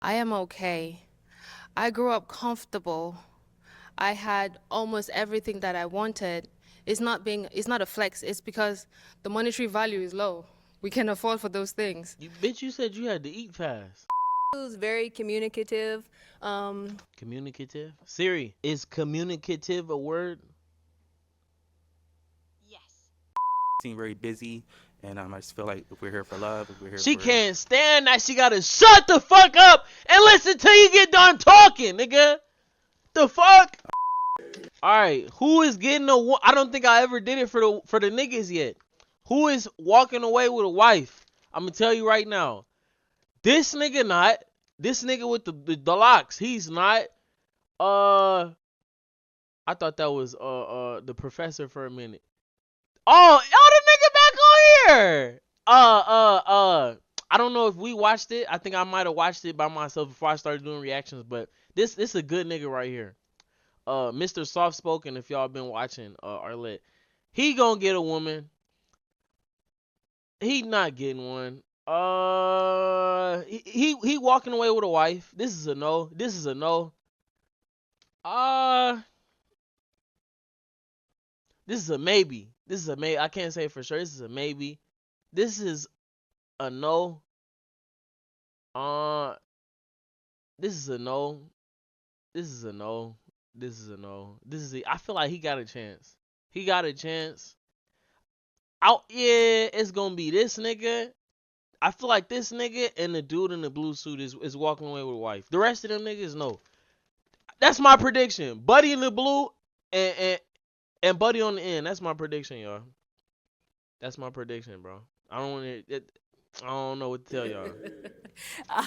I am okay. I grew up comfortable. I had almost everything that I wanted. It's not a flex. It's because the monetary value is low. We can afford for those things. You bitch, you said you had to eat fast. Who's very communicative. Communicative? Siri, is communicative a word? Seem very busy, and I just feel like if we're here for love, if we're here She for can't stand that. She gotta shut the fuck up and listen till you get done talking, nigga. The fuck? Alright, who is getting I don't think I ever did it for the niggas yet. Who is walking away with a wife? I'm gonna tell you right now. This nigga not. This nigga with the locks, he's not. Uh, I thought that was the professor for a minute. Oh, the nigga back on here. I don't know if we watched it. I think I might have watched it by myself before I started doing reactions. But this a good nigga right here. Mr. Soft Spoken. If y'all been watching, Arlette, he gonna get a woman. He not getting one. He walking away with a wife. This is a no. This is a no. Uh, this is a maybe. This is a maybe. I can't say for sure. This is a maybe. This is a no. Uh, this is a no. This is a no. This is a no. This is. I feel like he got a chance. He got a chance. Out. Yeah, it's gonna be this nigga. I feel like this nigga and the dude in the blue suit is walking away with a wife. The rest of them niggas, no. That's my prediction. Buddy in the blue and and Buddy on the end. That's my prediction, y'all. That's my prediction, bro. I don't want to. I don't know what to tell y'all.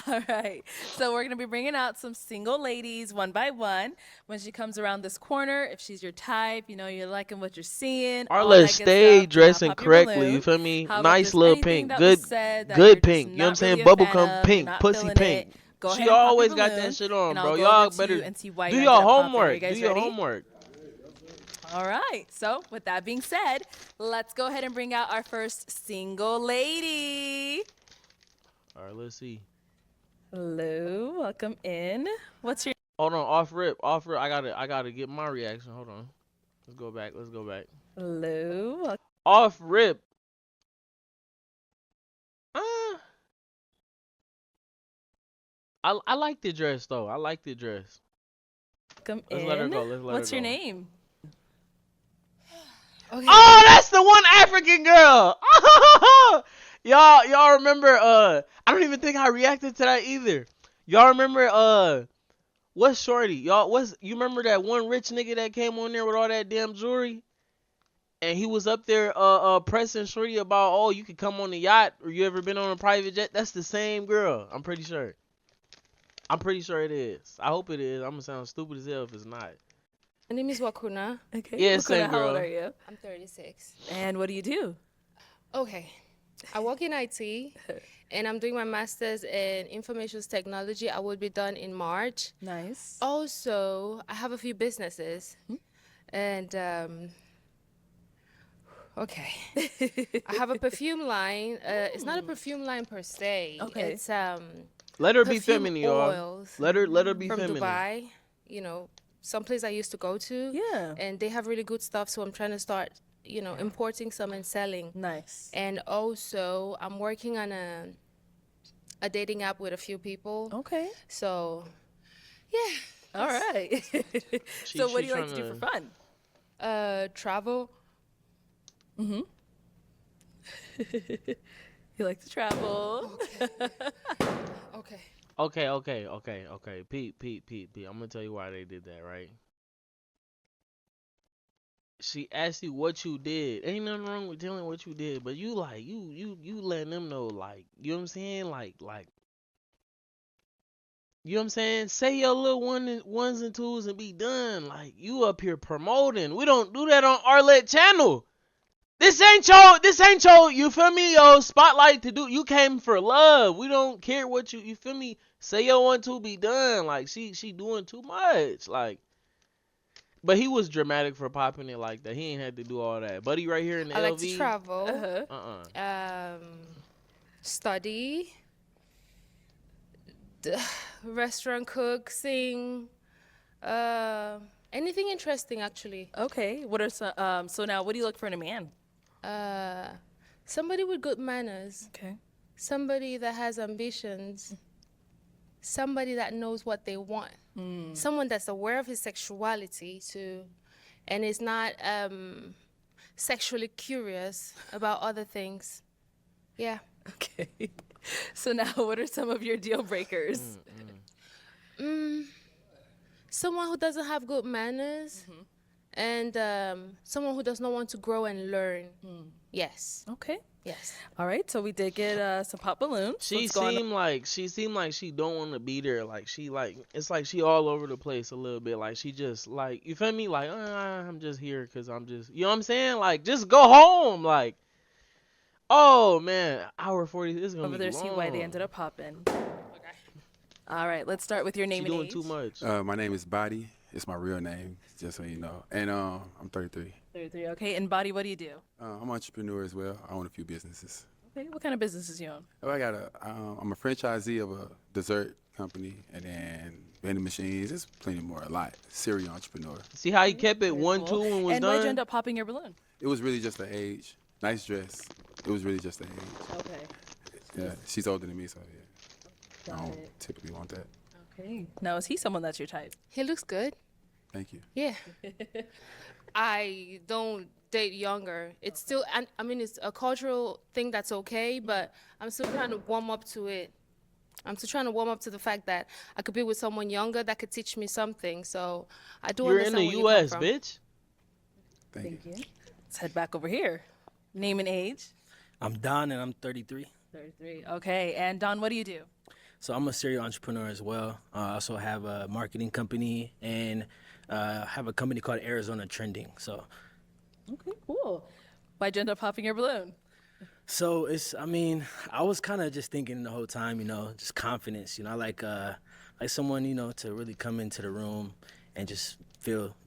All right. So we're going to be bringing out some single ladies one by one. When she comes around this corner, if she's your type, you know, you're liking what you're seeing, all Arla, that good stay stuff, do not dressing pop your correctly. You balloon. feel me? How about Nice just little anything pink. that was Good, said that you're good just pink. You know what I'm not saying? really a fan Bubblegum of, you're pink, not pussy feeling it? pink. Go She ahead and pop your always got that balloon, shit on, and I'll bro. go over Y'all to you better and see why do you your ended up popping. Are you homework. Do guys your ready? homework. All right. So with that being said, let's go ahead and bring out our first single lady. All right, let's see. Hello, welcome in. What's your Hold on, off rip, off rip. I gotta get my reaction. Hold on. Let's go back. Let's go back. hello? Off rip. Uh, I like the dress though. I like the dress. Welcome Let's let her in. go. Let's let her What's your go. name? Okay. Oh, that's the one African girl. Y'all remember I don't even think I reacted to that either. Y'all remember what's Shorty? You remember that one rich nigga that came on there with all that damn jewelry? And he was up there pressing Shorty about, oh, you could come on the yacht, or you ever been on a private jet? That's the same girl. I'm pretty sure. I'm pretty sure it is. I hope it is. I'm gonna sound stupid as hell if it's not. My name is Wakuna. Okay. Yeah, Wakuna, same how old girl. are you? I'm 36. And what do you do? Okay. I work in IT and I'm doing my master's in information technology. I will be done in March. Nice. Also, I have a few businesses and okay. I have a perfume line. It's not a perfume line per se. Okay. It's Let her be perfume feminine, y'all. oils Let her be from feminine. Dubai, you know, someplace I used to go to. Yeah. And they have really good stuff, so I'm trying to start, you know, importing some and selling. Nice. And also, I'm working on a dating app with a few people. Okay. So, yeah. All right. So what do She you like to do for tryna- fun? Travel. Mm-hmm. You like to travel. Okay. Okay. Pete. I'm gonna tell you why they did that, right? She asked you what you did. Ain't nothing wrong with telling what you did, but you like you letting them know, like, you know what I'm saying, like you know what I'm saying. Say your little ones and twos and be done. Like, you up here promoting. We don't do that on Arlette channel. This ain't your, you feel me, yo, spotlight to do. You came for love. We don't care what you feel me. Say your one two be done. Like, she doing too much. Like, but he was dramatic for popping it like that. He ain't had to do all that. Buddy right here in the I like to LV. travel, Uh-huh. study, Restaurant cook, sing, anything interesting actually. Okay. What are some? So now, what do you look for in a man? Somebody with good manners, Okay. somebody that has ambitions, somebody that knows what they want, someone that's aware of his sexuality too, and is not sexually curious about other things. Yeah. Okay. So now, what are some of your deal breakers? Someone who doesn't have good manners, and someone who does not want to grow and learn. Yes. Okay. Yes. All right. So we did get some pop balloons. She Let's go on. seemed like she don't want to be there. Like she like it's like she all over the place a little bit. Like she just like, you feel me? Like I'm just here because I'm just, you know what I'm saying? Like just go home. Like, oh man, hour 40. This is gonna Over be there, long. see why they ended up popping. All right. Let's start with your She name and doing age. too much. My name is Body. It's my real name, just so you know. And I'm 33. 33. Okay. And Body, what do you do? I'm an entrepreneur as well. I own a few businesses. Okay. What kind of businesses you own? Oh, I'm a franchisee of a dessert company, and then vending machines. There's plenty more. A lot. Serial entrepreneur. See how he kept it Very 1, cool. 2 and was And done. why'd you end up popping your balloon? It was really just the age. Nice dress. It was really just the age. Okay. Yeah, she's older than me, so yeah. I Got don't it. typically want that. Okay. Now, is he someone that's your type? He looks good. Thank you. Yeah. I don't date younger. It's still, I mean, it's a cultural thing that's okay, but I'm still trying to warm up to it. I'm still trying to warm up to the fact that I could be with someone younger that could teach me something. So I do You're in understand the where you come U.S., from. bitch. Thank you. Let's head back over here. Name and age? I'm Don and I'm 33. 33. Okay. And Don, what do you do? So I'm a serial entrepreneur as well. I also have a marketing company and have a company called Arizona Trending. So Okay, cool. Why'd you end up popping your balloon? So I was kind of just thinking the whole time, just confidence. I like someone, to really come into the room and just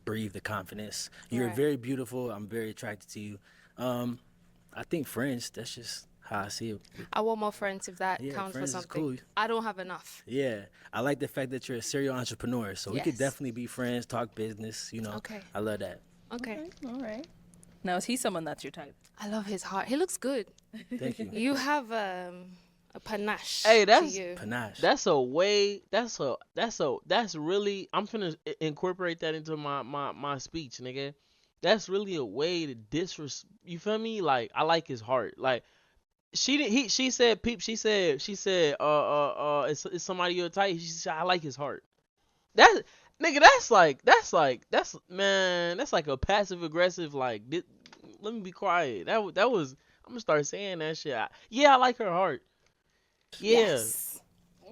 breathe the confidence. You're Right. very beautiful. I'm very attracted to you. I think friends, that's just how I see it. I want more friends if that Yeah, counts for friends is something. cool. I don't have enough. Yeah, I like the fact that you're a serial entrepreneur. So we could Yes. definitely be friends, talk business, Okay. I love that. Okay. All right. Now, is he someone that's your type? I love his heart. He looks good. Thank you. You have a panache. Hey, to that's- you. Panache. That's really, I'm finna incorporate that into my speech, nigga. That's really a way to you feel me? Like, I like his heart. Like, she said, it's somebody you're tight. She said, I like his heart. That, nigga, that's like a passive aggressive, like, let me be quiet. That was, I'm gonna start saying that shit. Yeah, I like her heart. Yeah. Yes.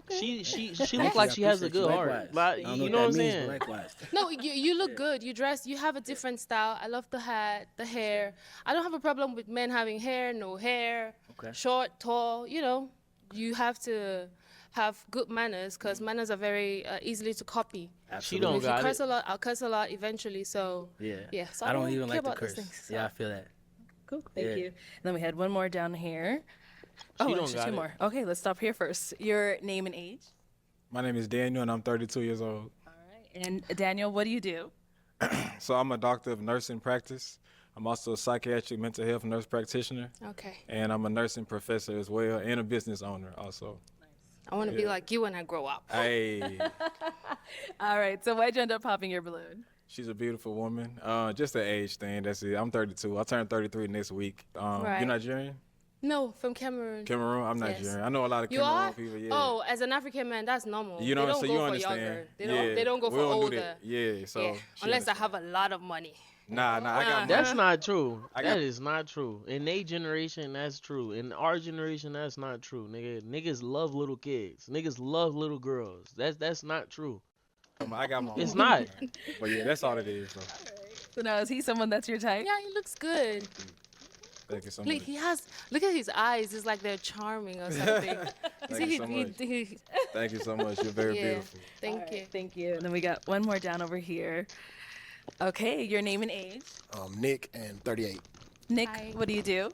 She Thank look you, like I she has a appreciate you. good heart. Likewise. Like, I don't you what know what I'm that means, saying? but likewise. No, you look good. You dress. You have a different style. I love the hat, the hair. I don't have a problem with men having hair, no hair, Okay. short, tall. You have to have good manners because manners are very easily to copy. She And don't if you got curse it. a lot, I'll curse a lot eventually. So Yeah. yeah. So I don't care even like to about those curse. things, Yeah, I so. feel that. Cool. Thank Yeah. you. And then we had one more down here. She Oh, don't actually got two it. more. Okay, let's stop here first. Your name and age? My name is Daniel, and I'm 32 years old. All right. And Daniel, what do you do? So I'm a doctor of nursing practice. I'm also a psychiatric mental health nurse practitioner, Okay. and I'm a nursing professor as well, and a business owner also. I want to be like you when I grow up. Hey, All right. So why'd you end up popping your balloon? she's a beautiful woman. Just an age thing. That's it. I'm 32. I turn 33 next week. Right. You're Nigerian? No, from Cameroon. Cameroon? I'm Yes. Nigerian. I know a lot of You Cameroon are? people. Yeah. Oh, as an African man, that's normal. You know they what I'm don't saying? go You for understand? younger. Yeah. They don't go We for don't do older. that. Yeah. So Yeah. she Unless I understand. have a lot of money. Nah. I got money. That's not true. I That got- is not true. In their generation, that's true. In our generation, that's not true, nigga. Niggas love little kids. Niggas love little girls. That's not true. I got my It's own. not. But yeah, that's all it is. So So now, is he someone that's your type? Yeah, he looks good. thank you so Look, much. look at his eyes. It's like they're charming or something. Thank you so much. Thank you so much. You're very yeah. beautiful. Thank All right, you. Thank you. And then we got one more down over here. Okay, your name and age. Nick, and 38. Nick, Hi. what do you do?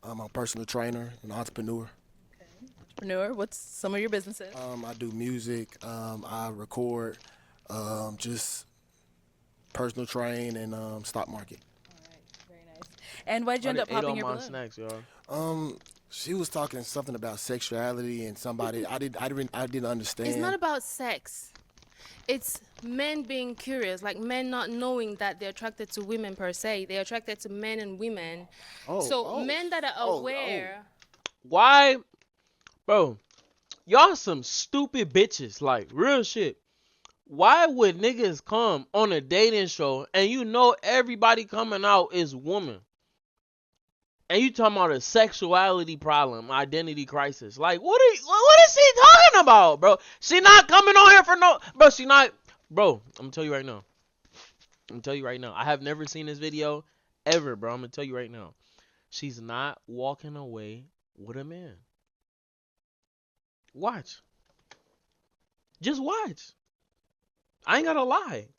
I'm a personal trainer and entrepreneur. entrepreneur. What's some of your businesses? I do music. I record. Just personal train and stock market. All right, very nice. And why did you end up ate popping all your my balloon? snacks, y'all. She was talking something about sexuality and somebody I didn't understand. It's not about sex. It's men being curious, like men not knowing that they're attracted to women per se. They're attracted to men and women. Men that are aware. Why, bro? Y'all some stupid bitches. Like real shit. Why would niggas come on a dating show and you know everybody coming out is woman? And you talking about a sexuality problem, identity crisis. Like, what is she talking about, bro? She not coming on here for no, bro, she not, bro, I'm gonna tell you right now. I have never seen this video, ever, bro. I'm gonna tell you right now. She's not walking away with a man. Watch. Just watch. I ain't gotta lie.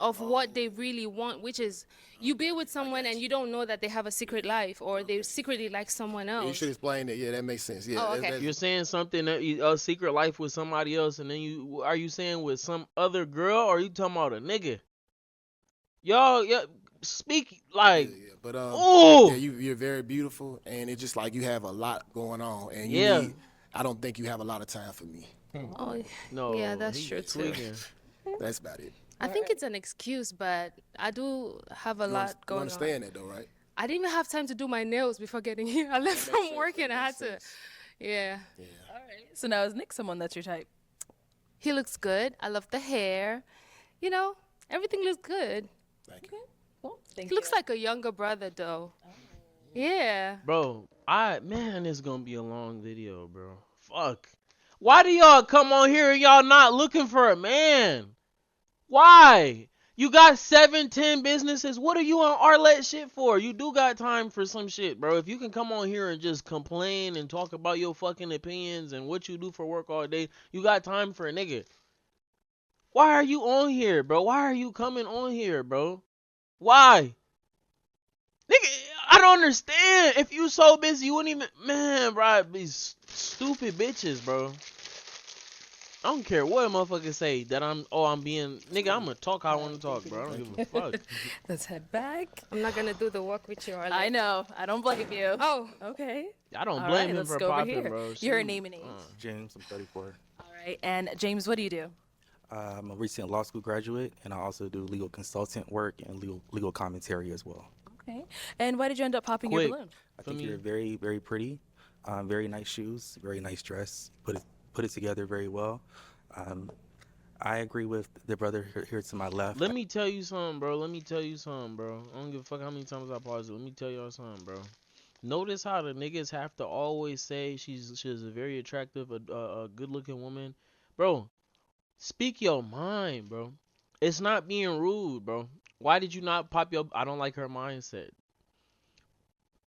Of what they really want, which is you be with someone and you don't know that they have a secret life or they secretly like someone else. You should explain it. Yeah, that makes sense. Yeah. Oh, okay. You're saying something that a secret life with somebody else, and then are you saying with some other girl, or are you talking about a nigga? Y'all, speak like. Yeah. But ooh. yeah, you're very beautiful, and it's just like you have a lot going on, and I don't think you have a lot of time for me. Oh, No. yeah, that's true too. That's about it. I think it's an excuse, but I do have a lot going on. You understand that though, right? I didn't even have time to do my nails before getting here. I left from work and I had to. Yeah. All right. So now is Nick someone that's your type? He looks good. I love the hair. You know, everything looks good. Thank you. Okay. Cool. Thank He looks like a younger brother, though. Yeah. Bro, man, it's gonna be a long video, bro. Fuck. Why do y'all come on here and y'all not looking for a man? Why? You got 7, 10 businesses. What are you on Arlette shit for? You do got time for some shit, bro. If you can come on here and just complain and talk about your fucking opinions and what you do for work all day, you got time for a nigga. Why are you on here, bro? Why are you coming on here, bro? Why? Nigga, I don't understand. If you so busy, you wouldn't even... Man, bro, these stupid bitches, bro. I don't care what a motherfucker say that I'm being... Nigga, I'm gonna talk how I want to talk, bro. I don't give a fuck. Let's head back. I'm not going to do the walk with you, Arlette. I know. I don't blame you. Oh. Okay. I don't All blame right, him let's for go over popping, here. bro. Your name and age. James, I'm 34. All right. And James, what do you do? I'm a recent law school graduate, and I also do legal consultant work and legal commentary as well. Okay. And why did you end up popping Quick. your balloon? I think you're very, very pretty. Very nice shoes, very nice dress. Put it together very well. I agree with the brother here to my left. Let me tell you something, bro. I don't give a fuck how many times I pause it. Let me tell y'all something, bro. Notice how the niggas have to always say she's a very attractive, a good-looking woman. Bro, speak your mind, bro. It's not being rude, bro. Why did you not pop your... I don't like her mindset.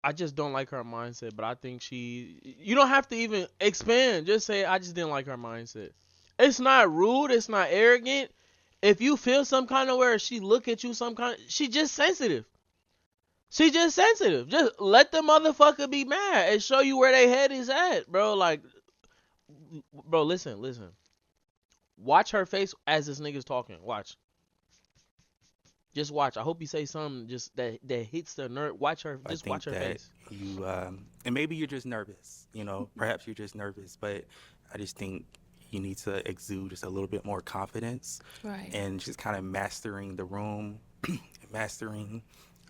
I just don't like her mindset, but I think you don't have to even expand. Just say, I just didn't like her mindset. It's not rude. It's not arrogant. If you feel some kind of way or she look at you she just sensitive. Just let the motherfucker be mad and show you where their head is at, bro. Like, bro, listen. Watch her face as this nigga's talking. Watch. Just watch. I hope you say something just that hits the nerve. Watch her. Just watch her face. You and maybe you're just nervous. You know, perhaps you're just nervous, but I just think you need to exude just a little bit more confidence, Right. and just kind of mastering the room, mastering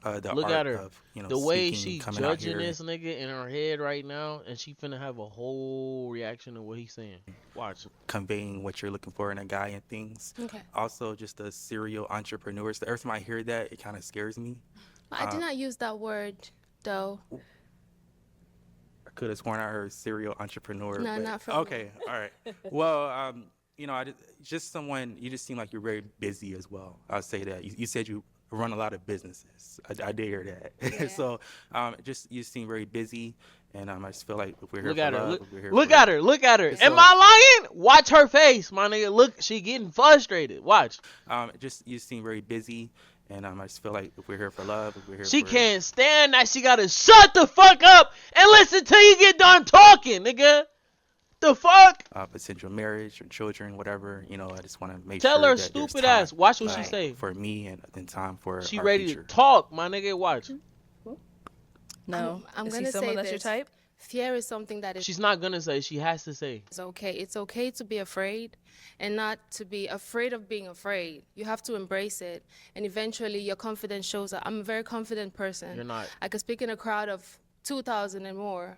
the Look art at her. of The way speaking, she's coming out judging here. this nigga in her head right now, and she finna have a whole reaction to what he's saying. Watch. Conveying what you're looking for in a guy and things. Okay. Also, just a serial entrepreneur. So every time I hear that, it kind of scares me. I did not use that word, though. I could have sworn I heard serial entrepreneur. No, but- not from Okay, all right. Well, you know, just someone. You just seem like you're very busy as well. I'll say that. You said you run a lot of businesses. I did hear that. Yeah. So, you seem very busy, and I just feel like if we're here Look for at her. love, Look, we're here look for at her. Look at her. So- Am I lying? Watch her face, my nigga. Look, she getting frustrated. Watch. You seem very busy, And I just feel like if we're here for love, if we're here She for can't stand that. She gotta shut the fuck up and listen till you get done talking, nigga. The fuck? potential marriage or children, whatever, I just want to make Tell sure her that stupid there's time, ass. Watch what she Right. say. for me and then time for She our ready future. to talk, my nigga. Watch. No. I'm Is gonna he someone say that's your this. type? Fear is something that is She's not gonna say. She has to say. okay. It's okay to be afraid and not to be afraid of being afraid. You have to embrace it. And eventually your confidence shows up. I'm a very confident person. You're not. I could speak in a crowd of 2,000 and more.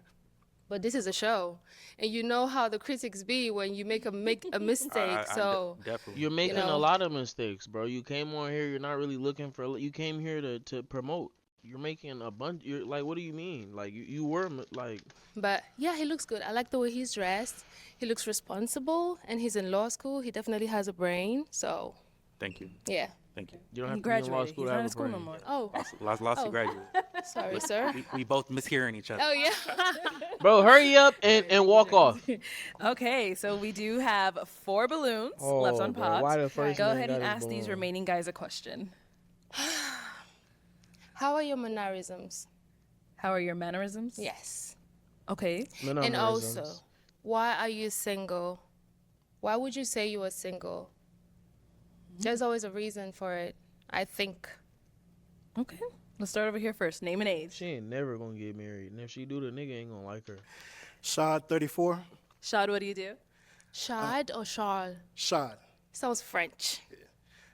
But this is a show. And you know how the critics be when you make a mistake. So Definitely. You're making a know. lot of mistakes, bro. You came on here. You're not really looking for. You came here to promote. You're making a bunch. You're like, what do you mean? Like you were like. But yeah, he looks good. I like the way he's dressed. He looks responsible, and he's in law school. He definitely has a brain. So Thank you. yeah. Thank you. You don't have He to be in law graduated. school He's to not have in a school no brain. more. Oh, Lost Oh. graduate. sorry, sir. We both mishearing each other. Oh yeah. Bro, hurry up and walk off. Okay, so we do have 4 balloons left Oh, on bro, pops. why the first Go man ahead and got his ask these balloon? remaining guys a question. How are your mannerisms? How are your mannerisms? Yes. Okay. And also, why are you single? Why would you say you are single? There's always a reason for it, I think. Okay. Let's start over here first. Name and age. She ain't never gonna get married. And if she do, the nigga ain't gonna like her. Shad, 34. Shad, what do you do? Shad or Charles? Shad. Sounds French.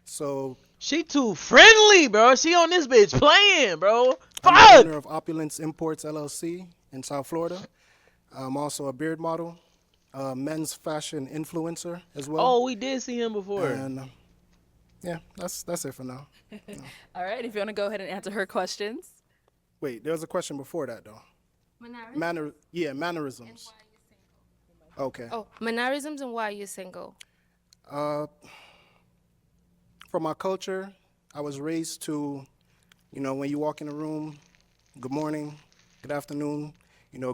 So She too friendly, bro. She on this bitch playing, bro. I'm the Fuck! owner of Opulence Imports LLC in South Florida. I'm also a beard model, a men's fashion influencer as well. Oh, we did see him before. And yeah, that's it for now. All right. If you want to go ahead and answer her questions. Wait, there was a question before that though. Mannerisms. Okay. Oh, mannerisms and why are you single? From my culture, I was raised to, when you walk in a room, good morning, good afternoon,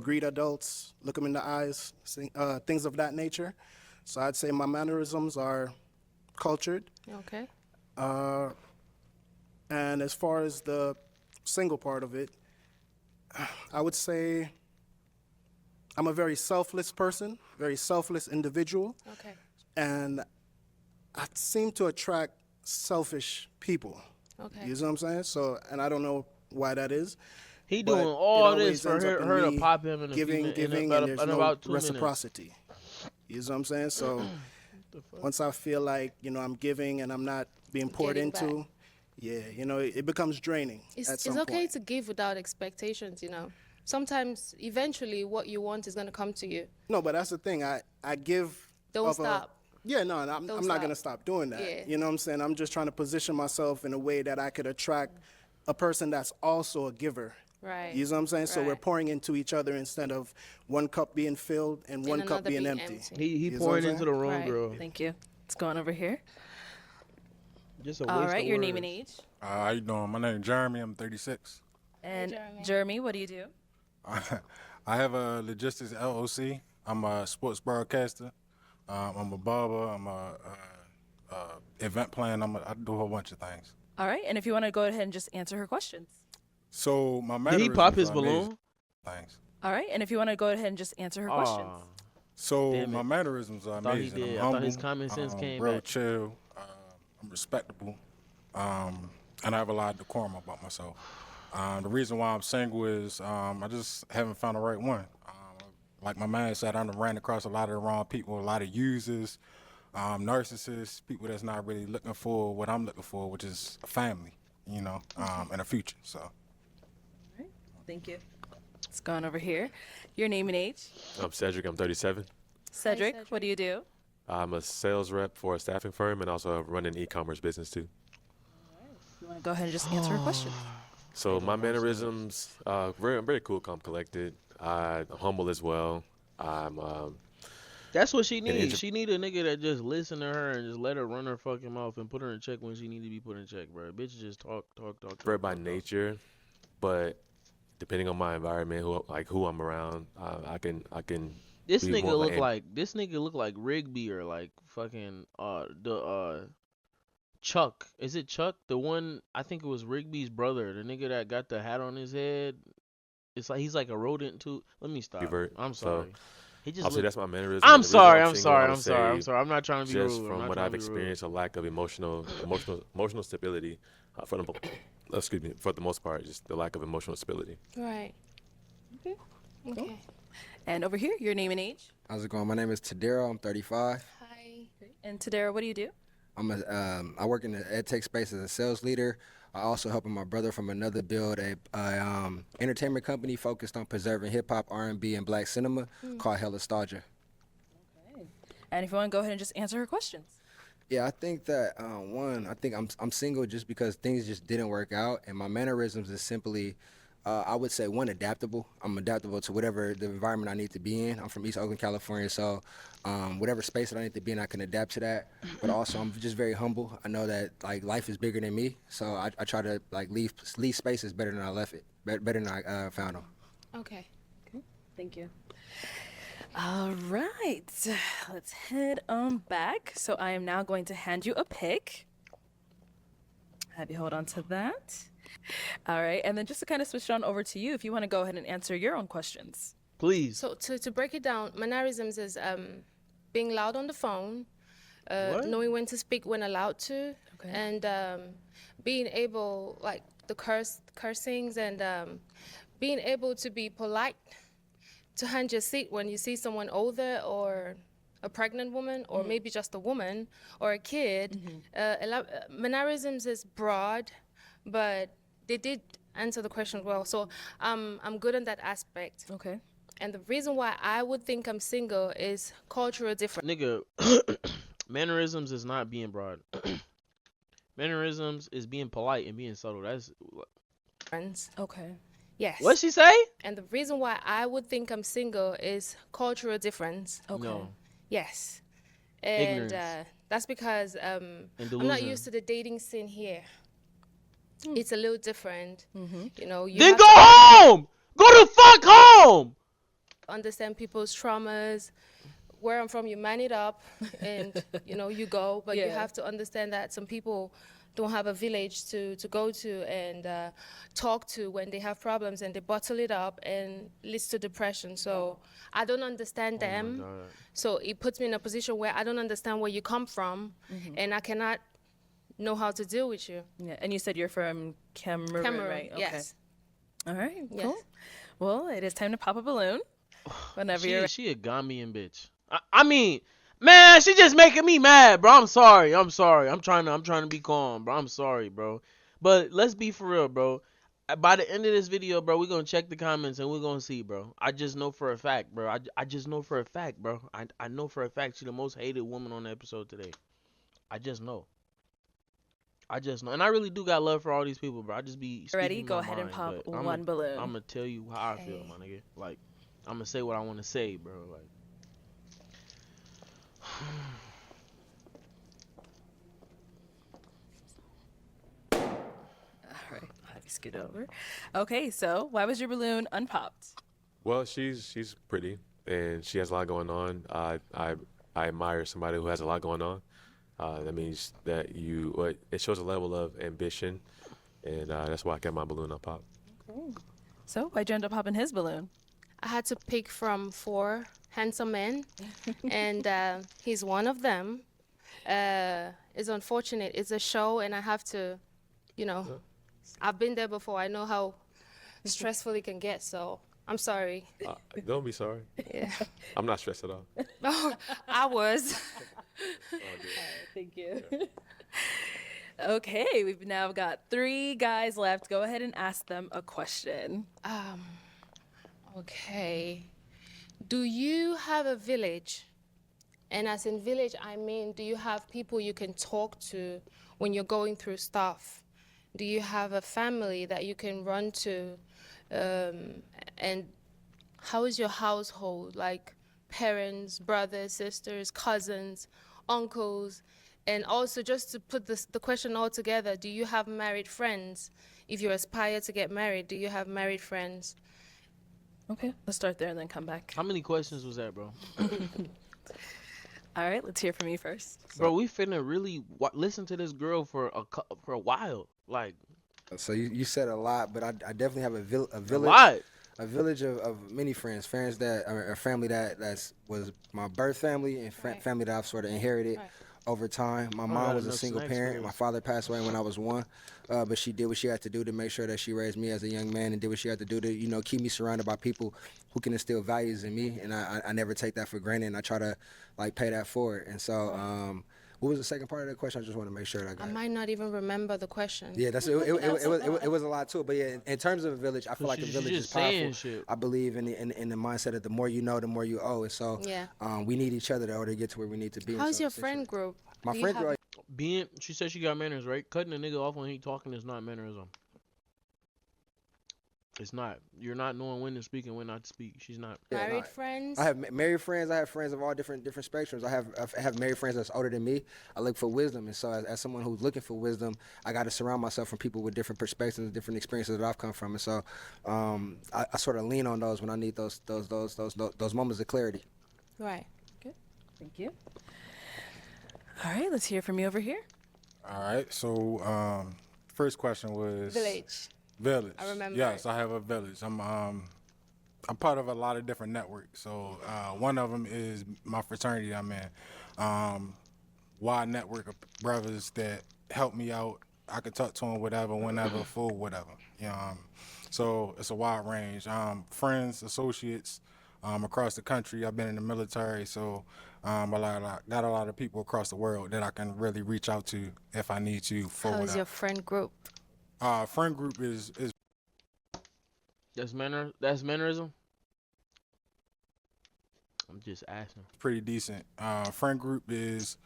greet adults, look them in the eyes, things of that nature. So I'd say my mannerisms are cultured. Okay. And as far as the single part of it, I would say I'm a very selfless person, very selfless individual, Okay. and I seem to attract selfish people. Okay. You see what I'm saying? So, and I don't know why that is. He but doing it all always this for ends up in her to me pop him in a giving, few, giving, in and about, there's in no about 2 minutes. reciprocity. You see what I'm saying? So, once I feel like I'm giving and I'm not being poured Getting into, back. yeah, it becomes draining It's at some okay point. to give without expectations, Sometimes, eventually, what you want is going to come to you. No, but that's the thing. I give. Don't of a- stop. Yeah, no, and I'm not gonna stop. stop doing that. Yeah. You know what I'm saying? I'm just trying to position myself in a way that I could attract a person that's also a giver. Right. You know what I'm saying? So we're Right. pouring into each other instead of one cup being filled and one cup another being being empty. empty. He You know what I'm pouring saying? into the room, Right. girl. Thank you. Let's go on over here. Just a waste All right. of Your name and words. age. How you doing? My name is Jeremy. I'm 36. And Jeremy, what do you do? I have a logistics LLC. I'm a sports broadcaster. I'm a barber. I'm a event planner. I do a whole bunch of things. All right. And if you want to go ahead and just answer her questions. So my Did mannerisms he pop his are amazing. balloon? Thanks. All right. And if you want to go ahead and just answer her questions. Aw. So Damn my it. mannerisms are Thought he amazing. did. I'm I thought humble. his common sense came real back. chill. I'm respectable. And I have a lot of decorum about myself. The reason why I'm single is I just haven't found the right one. Like my man said, I done ran across a lot of the wrong people, a lot of users, narcissists, people that's not really looking for what I'm looking for, which is a family, and a future. So Thank you. Let's go on over here. Your name and age. I'm Cedric. I'm 37. Cedric, what do you do? I'm a sales rep for a staffing firm and also run an e-commerce business too. You want to go ahead and just answer her questions. So my mannerisms, I'm very cool, calm, collected. I'm humble as well. I'm That's what she And needs. inter- She need a nigga that just listen to her and just let her run her fucking mouth and put her in check when she need to be put in check, bro. Bitch just talk. very by nature, but depending on my environment, who I'm around, I can. This be nigga more look of a- like Rigby or like fucking the Chuck. Is it Chuck? The one, I think it was Rigby's brother, the nigga that got the hat on his head. It's like he's like a rodent too. Let me stop. Revert. I'm So, sorry. He just I'll say looked. that's my mannerism. I'm and the reason sorry. I'm I'm single, sorry. I'ma I'm sorry. I'm say sorry. I'm not trying to be just rude. I'm from not what trying I've to be rude. experienced, a lack of emotional stability for the excuse me, for the most part, just the lack of emotional stability. Right. Okay. Okay. And over here, your name and age. How's it going? My name is Tadero. I'm 35. Hi. And Tadera, what do you do? I work in the ed tech space as a sales leader. I also helping my brother from another build a entertainment company focused on preserving hip hop, R&B, and black cinema called Hella Nostalgia. Okay. And if you want to go ahead and just answer her questions. Yeah, I think that I think I'm single just because things just didn't work out, and my mannerisms is simply, I would say, one, adaptable. I'm adaptable to whatever the environment I need to be in. I'm from East Oakland, California, so whatever space that I need to be in, I can adapt to that. But also, I'm just very humble. I know that like life is bigger than me, so I try to like leave spaces better than I left it, better than I found them. Okay. Thank you. All right, let's head on back. So I am now going to hand you a pick. Have you hold on to that. All right, and then just to kind of switch it on over to you, if you want to go ahead and answer your own questions. Please. So to break it down, mannerisms is being loud on the phone, knowing when to speak when allowed to, and being able, like the cursings, and being able to be polite, to hand your seat when you see someone older or a pregnant woman or maybe just a woman or a kid. Mannerisms is broad, but they did answer the question well. So I'm good on that aspect. Okay. And the reason why I would think I'm single is cultural difference. Nigga, mannerisms is not being broad. Mannerisms is being polite and being subtle. That's Okay. Yes. what she say? And the reason why I would think I'm single is cultural difference. Okay. No. Yes. And Ignorance. that's because I'm not delusion. used to the dating scene here. It's a little different. You know, you Then have go to home. Go the fuck home. understand people's traumas. Where I'm from, you man it up and, you know, you go. But you Yeah. have to understand that some people don't have a village to go to and talk to when they have problems, and they bottle it up and leads to depression. So I don't understand them. God. So it puts me in a position where I don't understand where you come from, and I cannot know how to deal with you. Yeah. And you said you're from Cameroon, Cameroon, right? Okay. yes. All right. Yes. Cool. Well, it is time to pop a balloon. Whenever you're She a Gambian bitch. I mean, man, she just making me mad, bro. I'm sorry. I'm trying to be calm, bro. I'm sorry, bro. But let's be for real, bro. By the end of this video, bro, we're gonna check the comments and we're gonna see, bro. I just know for a fact, bro. I just know for a fact, bro. I know for a fact she's the most hated woman on the episode today. I just know. And I really do got love for all these people, bro. I just be ready, speaking go my ahead and mind, pop but one balloon. I'm gonna tell you how I feel, my nigga. Like, I'm gonna say what I want to say, bro. Like, All right. I'll have you scoot over. Okay. So why was your balloon unpopped? Well, she's pretty and she has a lot going on. I admire somebody who has a lot going on. That means that it shows a level of ambition, and that's why I kept my balloon unpopped. Okay. So why'd you end up popping his balloon? I had to pick from 4 handsome men, and he's one of them. It's unfortunate. It's a show, and I have to, you know, I've been there before. I know how stressful it can get, so I'm sorry. Don't be sorry. Yeah. I'm not stressed at all. I was. Thank you. Okay, we've now got 3 guys left. Go ahead and ask them a question. Okay. Do you have a village? And as in village, I mean, do you have people you can talk to when you're going through stuff? Do you have a family that you can run to? And how is your household? Like parents, brothers, sisters, cousins, uncles? And also, just to put the question all together, do you have married friends? If you aspire to get married, do you have married friends? Okay, let's start there and then come back. how many questions was that, bro? All right, let's hear from you first. Bro, we finna really listen to this girl for a while. Like, So you said a lot, but I definitely have a a village. lot. A village of many friends, a family that was my birth family and family that I've sort of inherited over time. My mom got was a enough single snacks parent. for My us. father passed away when I was 1, but she did what she had to do to make sure that she raised me as a young man and did what she had to do to, you know, keep me surrounded by people who can instill values in me. And I never take that for granted, and I try to, like, pay that forward. And so, what was the second part of the question? I just want to make sure that I got I it. might not even remember the question. Yeah, it was a lot too. But yeah, in terms of a village, I feel like a you village is just saying powerful. shit. I believe in the mindset that the more you know, the more you owe. And so Yeah. we need each other in order to get to where we need to be. And How's so your essentially- friend group? My Do you friend have- group, She said she got manners, right? Cutting a nigga off when he talking is not mannerism. It's not. You're not knowing when to speak and when not to speak. She's not. Married friends? I have married friends. I have friends of all different spectrums. I have married friends that's older than me. I look for wisdom, and so as someone who's looking for wisdom, I got to surround myself from people with different perspectives, different experiences that I've come from, and so I sort of lean on those when I need those moments of clarity. Right. Good. Thank you. All right, let's hear from you over here. All right. So first question was Village. Village. I remember Yes, it. I have a village. I'm part of a lot of different networks. So one of them is my fraternity I'm in. Wide network of brothers that help me out. I can talk to them whatever, whenever, for whatever. You know, so it's a wide range. Friends, associates across the country. I've been in the military, so got a lot of people across the world that I can really reach out to if I need to. For How's whatever. your friend group? Friend group is That's mannerism. I'm just asking. pretty decent. Friend group is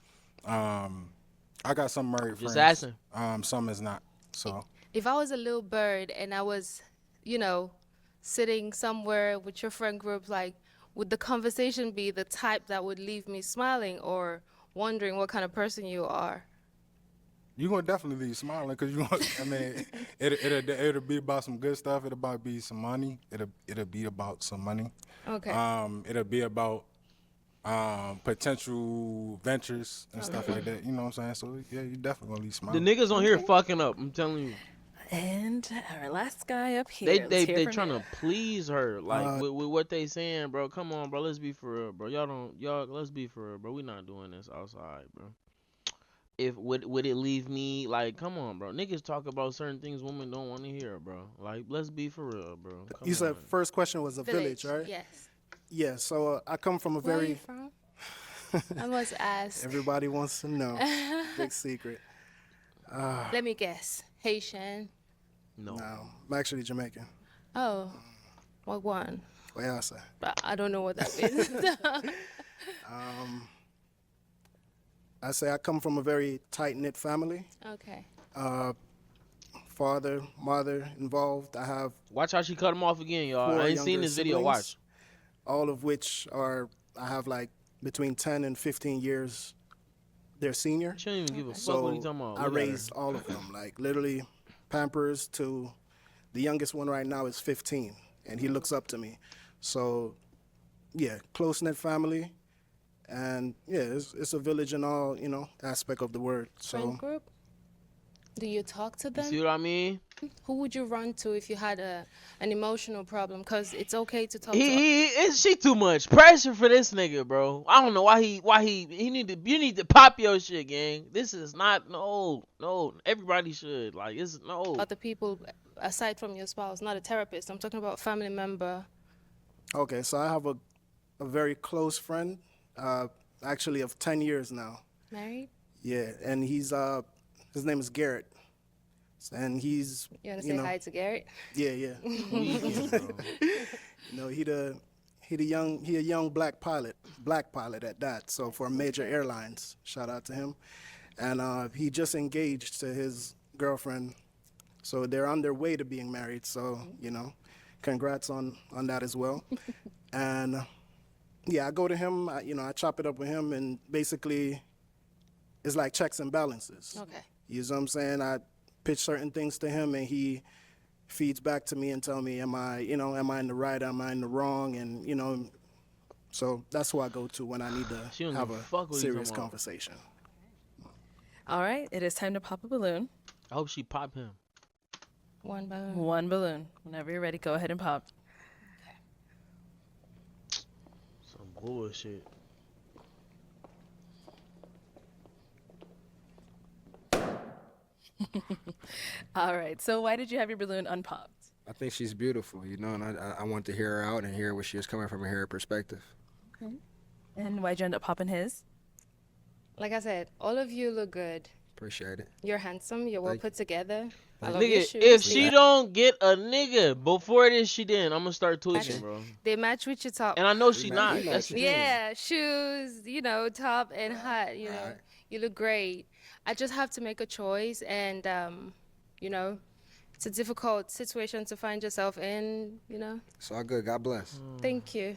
I got some married Just friends. asking. Some is not. So If I was a little bird and I was, sitting somewhere with your friend group, like, would the conversation be the type that would leave me smiling or wondering what kind of person you are? you're gonna definitely leave smiling because I mean, it'll be about some good stuff. It'll about be some money. It'll be about some money. Okay. It'll be about potential ventures and stuff like that. You know what I'm saying? So yeah, you definitely gonna leave The smiling. niggas on here fucking up. I'm telling you. And our last guy up here. They Let's hear from trying you. to please her, like with what they saying, bro. Come on, bro. Let's be for real, bro. Let's be for real, bro. We not doing this outside, bro. If would it leave me like, come on, bro? Niggas talk about certain things women don't want to hear, bro. Like, let's be for real, bro. Come You said on. first question was a village, right? Yes. Yeah. So I come from a Where are you very. from? I must ask. Everybody wants to know. Big secret. Let me guess. Haitian. No. No, I'm actually Jamaican. Oh, what one? What y'all say? But I don't know what that means. I say I come from a very tight-knit family. Okay. Father, mother involved. I have Watch how she cut him off again, y'all. 4 I ain't seen younger this video. siblings, Watch. all of which I have like between 10 and 15 years. They're senior. She don't even give a fuck So what he talking about. I Look at her. raised all of them, like literally Pampers to the youngest one right now is 15, and he looks up to me. So, yeah, close-knit family, and yeah, it's a village in all, aspect of the word. So Friend group? Do you talk to You them? see what I mean? Who would you run to if you had an emotional problem? Because it's okay to talk to. She too much pressure for this nigga, bro. I don't know why he you need to pop your shit, gang. This is not no. Everybody should like it's no. Other people aside from your spouse, not a therapist. I'm talking about family member. okay, so I have a very close friend, actually of 10 years now. Married? Yeah, and his name is Garrett, and he's You want to say hi to Garrett? Yeah. He a young black pilot at that. So for major airlines, shout out to him. And he just engaged to his girlfriend, so they're on their way to being married. So congrats on that as well. And yeah, I go to him. I chop it up with him, and basically, it's like checks and balances. Okay. You know what I'm saying? I pitch certain things to him, and he feeds back to me and tell me, am I in the right, am I in the wrong? And, So that's who I go to when I need She to don't have give a a fuck what you serious talking about. conversation. All right, it is time to pop a balloon. I hope she pop him. One balloon. One balloon. Whenever you're ready, go ahead and pop. Some bullshit. All right, so why did you have your balloon unpopped? I think she's beautiful, you know, and I want to hear her out and hear where she was coming from and hear her perspective. Okay. And why'd you end up popping his? Like I said, all of you look good. Appreciate it. You're handsome. You're well Thank put together. I love your Nigga, shoes. if she don't get a nigga before this, she did. I'm gonna start tweaking, bro. They match with your top. And I know she We not. match That's the thing. Yeah, shoes, top and hat, you look great. I just have to make a choice, and it's a difficult situation to find yourself in, It's all good. God bless. Thank you.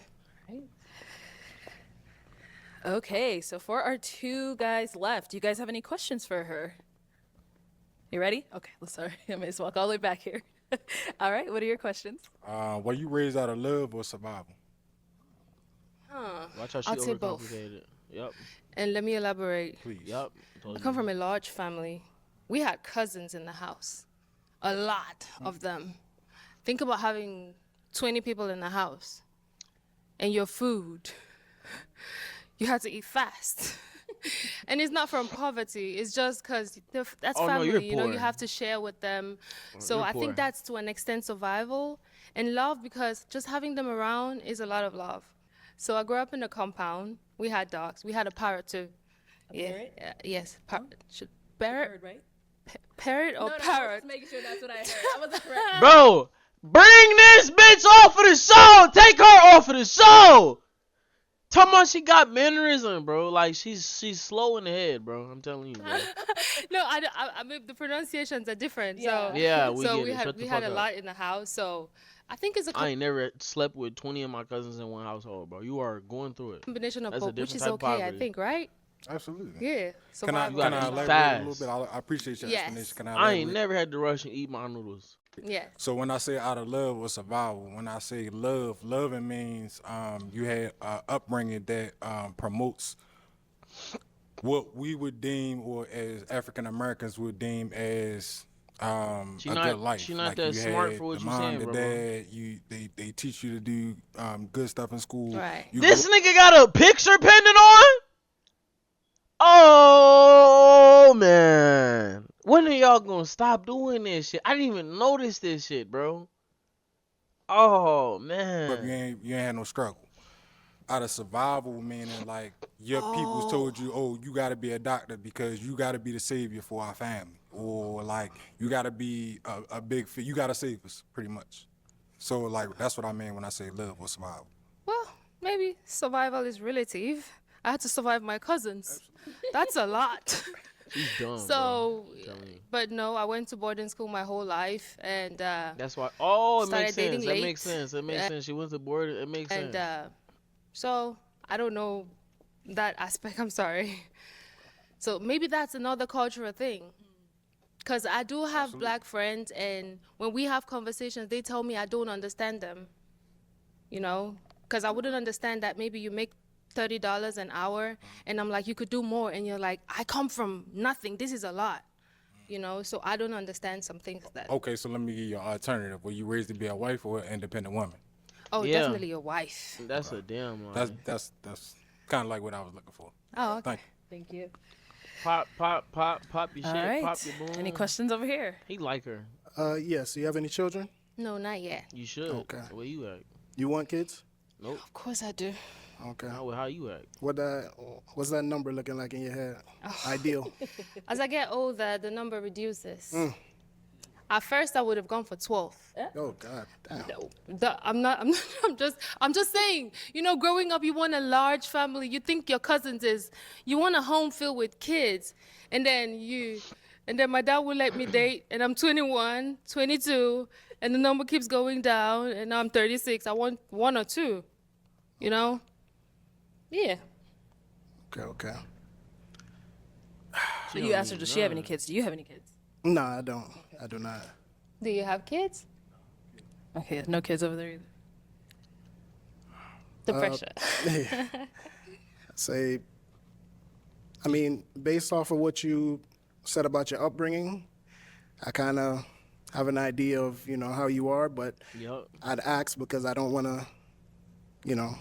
Okay, so for our two guys left, do you guys have any questions for her? You ready? Okay, sorry, I may just walk all the way back here. All right, what are your questions? Were you raised out of love or survival? Watch how she I'll say both. overcomplicated it. Yep. And let me elaborate. Please. Yep. I come from a large family. We had cousins in the house, a lot of them. Think about having 20 people in the house, and your food, you had to eat fast. And it's not from poverty. It's just because that's Oh, no, family. you're You poor. have to share with them. So You're I poor. think that's to an extent survival and love, because just having them around is a lot of love. So I grew up in a compound. We had dogs. We had a parrot too. Parrot? Yes. Parrot. Parrot? Heard, right? Parrot or parrot? making sure that's what I heard. I wasn't correct. Bro, bring this bitch off of the show. Take her off of the show. Talking about she got mannerism, bro. Like she's slow in the head, bro. I'm telling you, bro. No, I mean the pronunciations are different. Yeah. So Yeah, we so get we it. had Shut the we had fuck a up. lot in the house. So I think it's a I ain't never slept with 20 of my cousins in one household, bro. You are going through it. combination of That's a both, which different is type of okay, I poverty. think, right? Absolutely. Yeah. So Can I, You can gotta I eat elaborate a fast. little bit? I appreciate your Yes. explanation. Can I I elaborate? ain't never had to rush and eat my noodles. Yeah. So when I say out of love or survival, when I say loving means you had upbringing that promotes what we would deem, or as African Americans would deem as She a not- good life. she not Like that you smart had for what the you mom, saying, the bro. dad. They teach you to do good stuff in school. Right. You This grow- nigga got a picture pending on? Oh, man. When are y'all gonna stop doing this shit? I didn't even notice this shit, bro. Oh, but you man. ain't had no struggle. Out of survival, meaning like your peoples told you, oh, you got to be a doctor because you got to be the savior for our family, or like you got to be a big, you got to save us, pretty much. So like that's what I mean when I say love or survival. Well, maybe survival is relative. I had to survive my cousins. That's a lot. She's dumb, So, bro. I'm telling you. but no, I went to boarding school my whole life, and That's why. Oh, it Started makes dating sense. That makes late. sense. It makes sense. She went to board. It makes sense. so I don't know that aspect. I'm sorry. So maybe that's another cultural thing. Because I do have black friends, and when we have conversations, they tell me I don't understand them. Because I wouldn't understand that maybe you make $30 an hour, and I'm like, you could do more, and you're like, I come from nothing. This is a lot. So I don't understand some things that. Okay, so let me give you an alternative. Were you raised to be a wife or an independent woman? Oh, Yeah. definitely a wife. That's a damn lie. That's kind of like what I was looking for. Oh, okay. Thank you. Thank you. Pop your All shit. right. Pop your balloon. Any questions over here? He like her. Yes. You have any children? No, not yet. You should. Okay. Where you at? You want kids? Nope. Of course I do. Okay. How you at? What's that number looking like in your head? Ideal. As I get older, the number reduces. At first, I would have gone for 12. Oh God. Damn. I'm just saying, growing up, you want a large family. You think your cousins you want a home filled with kids. And then my dad would let me date, and I'm 21, 22, and the number keeps going down, and now I'm 36. I want one or two, Yeah. Okay. So you asked her, does she have any kids? Do you have any kids? No, I don't. I do not. Do you have kids? Okay, no kids over there either. The pressure. Say, I mean, based off of what you said about your upbringing, I kind of have an idea of, you know, how you are, but Yup. I'd ask because I don't want to, you know.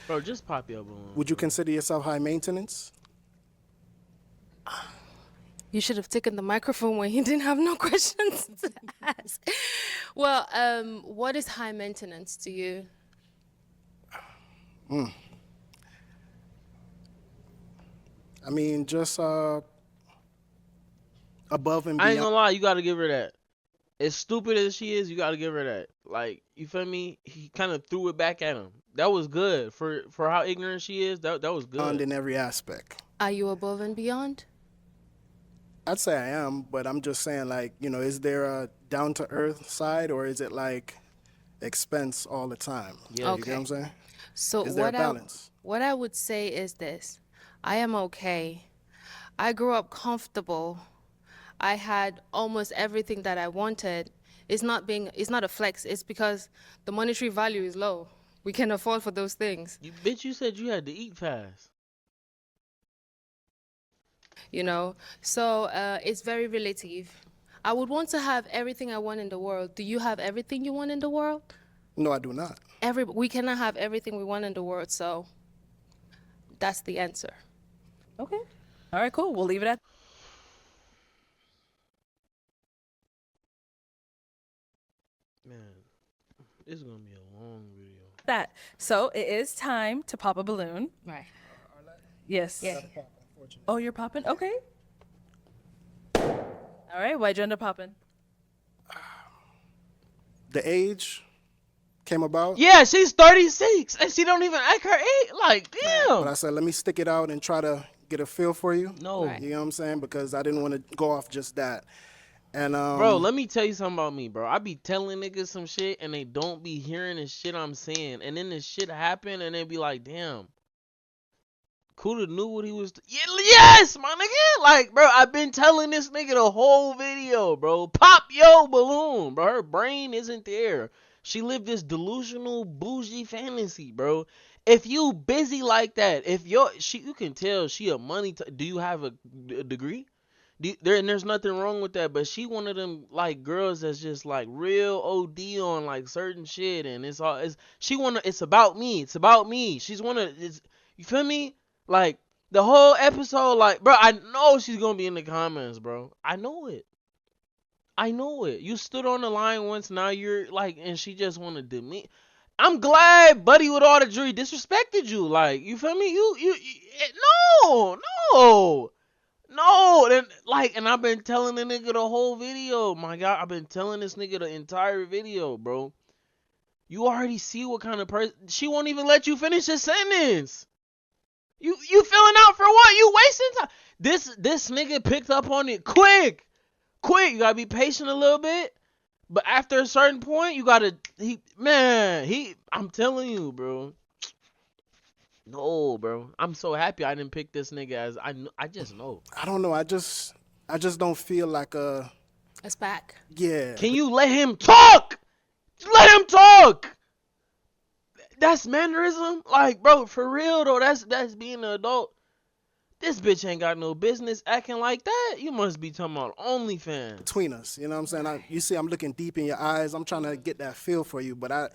Bro, just pop your balloon. Would you consider yourself high maintenance? You should have taken the microphone when he didn't have no questions to ask. Well, what is high maintenance to you? I mean, just above and I ain't beyond. gonna lie, you gotta give her that. As stupid as she is, you gotta give her that. Like, you feel me? He kind of threw it back at him. That was good for how ignorant she is. That was good. In every aspect. Are you above and beyond? I'd say I am, but I'm just saying, like, you know, is there a down to earth side or is it like expense all the time? Yeah. You get what I'm saying? So Is there a what balance? what I would say is this. I am okay. I grew up comfortable. I had almost everything that I wanted. It's not a flex. It's because the monetary value is low. We can afford for those things. You said you had to eat fast. You know, so it's very relative. I would want to have everything I want in the world. Do you have everything you want in the world? No, I do not. We cannot have everything we want in the world, so that's the answer. Okay. All right, cool. We'll leave it at Man, this is gonna be a long video. that. So it is time to pop a balloon. Right. Yes. Yeah. Oh, you're popping? Okay. All right. Why'd you end up popping? The age came about. Yeah, she's 36 and she don't even act her age. Like, damn. But I said, let me stick it out and try to get a feel for you. No. Right. You know what I'm saying? Because I didn't want to go off just that. And Bro, let me tell you something about me, bro. I be telling niggas some shit and they don't be hearing the shit I'm saying. And then this shit happen and they be like, damn. Coulda knew what he was. Yes, my nigga. Like, bro, I've been telling this nigga the whole video, bro. Pop your balloon, bro. Her brain isn't there. She lived this delusional, bougie fantasy, bro. If you busy like that, you can tell she a money. Do you have a degree? There's nothing wrong with that, but she one of them like girls that's just like real OD on like certain shit, and it's about me. It's about me. She's you feel me? Like the whole episode, like, bro, I know she's gonna be in the comments, bro. I know it. You stood on the line once, now you're like, and she just wanna demean. I'm glad Buddy with all the jury disrespected you. Like, you feel me? No, then and I've been telling the nigga the whole video. My God, I've been telling this nigga the entire video, bro. You already see what kind of person. She won't even let you finish a sentence. You filling out for what? You wasting time. This nigga picked up on it quick. You gotta be patient a little bit. But after a certain point, you gotta. I'm telling you, bro. No, bro. I'm so happy I didn't pick this nigga as I just know. I don't know. I just don't feel like It's back. yeah. Can you let him talk? Let him talk. That's mannerism. Like, bro, for real though, that's being an adult. This bitch ain't got no business acting like that. You must be talking about OnlyFans. Between us, you know what I'm saying? You see, I'm looking deep in your eyes. I'm trying to get that feel for you, but I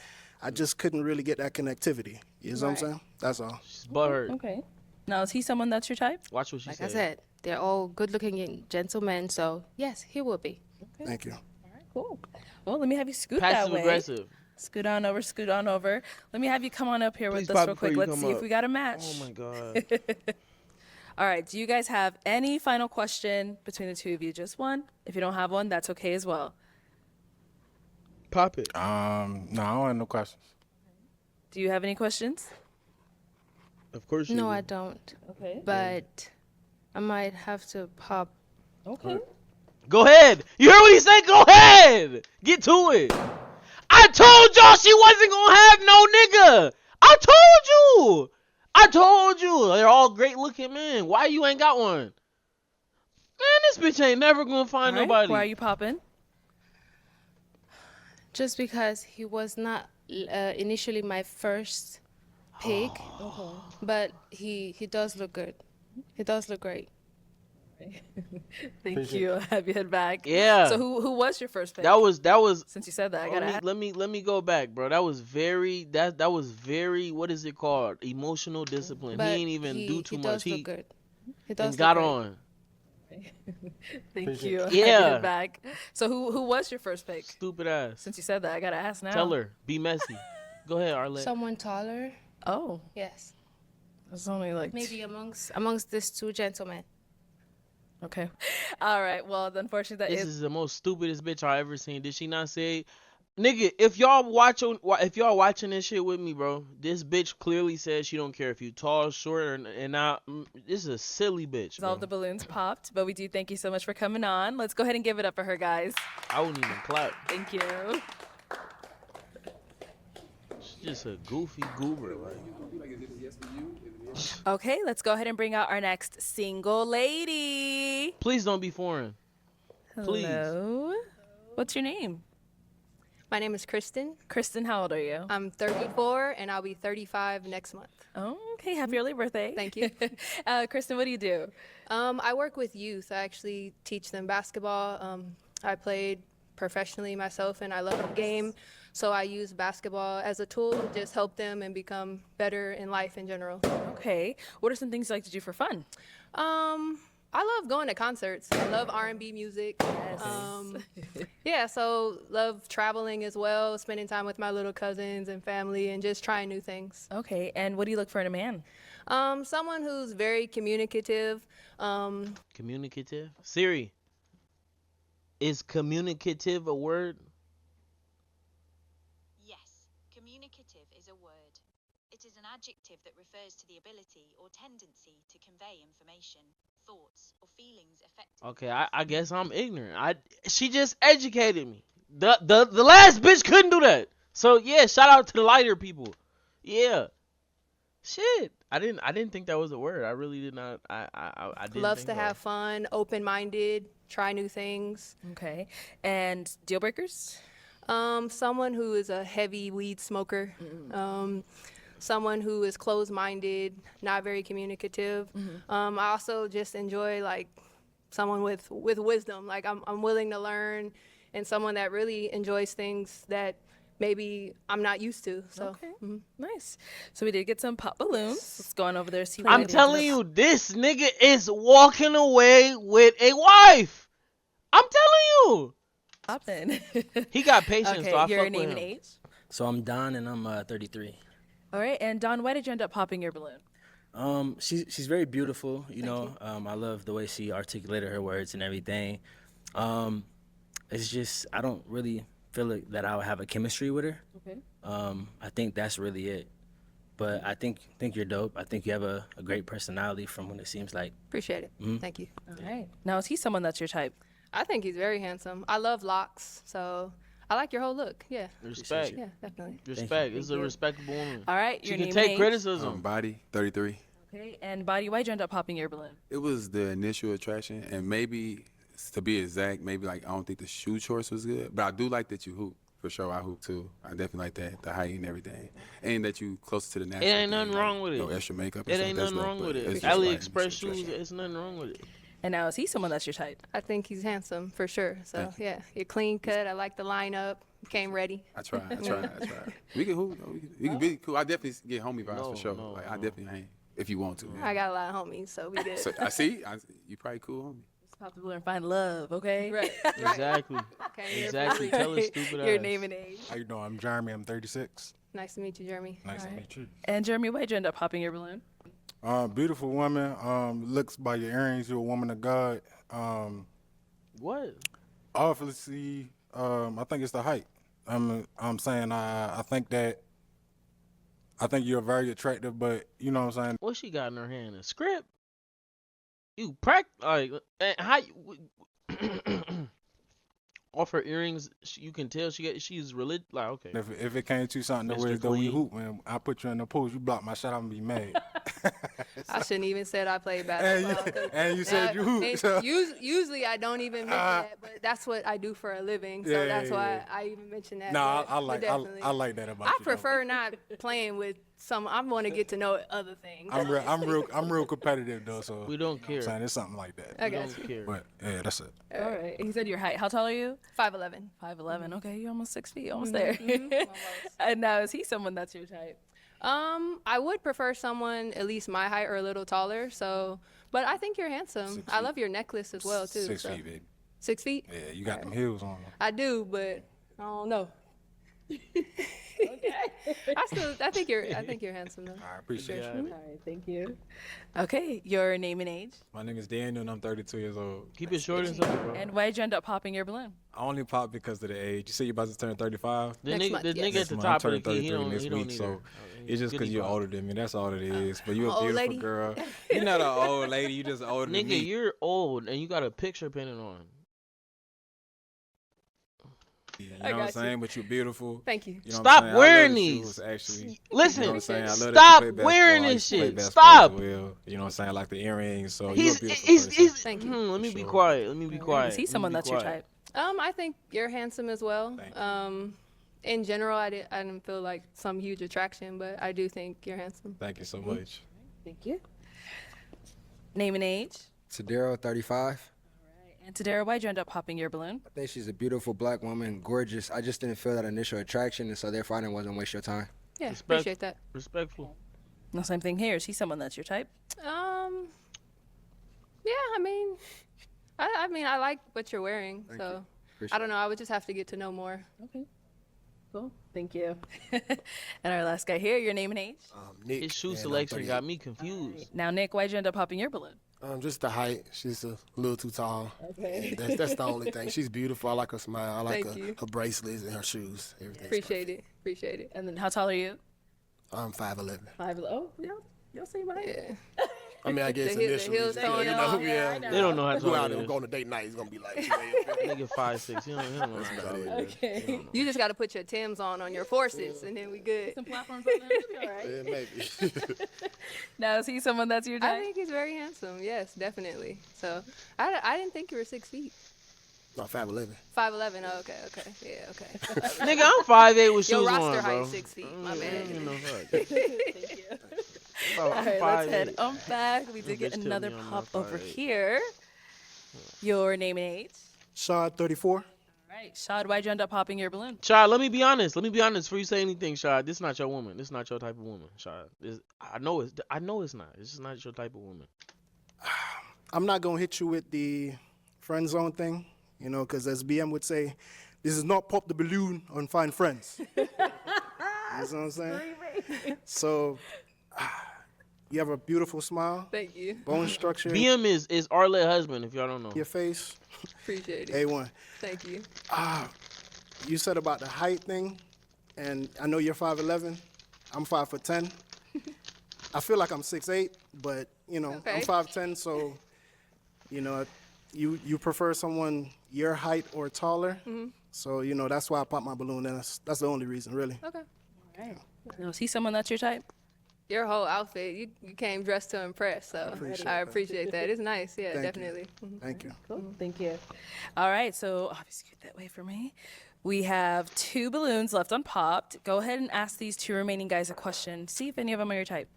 just couldn't really get that connectivity. You know what I'm saying? That's all. She's butthurt. Okay. Now, is he someone that's your type? Watch what she Like said. I said, they're all good-looking gentlemen, so yes, he will be. Okay. Thank you. All right, cool. Well, let me have you scoot Passive that way. aggressive. Scoot on over. Let me have you come on up here Please with us pop real before quick. you Let's come see if up. we got a match. Oh my God. All right. Do you guys have any final question between the two of you? Just one. If you don't have one, that's okay as well. Pop it. No, I don't have no questions. Do you have any questions? Of course you No, do. I don't. Okay. But I might have to pop. Okay. Go ahead. You heard what he said? Go ahead. Get to it. I told y'all she wasn't gonna have no nigga. I told you. They're all great looking men. Why you ain't got one? Man, this bitch ain't never gonna find All right. nobody. Why are you popping? Just because he was not initially my first pig, but he does look good. He does look great. Thank you. I'll have you head back. Yeah. So who was your first pick? That was. Since you said that, I gotta ask. Let me go back, bro. That was very. What is it called? Emotional discipline. But he ain't even do too he much. does look good. He does And look got great. on. Thank you. I'll have you Yeah. head back. So who was your first pick? Stupid ass. Since you said that, I gotta ask now. Tell her. Be messy. Go ahead, Arlette. Someone taller. Oh, Yes. it's only like Maybe amongst these two gentlemen. Okay. All right. Well, unfortunately, that This is is the most stupidest bitch I ever seen. Did she not say, nigga? If y'all watching this shit with me, bro, this bitch clearly says she don't care if you tall, short, and now this is a silly bitch. all Bro. the balloons popped, but we do thank you so much for coming on. Let's go ahead and give it up for her, guys. I wouldn't even clap. Thank you. She's just a goofy goober. Like. Okay, let's go ahead and bring out our next single lady. Please don't be foreign. Please. Hello. What's your name? My name is Kristen. Kristen, how old are you? I'm 34 and I'll be 35 next month. Oh, okay. Happy early birthday. Thank you. Kristen, what do you do? I work with youth. I actually teach them basketball. I played professionally myself and I love the game. So I use basketball as a tool to just help them and become better in life in general. Okay. What are some things you like to do for fun? I love going to concerts. I love R&B music. Yes. Yeah, so love traveling as well, spending time with my little cousins and family and just trying new things. Okay. And what do you look for in a man? Someone who's very communicative. Communicative? Siri, is communicative a word? Yes, communicative is a word. It is an adjective that refers to the ability or tendency to convey information, thoughts, or feelings effectively. Okay, I guess I'm ignorant. She just educated me. The last bitch couldn't do that. So yeah, shout out to the lighter people. Yeah. Shit. I didn't think that was a word. I really did not. I didn't. Loves think to that. have fun, open-minded, try new things. Okay. And deal breakers? Someone who is a heavy weed smoker. Someone who is closed-minded, not very communicative. I also just enjoy like someone with wisdom. Like I'm willing to learn, and someone that really enjoys things that maybe I'm not used to. So Okay. Nice. So we did get some pop balloons. Let's go on over there. See what I'm it is. telling you, this nigga is walking away with a wife. I'm telling you. Hop in. He got patience, Okay, so I your fuck name with and him. age. So I'm Don, and I'm 33. All right. And Don, why did you end up popping your balloon? She's very beautiful. You know, I love the way she articulated her words and everything. It's just I don't really feel like that I would have a chemistry with her. Okay. I think that's really it. But I think you're dope. I think you have a great personality from what it seems like. appreciate it. Thank you. All right. Now, is he someone that's your type? I think he's very handsome. I love locks, so I like your whole look. Yeah. Respect. Yeah, definitely. Respect. This is a respectable woman. All right. She Your can name take and age. criticism. Body 33. Okay. And body, why'd you end up popping your balloon? It was the initial attraction, and maybe to be exact, maybe like I don't think the shoe choice was good, but I do like that you hoop. For sure, I hoop too. I definitely like that, the height and everything, and that you closer to the natural. It ain't thing, nothing like, wrong with it. No extra makeup. It and ain't stuff. nothing That's wrong dope, with but it. it's just like AliExpress initial shoes, attraction. it's nothing wrong with it. And now, is he someone that's your type? I think he's handsome for sure. So yeah, you're clean cut. I like the lineup. Came ready. I try. We can hoop. We can be cool. I definitely get homie vibes for sure. Like I definitely hang if you want to. Yeah. I got a lot of homies, so we good. So, I see. You probably cool homie. Let's pop the balloon and find love, okay? Right. Exactly. Okay, Exactly. Tell her stupid Your ass. name and age. How you doing? I'm Jeremy. I'm 36. Nice to meet you, Jeremy. Nice to meet you. And Jeremy, why'd you end up popping your balloon? Beautiful woman. Looks by your earrings. You're a woman of God. What? Obviously, I think it's the height. I'm saying I think you're very attractive, but you know what I'm saying. What she got in her hand? A script? You like how? Off her earrings, you can tell she's religious. Like okay. If it came to something Mr. where though we Clean. hoop and I put you in the post, you block my shot, I'm gonna be mad. I shouldn't even said I played basketball. 'cause and you said you hoop, and so- usually I don't even mention that, but that's what I do for a living. So that's why I even mentioned that. No, but- I but like definitely. I like that about I you. prefer not playing with some. I want to get to know other things. I'm real competitive though, so We don't care. I'm saying it's something like that. I We got don't you. care. But yeah, that's it. All right. He said your height. How tall are you? 5'11". 5'11". Okay, you're almost 6 feet. Almost Mhm, there. And now, is he someone that's your type? I would prefer someone at least my height or a little taller. So, but I think you're handsome. 6 I feet. love your necklace as well too. 6 so. feet, baby. 6 feet? Yeah, you got them heels on. I do, but I don't know. I think you're handsome though. I appreciate All you. right, thank you. Okay, your name and age. My name is Daniel, and I'm 32 years old. Keep it short and simple, bro. And why'd you end up popping your balloon? I only pop because of the age. You say you're about to turn 35. The Next nigga, month, the yes. nigga at the I'm top of turning the key, he 33 don't, next he don't week, need so her. it's just because Goody you're pop. older than me. That's all it is. But you're a old beautiful lady. girl. You're not an old lady. You just older than Nigga, me. you're old and you got a picture painted on. You know I what I'm got you. saying? But you're beautiful. Thank you. You know what Stop I'm saying? I love wearing the these. shoes, actually. Listen, You know what I'm saying? I love that you stop play wearing basketball. I this used to play shit. basketball Stop. as well. You know what I'm saying? I like the earrings. So you're He's a beautiful he's person. he's. Thank you. Let me be sure. quiet. Let me be quiet. Is he Let me someone be that's your quiet. type? I think you're handsome as well. Thank you. In general, I didn't feel like some huge attraction, but I do think you're handsome. Thank you so much. Thank you. Name and age. Tadero, 35. And Tadera, why'd you end up popping your balloon? I think she's a beautiful black woman, gorgeous. I just didn't feel that initial attraction, and so therefore I didn't want to waste your time. Yeah, Respect- appreciate that. Respectful. No, same thing here. Is he someone that's your type? Yeah, I mean, I like what you're wearing, Thank so you. Appreciate I don't know. I would just have to get to know more. Okay. Cool. Thank you. And our last guy here, your name and age? Nick. His shoe and I'm selection 38. got me confused. Now, Nick, why'd you end up popping your balloon? Just the height. She's a little too tall. Okay. That's the only thing. She's beautiful. I like her smile. I like Thank you. her bracelets and her shoes. Everything. Appreciate it. And then how tall are you? I'm 5'11". 5. Oh, yeah. Y'all see my height? Yeah. I mean, I guess The heel- the initially, heels throwing you it know, off. Yeah, I yeah. know. They don't know how Go tall out it and is. go on a date night. It's gonna be like, Nigga 5'6". He don't know That's how about tall it. it is. Okay. You just got to put your Timbs on your forces, and then we good. Some platforms on there. All right. Yeah, maybe. Now, is he someone that's your I type? think he's very handsome. Yes, definitely. So I didn't think you were 6 feet. No, 5'11". 5'11". Oh, okay. Yeah, okay. Nigga, I'm 5'8" with Your shoes roster on, height bro. is 6 feet. My I bad. don't even know fuck. Thank you. Bro, All I'm right, let's 5'8". head on back. We did Bitch get tell another me I'm pop not over 5'8". here. Your name and age? Shad, 34. All right. Shad, why'd you end up popping your balloon? Shad, let me be honest. Before you say anything, Shad. This is not your woman. This is not your type of woman, Shad. I know it's not. It's just not your type of woman. I'm not gonna hit you with the friend zone thing, you know, because as BM would say, this is not pop the balloon and find friends. You know what I'm saying? So, you have a beautiful smile, Thank you. bone structure, BM is Arlet's husband, if y'all don't know. your face, Appreciate it. A1. Thank you. You said about the height thing, and I know you're 5'11". I'm 5'10". I feel like I'm 6'8", but you know Okay. I'm 5'10", so you know you prefer someone your height or taller. So you know that's why I popped my balloon. And that's the only reason, really. Okay. All right. Now, is he someone that's your type? Your whole outfit, you came dressed to impress, so I appreciate that. It's nice. Yeah, Thank you. definitely. Thank you. Cool. Thank you. All right. So, obviously, get that way for me. We have 2 balloons left unpopped. Go ahead and ask these 2 remaining guys a question. See if any of them are your type.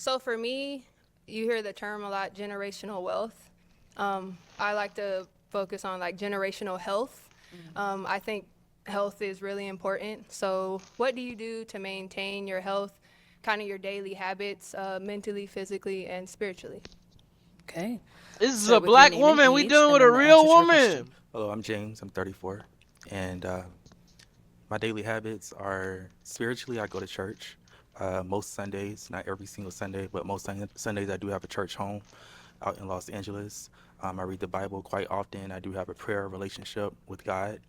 So for me, you hear the term a lot, generational wealth. I like to focus on like generational health. I think health is really important. So what do you do to maintain your health, kind of your daily habits, mentally, physically, and spiritually? Okay. This is So a with your black name and woman. We age, dealing and with a then the real answer to your woman. question. Hello, I'm James. I'm 34, and my daily habits are spiritually. I go to church most Sundays, not every single Sunday, but most Sundays I do have a church home out in Los Angeles. I read the Bible quite often. I do have a prayer relationship with God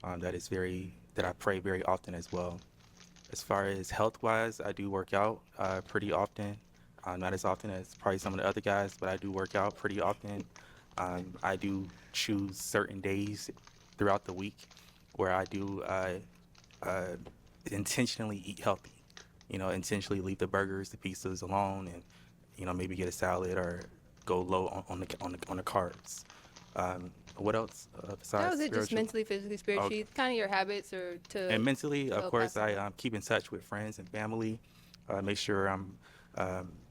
that I pray very often as well. As far as health-wise, I do work out pretty often. Not as often as probably some of the other guys, but I do work out pretty often. I do choose certain days throughout the week where I do intentionally eat healthy. intentionally leave the burgers, the pizzas alone, and maybe get a salad or go low on the carbs. What else besides That was it, just spiritual? mentally, physically, spiritually, kind of your habits or to. And mentally, of go course, past I keep in touch with friends and family. Make sure I'm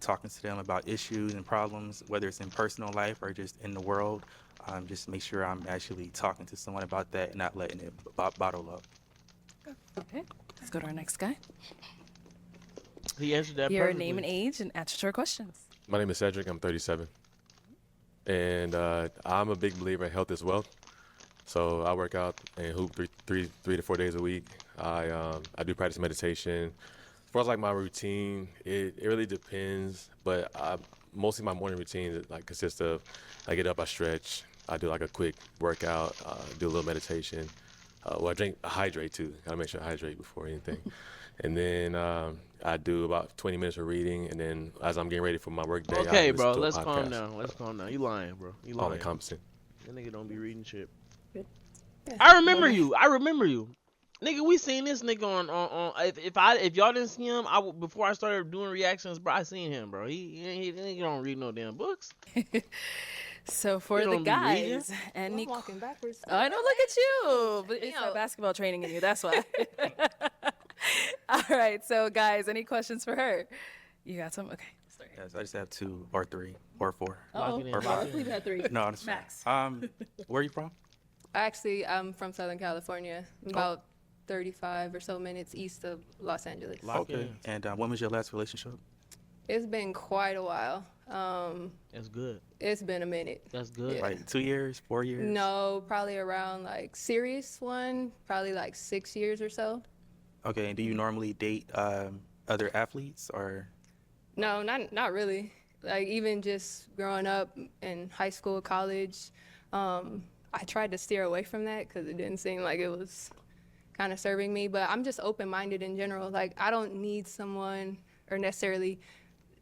talking to them about issues and problems, whether it's in personal life or just in the world. Just make sure I'm actually talking to someone about that and not letting it bottle up. Okay, let's go to our next guy. He answered that Your perfectly. name and age and answer to our questions. My name is Cedric. I'm 37. And I'm a big believer in health is wealth. So I work out and hoop three to 4 days a week. I do practice meditation. As far as like my routine, it really depends. But mostly my morning routine consists of I get up, I stretch, I do like a quick workout, do a little meditation. I hydrate too. Gotta make sure I hydrate before anything. And then I do about 20 minutes of reading, and then as I'm getting ready for my work day, Okay, I bro, listen to a let's calm podcast. down. Let's calm down. You lying, bro. You All lying. encompassing. That nigga don't be reading shit. Good. I remember you. Nigga, we seen this nigga on if y'all didn't see him, before I started doing reactions, bro, I seen him, bro. He don't read no damn books. So for You the don't be reading? guys, any I'm walking backwards. I know, look at you. But it's not basketball training in you, that's why. All right, so guys, any questions for her? You got some? Okay. Start. Yes, I just have 2 or 3 or 4. Uh-oh. Or 5. Let's leave it at 3. No, that's fine. Max. Where are you from? Actually, I'm from Southern California, about 35 or so minutes east of Los Angeles. Okay. And when was your last relationship? It's been quite a while. That's good. It's been a minute. That's good. Yeah. Like 2 years, 4 years? No, probably around like serious one, probably like 6 years or so. Okay. And do you normally date other athletes or? No, not really. Like even just growing up in high school, college, I tried to steer away from that because it didn't seem like it was kind of serving me. But I'm just open-minded in general. Like I don't need someone or necessarily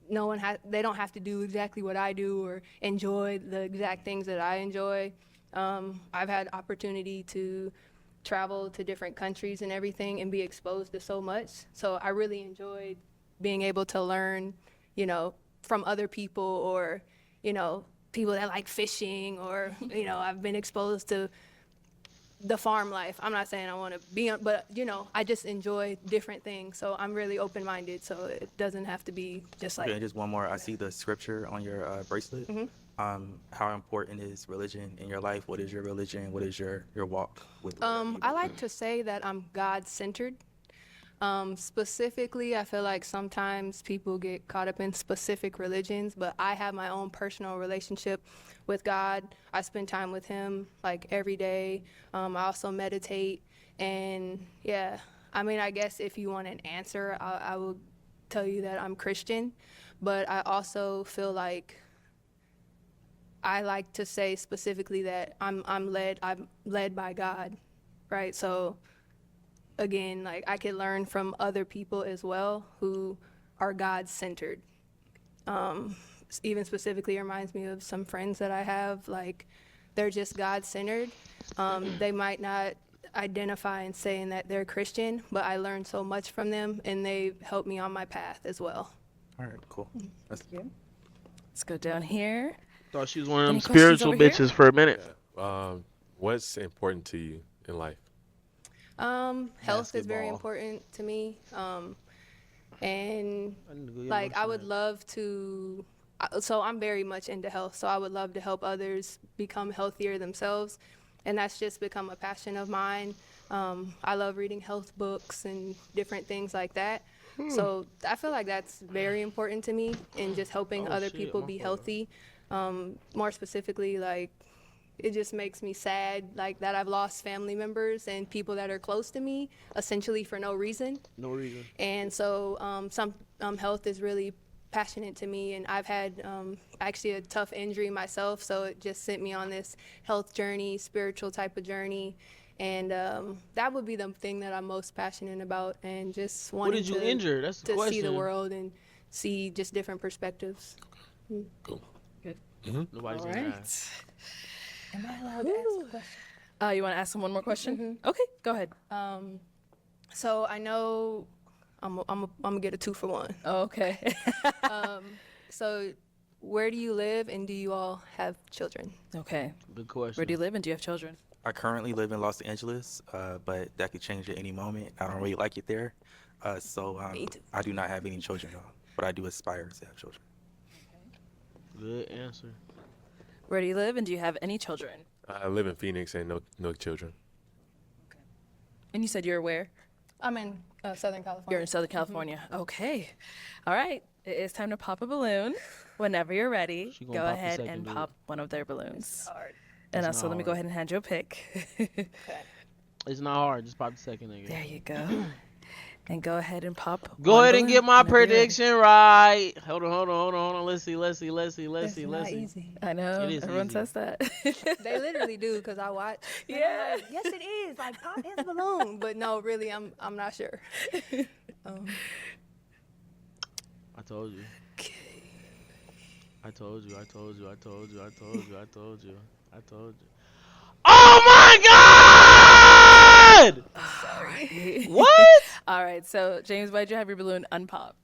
they don't have to do exactly what I do or enjoy the exact things that I enjoy. I've had opportunity to travel to different countries and everything and be exposed to so much. So I really enjoyed being able to learn, from other people or, people that like fishing or, I've been exposed to the farm life. I'm not saying I want to be on, but, I just enjoy different things. So I'm really open-minded. So it doesn't have to be just like. Okay, and just one more. I see the scripture on your bracelet. How important is religion in your life? What is your religion? What is your walk with? I like to say that I'm God-centered. Specifically, I feel like sometimes people get caught up in specific religions, but I have my own personal relationship with God. I spend time with Him like every day. I also meditate, and yeah, I guess if you want an answer, I will tell you that I'm Christian, but I also feel like I like to say specifically that I'm led by God, right? So again, like I could learn from other people as well who are God-centered. Even specifically reminds me of some friends that I have, like they're just God-centered. They might not identify and saying that they're Christian, but I learned so much from them and they helped me on my path as well. All right, cool. Let's go down here. Thought she was one of them Any questions spiritual over here? bitches for a minute. What's important to you in life? Health is very Basketball. important to me. And I need to go get like my I would love to, so I'm very much into health. So I would love to help others become healthier themselves. And that's just become a passion of mine. I love reading health books and different things like that. So I feel like that's very important to me in just helping Oh, other shit, people my be fault. healthy. More specifically, like it just makes me sad, like that I've lost family members and people that are close to me, essentially for no reason. No reason. And so some health is really passionate to me, and I've had actually a tough injury myself, so it just sent me on this health journey, spiritual type of journey. And that would be the thing that I'm most passionate about, and just What wanting did you to, injure? That's the to see the question. world and see just different perspectives. Cool. Good. Nobody's All gonna right. Am I allowed to ask a question? You want to ask him one more question? Okay, go ahead. So I know I'm gonna get a 2 for 1. Oh, okay. So, where do you live, and do you all have children? Okay. Good question. Where do you live, and do you have children? I currently live in Los Angeles, but that could change at any moment. I don't really like it there. So I do not have any children, though, but I do aspire to have children. Good answer. Where do you live, and do you have any children? I live in Phoenix and no children. And you said you're where? I'm in Southern California. You're in Southern California. Okay. All right. It is time to pop a balloon. Whenever you're ready, She gonna go pop the ahead second and dude. pop one of their balloons. Hard. And It's also, not let me go hard. ahead and hand you a pick. It's not hard. Just pop the second nigga. There you go. And go ahead and pop. Go one ahead and balloon get my whenever you're ready. prediction right. Hold on. Let's see. It's not easy. I know. It is Everyone easy. says that. They literally do, because I watch. and I'm Yeah. like, yes, it is. Like, pop his balloon. But no, really, I'm not sure. I told you. I told you. Oh my God! Sorry. What? All right. So, James, why'd you have your balloon unpopped?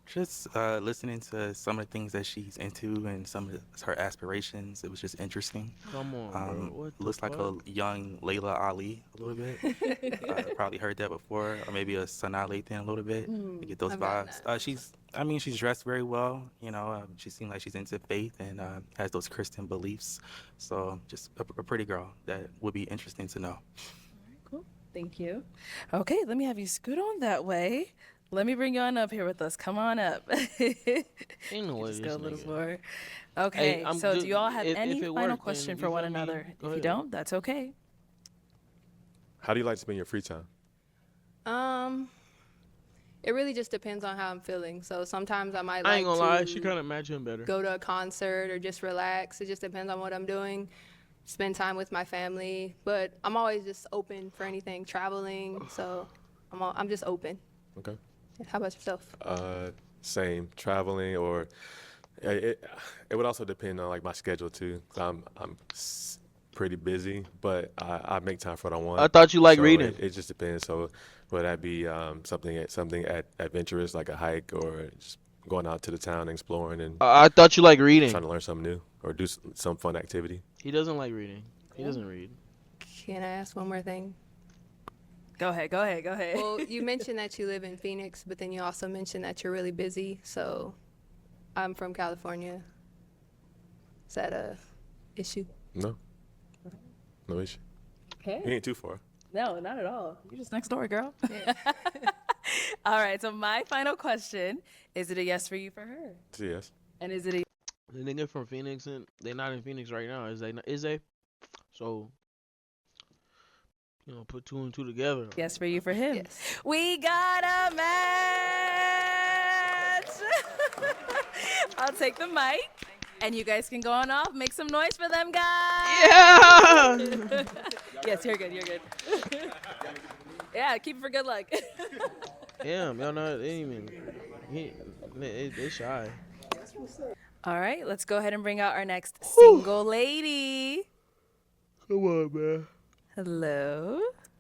Just listening to some of the things that she's into and some of her aspirations. It was just interesting. Come on, bro. What the Looks like a fuck? young Layla Ali a little bit. Probably heard that before, or maybe a Sanaa Lathan a little bit. To get those I've gotten vibes. She's dressed very well. She seems like she's into faith and has those Christian beliefs. So just a pretty girl that would be interesting to know. Cool. Thank you. Okay, let me have you scoot on that way. Let me bring you on up here with us. Come on up. Ain't no way Just this go a little nigga. more. Okay, I'm so good. do you all have If any it final worked, then question you for one feel me? another? Go If you ahead. don't, that's okay. How do you like to spend your free time? It really just depends on how I'm feeling. So sometimes I might I ain't like gonna lie. to She kind of match him better. go to a concert or just relax. It just depends on what I'm doing. Spend time with my family, but I'm always just open for anything. Traveling, so I'm just open. Okay. How about yourself? Same, traveling, or it would also depend on like my schedule too. 'Cause I'm pretty busy, but I make time for what I want. I thought you liked So reading. It just depends. So would that be something adventurous like a hike, or just going out to the town and exploring and I thought you like reading. trying to learn something new or do some fun activity? He doesn't like reading. He doesn't read. Can I ask one more thing? Go ahead. Well, you mentioned that you live in Phoenix, but then you also mentioned that you're really busy. So I'm from California. Is that a issue? No issue. Okay. You ain't too far. No, not at all. You're just next door, girl. All right, so my final question, is it a yes for you for her? So yes. And is it a The nigga from Phoenix, and they're not in Phoenix right now. Is they? So, put 2 and 2 together. yes for you for him? Yes. We got a match! I'll take the mic, and you guys can go on off. Make some noise for them, guys! Yeah! Yes, you're good. Yeah, keep it for good luck. Damn, y'all know they ain't even. They shy. All right, let's go ahead and bring out our next single lady. Come on, man. Hello.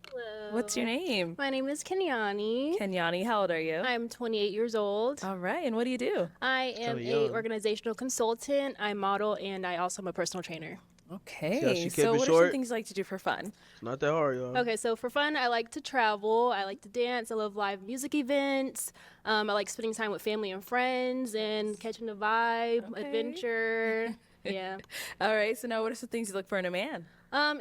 Hello. What's your name? My name is Kenyani. Kenyani, how old are you? I'm 28 years old. All right, and what do you do? I am Kinda a young. organizational consultant. I model, and I also am a personal trainer. Okay, she kept so it what are short. some things you like to do for fun? It's not that hard, y'all. Okay, so for fun, I like to travel. I like to dance. I love live music events. I like spending time with family and friends and catching the vibe, Okay. adventure. Yeah. All right, so now what are some things you look for in a man?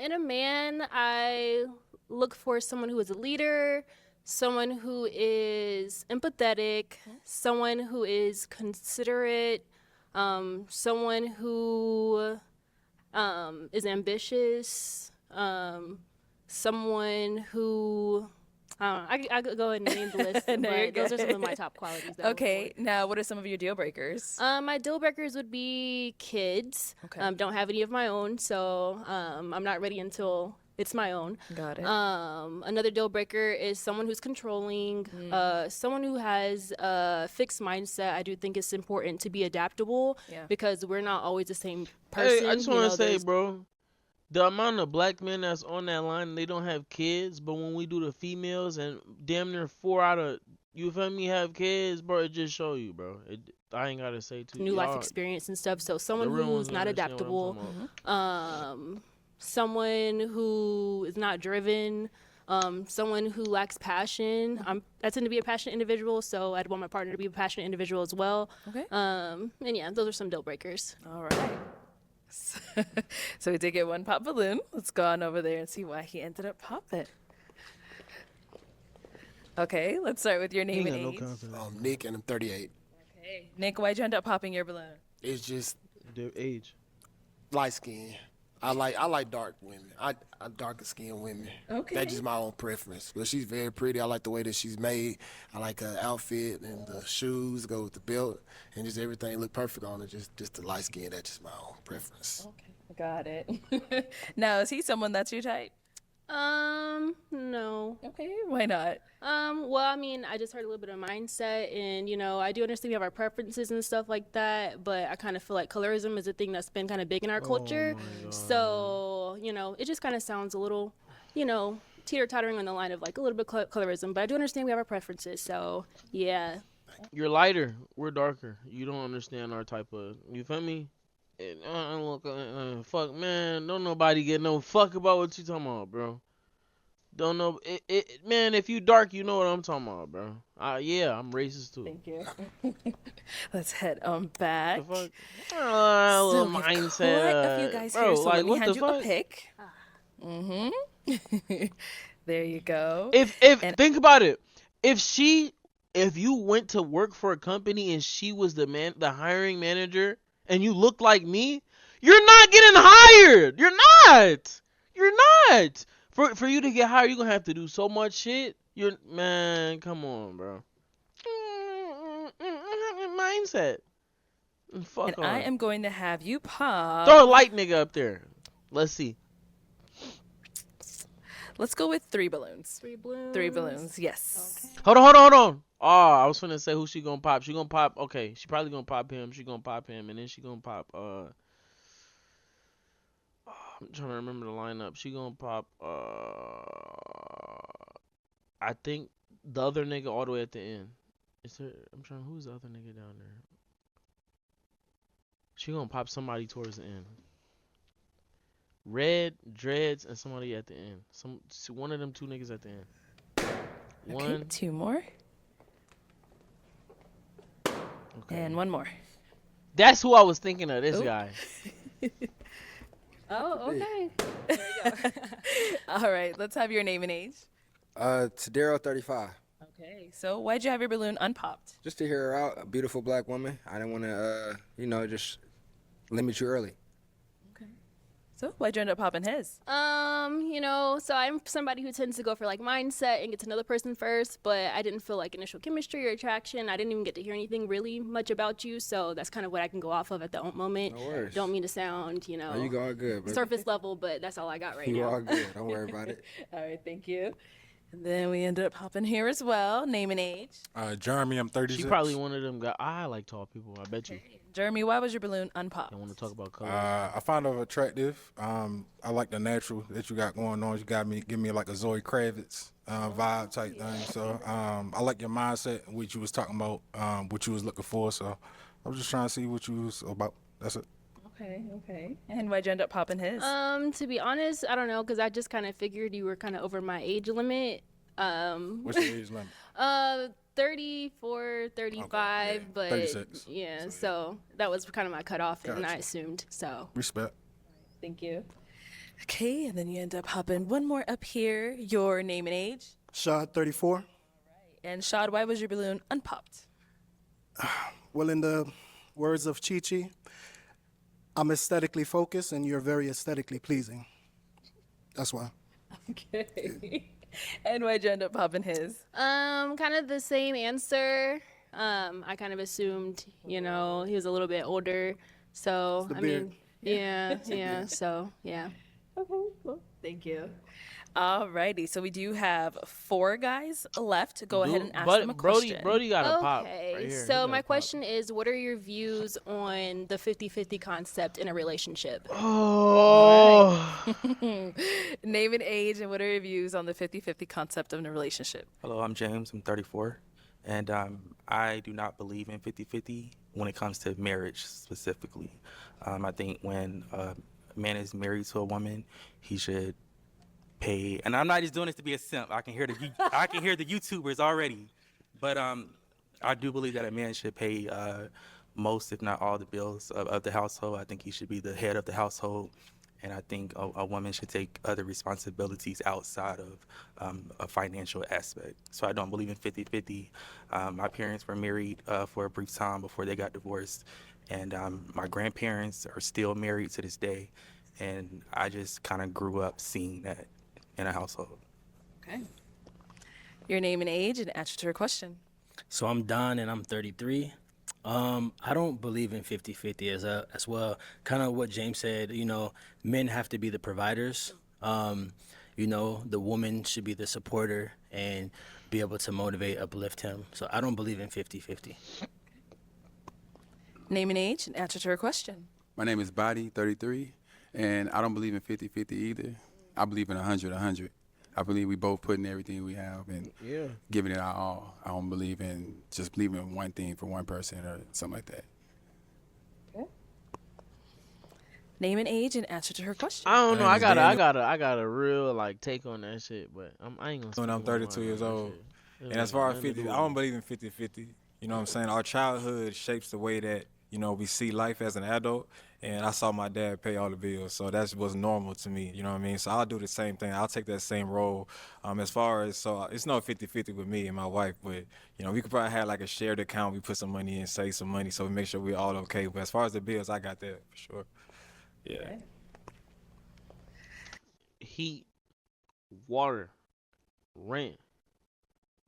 In a man, I look for someone who is a leader, someone who is empathetic, someone who is considerate, someone who is ambitious, someone who I could go ahead and name the list, No, you're but those are some good. of my top qualities. That I look Okay, now what are some of your deal breakers? for. My deal breakers would be kids. Okay. Don't have any of my own, so I'm not ready until it's my own. Got it. Another deal breaker is someone who's controlling, someone who has a fixed mindset. I do think it's important to be adaptable Yeah. because we're not always the same person. Hey, I just you want know, to say, there's- bro, The amount of black men that's on that line, they don't have kids, but when we do the females and damn near 4 out of, you feel me, have kids, bro, it just show you, bro. I ain't gotta say too. New life y'all- experience and stuff. So the someone real ones who's gonna not understand what I'm adaptable, talking about. someone who is not driven, someone who lacks passion. I tend to be a passionate individual, so I'd want my partner to be a passionate individual as well. Okay. And yeah, those are some deal breakers. All right. So we did get one pop balloon. Let's go on over there and see why he ended up popping. Okay, let's start with your name and age. Nick, and I'm 38. Okay. Nick, why'd you end up popping your balloon? It's just Their age. light skin. I like dark women. I darker skinned women. Okay. That's just my own preference. But she's very pretty. I like the way that she's made. I like her outfit and the shoes go with the belt and just everything look perfect on her. Just the light skin. That's just my own preference. Okay, got it. Now, is he someone that's your type? No. Okay, why not? Well, I mean, I just heard a little bit of mindset, and you know, I do understand we have our preferences and stuff like that, but I kind of feel like colorism is a thing that's been kind of big in our culture. So, you know, it just kind of sounds a little, you know, teeter-tottering on the line of like a little bit colorism, but I do understand we have our preferences. So, yeah. You're lighter. We're darker. You don't understand our type of. You feel me? Fuck, man. Don't nobody get no fuck about what you talking about, bro. Don't know. Man, if you dark, you know what I'm talking about, bro. Yeah, I'm racist too. Thank you. Let's head on back. The fuck? So Little we've mindset. quite a few guys bro, here, so like, let me what hand the you fuck? a pick. Mm-hmm. There you go. If think about it, if you went to work for a company and she was the hiring manager, and you look like me, you're not getting hired. You're not. You're not. For you to get hired, you're gonna have to do so much shit. Man, come on, bro. Mindset. Fuck And on. I am going to have you pop. Throw a light nigga up there. Let's see. Let's go with 3 balloons. 3 balloons. 3 balloons, yes. Hold on. Oh, I was finna say who she gonna pop. She gonna pop. Okay, she probably gonna pop him. She gonna pop him, and then she gonna pop. I'm trying to remember the lineup. She gonna pop. I think the other nigga all the way at the end. I'm trying. Who's the other nigga down there? She gonna pop somebody towards the end. Red, dreads, and somebody at the end. One of them 2 niggas at the end. Okay, 2 more. Okay. And 1 more. That's who I was thinking of. This guy. Oh, okay. All right, let's have your name and age. Tadero, 35. Okay, so why'd you have your balloon unpopped? Just to hear her out, a beautiful black woman. I didn't want to, just limit you early. So why'd you end up popping his? You know, so I'm somebody who tends to go for like mindset and get to know the person first, but I didn't feel like initial chemistry or attraction. I didn't even get to hear anything really much about you, so that's kind of what I can go off of at the moment. No worries. Don't mean to sound, you know, No, you all good, baby. surface level, but that's all I got right You now. all good. Don't worry about it. All right, thank you. And then we ended up popping here as well. Name and age. Jeremy, I'm 36. She probably one of them guys. I like tall people. I bet you. Jeremy, why was your balloon unpopped? I want to talk about color. I find her attractive. I like the natural that you got going on. You give me like a Zoe Kravitz vibe type thing. So I like your mindset, what you was talking about, what you was looking for. So I was just trying to see what you was about. That's it. Okay. And why'd you end up popping his? To be honest, I don't know, because I just kind of figured you were kind of over my age limit. What's your age limit? 34, 35, Okay, yeah. but 36. yeah, so that was kind of my cutoff, and I Gotcha. assumed, so. Respect. Thank you. Okay, and then you end up popping one more up here. Your name and age. Shad, 34. And Shad, why was your balloon unpopped? Well, in the words of Chi-Chi, I'm aesthetically focused and you're very aesthetically pleasing. That's why. Okay. And why'd you end up popping his? Kind of the same answer. I kind of assumed, you know, he was a little bit older, so the I beard. mean, yeah, so yeah. Okay, well, thank you. Alrighty, so we do have 4 guys left. Go ahead and ask them a question. Brody got a pop Okay, right here. He so got my a pop. question is, what are your views on the 50-50 concept in a relationship? Oh. Name and age, and what are your views on the 50-50 concept of a relationship? Hello, I'm James. I'm 34. And I do not believe in 50-50 when it comes to marriage specifically. I think when a man is married to a woman, he should pay. And I'm not just doing this to be a simp. I can hear the YouTubers already. But I do believe that a man should pay most, if not all, the bills of the household. I think he should be the head of the household. And I think a woman should take other responsibilities outside of a financial aspect. So I don't believe in 50-50. My parents were married for a brief time before they got divorced. And my grandparents are still married to this day. And I just kind of grew up seeing that in a household. Okay. Your name and age, and answer to your question. So I'm Don, and I'm 33. I don't believe in 50-50 as well. Kind of what James said, men have to be the providers. The woman should be the supporter and be able to motivate, uplift him. So I don't believe in 50-50. Name and age, and answer to her question. My name is Body, 33, and I don't believe in 50-50 either. I believe in 100-100. I believe we both putting everything we have and giving it our all. I don't believe in just believing in one thing for one person or something like that. Okay. Name and age, and answer to her question. I don't know. I got a real take on that shit, but I ain't gonna. When I'm 32 years old, and as far as 50, I don't believe in 50-50. You know what I'm saying? Our childhood shapes the way that we see life as an adult, and I saw my dad pay all the bills, so that was normal to me, you know what I mean? So I'll do the same thing. I'll take that same role. As far as, so it's no 50-50 with me and my wife, but, we could probably have a shared account. We put some money in, save some money, so we make sure we're all okay. But as far as the bills, I got that for sure. Yeah. Okay. Heat, water, rent,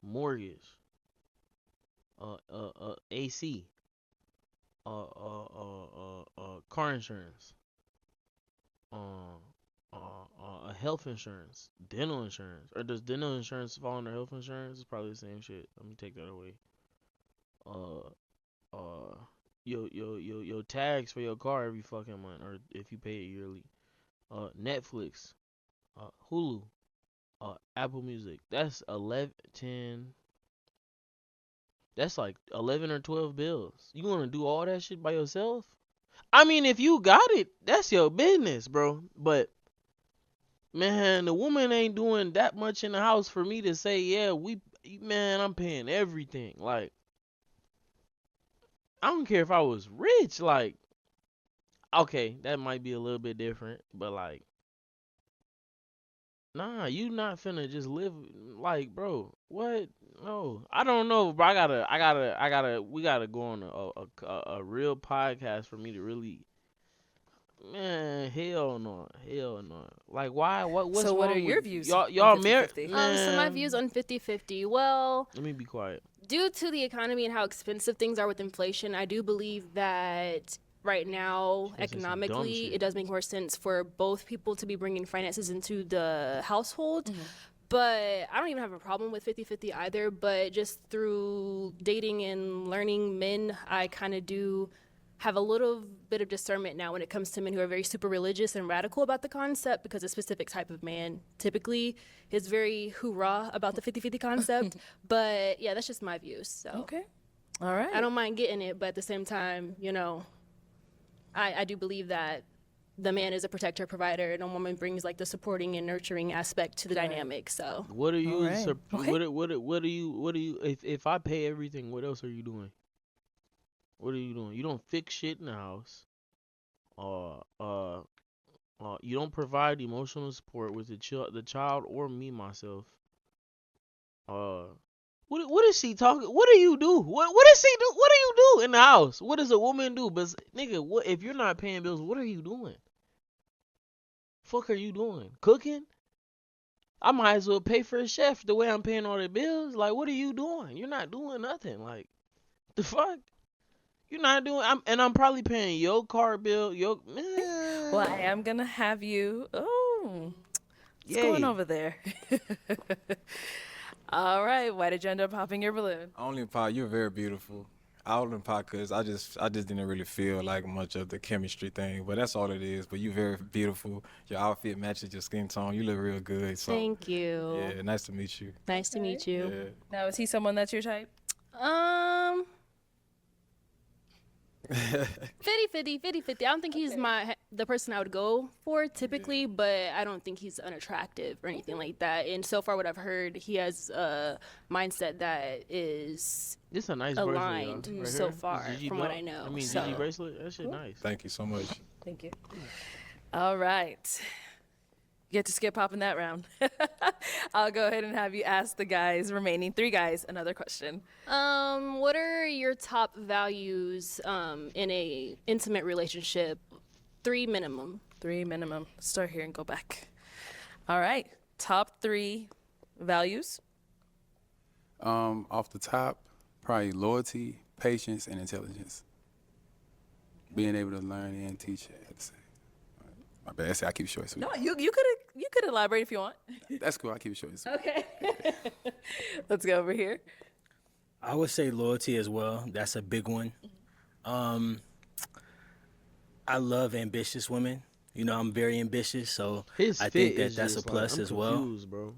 mortgage, AC, car insurance, health insurance, dental insurance. Or does dental insurance fall under health insurance? It's probably the same shit. Let me take that away. Your tags for your car every fucking month, or if you pay it yearly. Netflix, Hulu, Apple Music. That's 10. That's like 11 or 12 bills. You want to do all that shit by yourself? I mean, if you got it, that's your business, bro. But, man, the woman ain't doing that much in the house for me to say, yeah, I'm paying everything. Like, I don't care if I was rich. Like, okay, that might be a little bit different. But, nah, you not finna just live bro, what? No, I don't know, bro. We gotta go on a real podcast for me to really, man, hell no. Why? What's so what wrong are your with views? Y'all married? So my views on 50-50. Well, Let me be quiet. Due to the economy and how expensive things are with inflation, I do believe that right now, economically, it does make more sense for both people to be bringing finances into the household. Mm-hmm. But I don't even have a problem with 50-50 either. But just through dating and learning men, I kind of do have a little bit of discernment now when it comes to men who are very super religious and radical about the concept, because a specific type of man typically is very hoorah about the 50-50 concept. But yeah, that's just my views. So okay, all right. I don't mind getting it, but at the same time, I do believe that the man is a protector, provider, and a woman brings the supporting and nurturing aspect to the dynamic. So what are you? Right. What do you? If I pay everything, what else are you doing? What are you doing? You don't fix shit in the house. You don't provide emotional support with the child or me myself. What is she talking? What do you do? What does she do? What do you do in the house? What does a woman do? But nigga, what if you're not paying bills? What are you doing? Fuck are you doing? Cooking? I might as well pay for a chef the way I'm paying all the bills. Like, what are you doing? You're not doing nothing. Like, the fuck? You're not doing. I'm probably paying your car bill. Well, I am gonna have you. Oh, What's going over there? All right. Why did you end up popping your balloon? I only pop. You're very beautiful. I only pop because I just didn't really feel like much of the chemistry thing, but that's all it is. But you're very beautiful. Your outfit matches your skin tone. You look real good. So Thank you. yeah, nice to meet you. Nice to meet you. Yeah. Now, is he someone that's your type? 50-50. I don't think he's the person I would go for typically, but I don't think he's unattractive or anything like that. And so far, what I've heard, he has a mindset that is This a nice aligned bracelet, right so here. far This GG from what belt. I know. I mean, so. GG bracelet. That shit nice. Thank you so much. Thank you. All right. You get to skip popping that round. I'll go ahead and have you ask the remaining 3 guys another question. What are your top values in a intimate relationship? 3 minimum. 3 minimum. Let's start here and go back. All right. Top 3 values. Off the top, probably loyalty, patience, and intelligence. Being able to learn and teach at the same. My bad. I keep it short and sweet. No, you could elaborate if you want. That's cool. I keep it short and sweet. Okay. Let's go over here. I would say loyalty as well. That's a big one. I love ambitious women. You know, I'm very ambitious, so I think that's a plus as well. Confused, bro.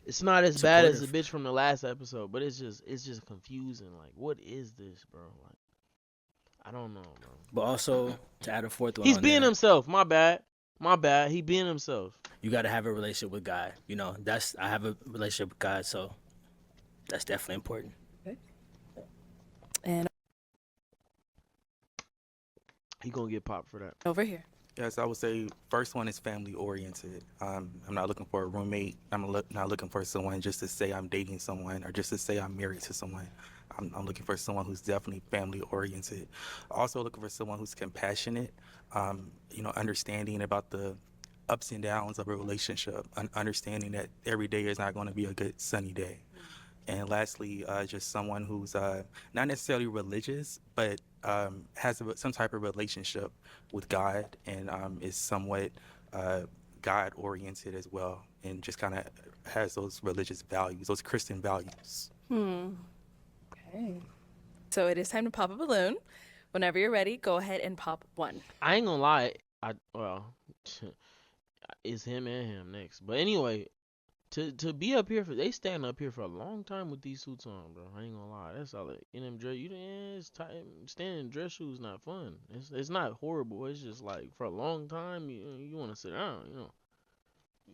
It's not as bad as the bitch from the last episode, but it's just confusing. Like, what is this, bro? Like, I don't know, bro. But also, to add a fourth one, He's being himself. My bad. He being himself. You got to have a relationship with God. You know, I have a relationship with God, so that's definitely important. Okay. And He gonna get popped for that. over here. Yes, I would say first one is family oriented. I'm not looking for a roommate. Not looking for someone just to say I'm dating someone or just to say I'm married to someone. I'm looking for someone who's definitely family oriented. Also looking for someone who's compassionate, understanding about the ups and downs of a relationship, understanding that every day is not going to be a good sunny day. And lastly, just someone who's not necessarily religious, but has some type of relationship with God and is somewhat God-oriented as well, and just kind of has those religious values, those Christian values. Okay. So it is time to pop a balloon. Whenever you're ready, go ahead and pop 1. I ain't gonna lie. It's him and him next. But anyway, to be up here they stand up here for a long time with these suits on, bro. I ain't gonna lie. That's all. In them dress, it's tight. Standing in dress shoes not fun. It's not horrible. It's just like for a long time you want to sit down. You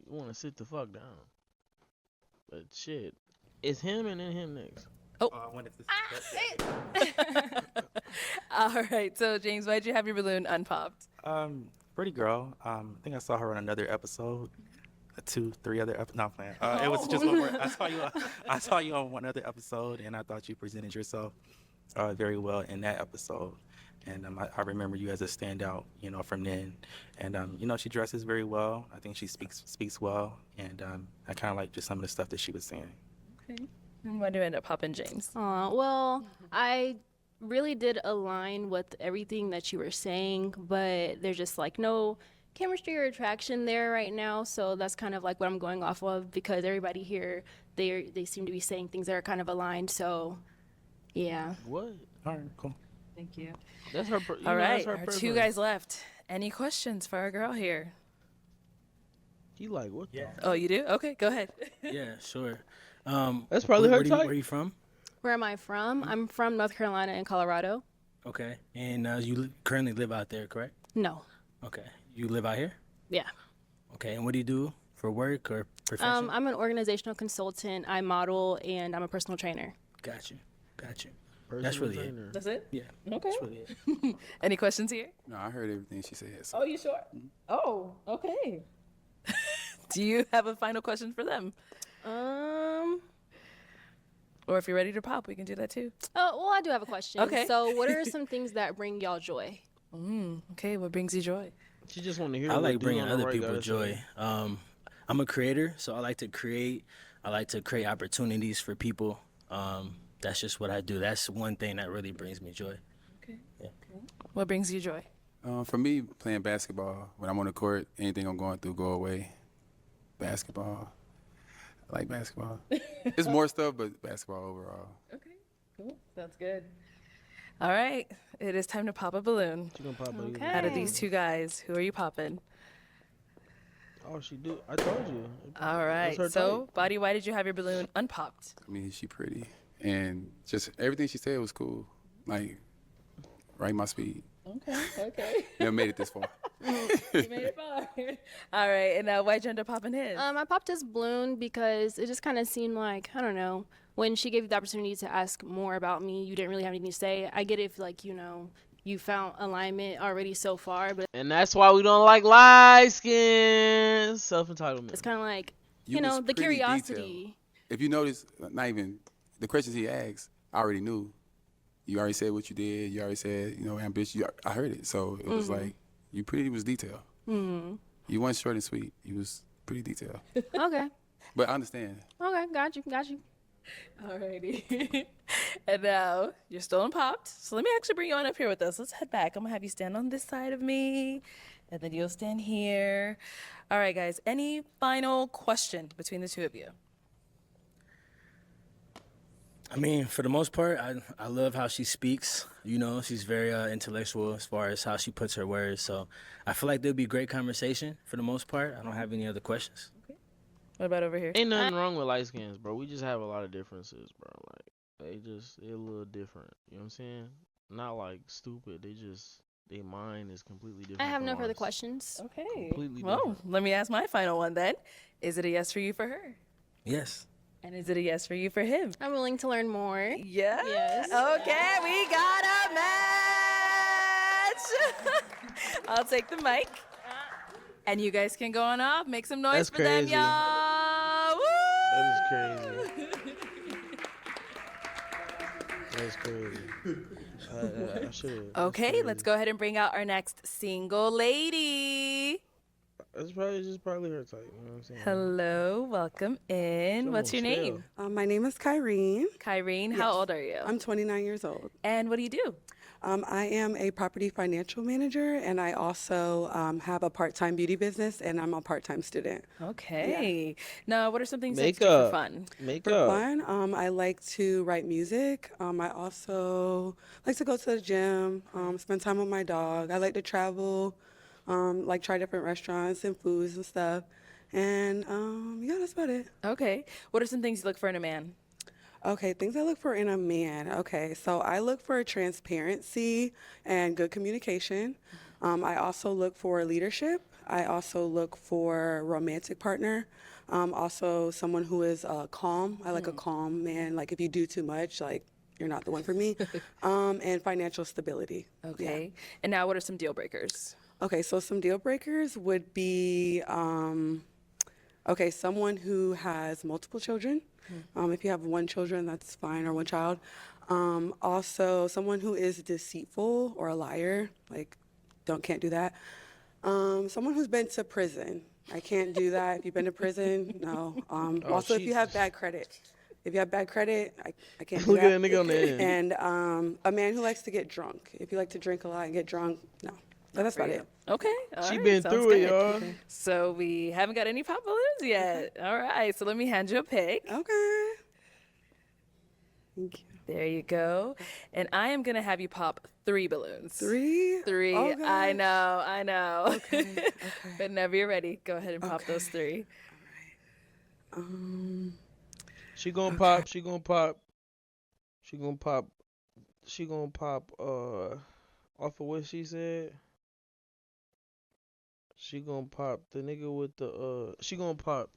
want to sit the fuck down. But shit, it's him and then him next. Oh. All right. So James, why'd you have your balloon unpopped? Pretty girl. I think I saw her on another episode. 2, 3 other episodes. No, I'm playing. It was just one more. I saw you on one other episode, and I thought you presented yourself very well in that episode. And I remember you as a standout, from then. And she dresses very well. I think she speaks well, and I kind of like just some of the stuff that she was saying. Okay. And why do you end up popping James? Well, I really did align with everything that you were saying, but there's just like no chemistry or attraction there right now. So that's kind of like what I'm going off of, because everybody here, they seem to be saying things that are kind of aligned. So, yeah. What? All right, cool. Thank you. That's her. All right, our 2 guys left. Any questions for our girl here? You like what? Yeah. Oh, you do? Okay, go ahead. Yeah, sure. That's probably her type. Where are you from? Where am I from? I'm from North Carolina and Colorado. Okay. And you currently live out there, correct? No. Okay. You live out here? Yeah. Okay. And what do you do for work or profession? I'm an organizational consultant. I model and I'm a personal trainer. Got you. That's really it. That's it? Yeah. Okay. That's really it. Any questions here? No, I heard everything she said. So. Oh, you sure? Oh, okay. Do you have a final question for them? Or if you're ready to pop, we can do that too. Oh, well, I do have a question. Okay. So what are some things that bring y'all joy? Okay, what brings you joy? She just want to hear. I what like dude bringing on the other right people gotta joy. say. I'm a creator, so I like to create. I like to create opportunities for people. That's just what I do. That's one thing that really brings me joy. Okay. Yeah. What brings you joy? For me, playing basketball, when I'm on the court, anything I'm going through go away. Basketball. I like basketball. It's more stuff, but basketball overall. Okay, cool. Sounds good. All right, it is time to pop a balloon. She gonna pop a Okay. Out of these two guys, who are you popping? Oh, she do. I told you. All right, her so, type. Body, why did you have your balloon unpopped? I mean, she pretty. And just everything she said was cool. Like, right my speed. Okay. Never made it this far. You made it far. All right, and now why'd you end up popping his? I popped his balloon because it just kind of seemed like, I don't know, when she gave you the opportunity to ask more about me, you didn't really have anything to say. I get it if, like, you know, you found alignment already so far, but And that's why we don't like light skins. Self-entitlement. it's kind of like, You you know, was the pretty curiosity. If you notice, not even the questions he asked, I already knew. You already said what you did. You already said, you know, ambitious. I heard it. So it was like, you pretty was detailed. Mm-hmm. You weren't short and sweet. You was pretty detailed. Okay. But I understand. Okay, got you. Alrighty. And now you're still unpopped. So let me actually bring you on up here with us. Let's head back. I'm gonna have you stand on this side of me, and then you'll stand here. All right, guys. Any final question between the two of you? I mean, for the most part, I love how she speaks. You know, she's very intellectual as far as how she puts her words. So I feel like there'll be great conversation for the most part. I don't have any other questions. What about over here? Ain't nothing wrong with light skins, bro. We just have a lot of differences, bro. Like, they're a little different. You know what I'm saying? Not like stupid. Their mind is completely different. I have from no further ours. questions. Okay. Completely Well, different. let me ask my final one then. Is it a yes for you for her? Yes. And is it a yes for you for him? I'm willing to learn more. Yeah? Yes. Okay, we got a match. I'll take the mic. And you guys can go on off. Make some noise That's for them, crazy. y'all. Woo! That is crazy. That's crazy. I should. Okay, let's go ahead and bring out our next single lady. It's probably her type. You know what I'm saying? Hello, welcome in. Come What's on, your chill. name? My name is Kyrene. Kyrene, Yes. how old are you? I'm 29 years old. And what do you do? I am a property financial manager, and I also have a part-time beauty business, and I'm a part-time student. Okay. Now, what are some things that you do Makeup. for fun? For Makeup. fun, I like to write music. I also like to go to the gym, spend time with my dog. I like to travel, like try different restaurants and foods and stuff. And yeah, that's about it. Okay. What are some things you look for in a man? Okay, things I look for in a man. Okay, so I look for transparency and good communication. I also look for leadership. I also look for romantic partner. Also someone who is calm. I like a calm man. Like if you do too much, like you're not the one for me. And financial stability. Okay. And now, what are some deal breakers? Okay, so some deal breakers would be, okay, someone who has multiple children. If you have one children, that's fine, or one child. Also, someone who is deceitful or a liar, like, can't do that. Someone who's been to prison. I can't do that. If you've been to prison, no. Also, if you have bad credit. If you have bad credit, I can't do Look that. at that nigga on the end. And a man who likes to get drunk. If you like to drink a lot and get drunk, no. But that's about it. Okay. She all been sounds through it, good. y'all. So we haven't got any pop balloons yet. All right. So let me hand you a pick. Okay. Thank you. There you go. And I am going to have you pop 3 balloons. 3? 3. Oh, I gosh. know. Okay. But whenever you're ready, go ahead and pop those 3. She gonna pop. She gonna pop. She gonna pop. She gonna pop. Off of what she said. She gonna pop the nigga with the She gonna pop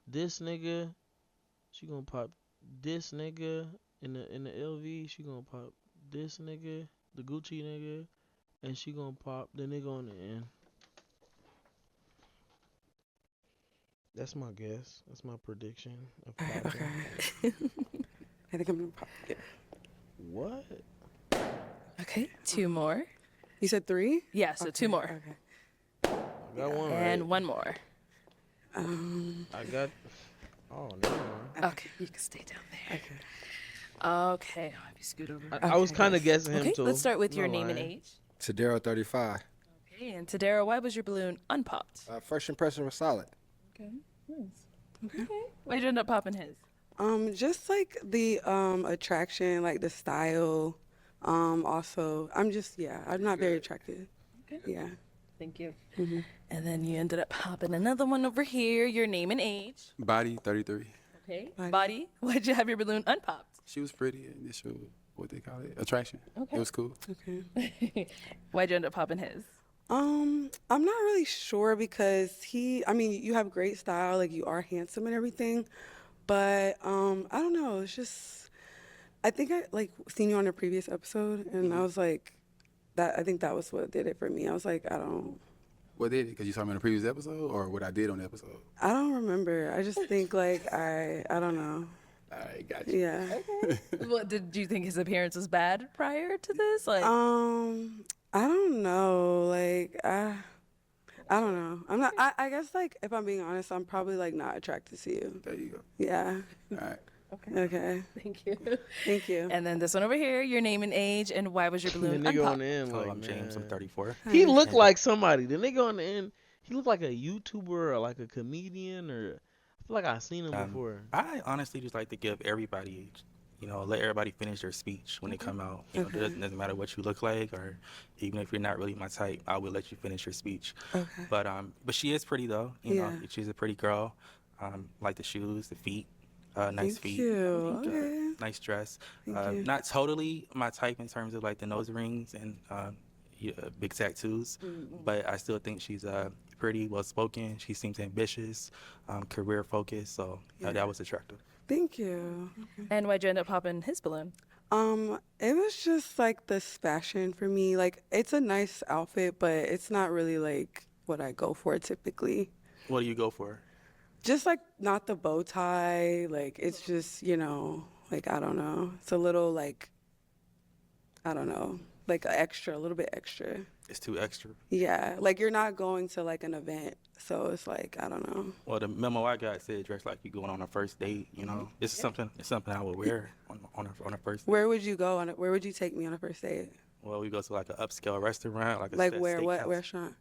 this nigga. She gonna pop this nigga in the LV. She gonna pop this nigga, the Gucci nigga, and she gonna pop the nigga on the end. That's my guess. That's my prediction. Of popping. Okay. I think I'm gonna pop it. What? Okay. 2 more. You said 3? Yeah, so 2 more. Okay. I got one And right. 1 more. I got. Oh, never mind. Okay, you can stay down there. Okay, I'll have you scoot over. I was kind of guessing him Okay, too. let's start with your No name and lying. age. Tadero 35. Okay, and Tadera, why was your balloon unpopped? First impression was solid. Okay, nice. Okay. Why'd you end up popping his? Just like the attraction, like the style. Also, I'm not very attractive. Okay. Yeah. Thank you. And then you ended up popping another one over here, your name and age. Body 33. Okay. Body, why'd you have your balloon unpopped? She was pretty. Initial, what they call it, attraction. Okay. It was cool. Okay. Why'd you end up popping his? I'm not really sure because you have great style, like you are handsome and everything, but I don't know. It's just, I think I like seen you on a previous episode, and I was like, that. I think that was what did it for me. I was like, What did it? Because you saw me in the previous episode, or what I did on the episode? I don't remember. I just think like I don't know. All right, got you. Yeah. What did you think his appearance was bad prior to this? Like, I don't know. Like, I don't know. I'm not. I guess like if I'm being honest, I'm probably like not attracted to you. There you go. Yeah. All right. Okay. Thank you. Thank you. And then this one over here, your name and age, and why was your The balloon nigga on unpopped? the end, like, I'm James. I'm man. 34. He looked like somebody. The nigga on the end, he looked like a YouTuber or like a comedian, or I feel like I've seen him before. I honestly just like to give everybody, let everybody finish their speech when they come out. It doesn't matter what you look like, or even if you're not really my type, I will let you finish your speech. Okay. But she is pretty though. You know, she's a pretty girl. Like the shoes, the feet, nice Thank feet. you. Okay. Nice dress. Thank you. Not totally my type in terms of like the nose rings and big tattoos, but I still think she's pretty, well spoken. She seems ambitious, career focused. So that was attractive. Thank you. Okay. And why'd you end up popping his balloon? It was just like this fashion for me. Like, it's a nice outfit, but it's not really like what I go for typically. What do you go for? Just like not the bow tie. Like, it's just, like, I don't know. It's a little like, I don't know, like a little bit extra. It's too extra. Yeah. Like, you're not going to like an event. So it's like, I don't know. Well, the memo I got said dress like you going on a first date. It's something I would wear on a first date. Where would you go where would you take me on a first date? Well, we go to like an upscale restaurant, like a Like where? What steakhouse. restaurant?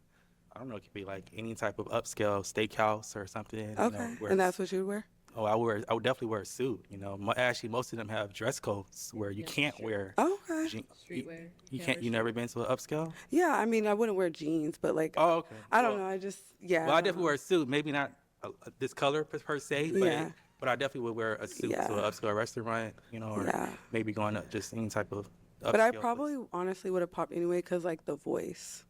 I don't know. It could be like any type of upscale steakhouse or something. Okay. And that's what you would wear? Oh, I would definitely wear a suit. Actually, most of them have dress codes where you can't wear. Oh, okay. Streetwear. You can't. You never been to an upscale? Yeah, I mean, I wouldn't wear jeans, but like, Oh, okay. I don't know. I just, yeah. Well, I definitely wear a suit. Maybe not this color per se, but Yeah. but I definitely would wear a suit to an upscale restaurant. Or Yeah. maybe going to just any type of. But I upscale probably honestly would have popped anyway because like the voice.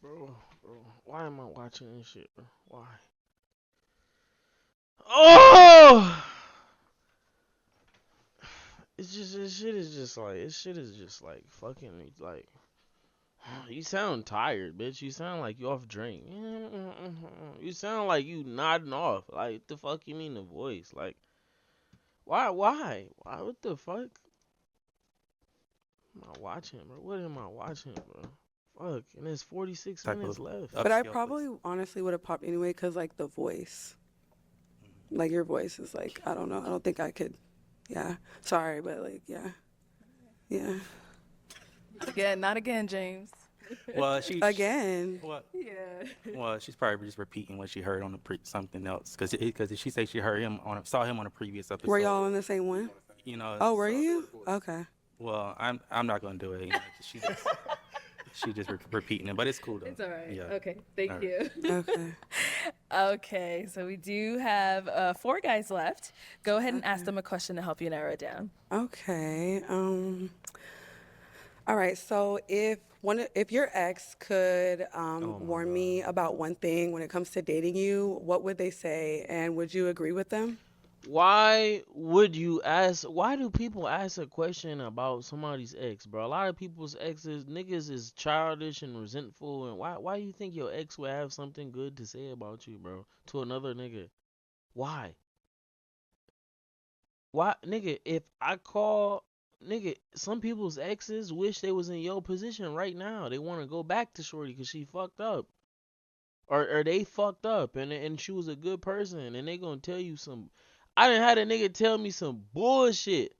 Bro, why am I watching this shit, bro? Why? Oh! This shit is just like fucking me. Like, you sound tired, bitch. You sound like you off drink. You sound like you nodding off. Like, what the fuck you mean the voice? Like, why? What the fuck? Am I watching, bro? What am I watching, bro? Fuck, and there's 46 minutes left. But I probably honestly would have popped anyway because like the voice. Like your voice is like, I don't know. I don't think I could. Yeah. Sorry, but like, yeah. Yeah. Again, not again, James. Well, she again. What? Yeah. Well, she's probably just repeating what she heard on something else, because she said she heard him saw him on a previous episode. Were y'all on the same one? Oh, were you? Okay. Well, I'm not gonna do it. She just repeating it, but it's cool though. It's all right. Yeah. Okay. Thank All you. Okay. Okay. So we do have 4 guys left. Go ahead and ask them a question to help you narrow it down. Okay. All right. So if your ex could warn me about one thing when it comes to dating you, what would they say, and would you agree with them? Why do people ask a question about somebody's ex, bro? A lot of people's exes, niggas is childish and resentful, and why do you think your ex would have something good to say about you, bro, to another nigga? Why, nigga, if I call, nigga, some people's exes wish they was in your position right now. They want to go back to shorty because she fucked up. Or they fucked up, and she was a good person, and they gonna tell you some. I done had a nigga tell me some bullshit.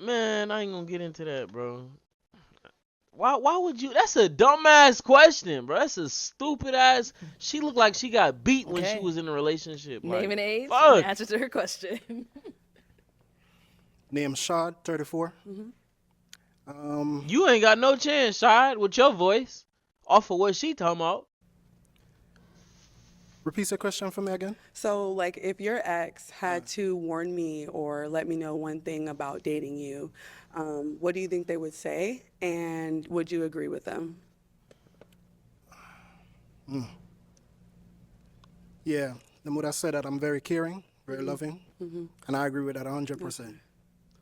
Man, I ain't gonna get into that, bro. Why would you? That's a dumbass question, bro. That's a stupid ass. She looked like she got beat when she Okay. was in a relationship. Name Like, and age fuck. and answer to her question. Name Shad, 34. You ain't got no chance, Shad, with your voice. Off of what she talking about. Repeat the question for me again. So, like, if your ex had to warn me or let me know one thing about dating you, what do you think they would say? And would you agree with them? Yeah, the would have said that I'm very caring, very loving, and I agree with that 100%.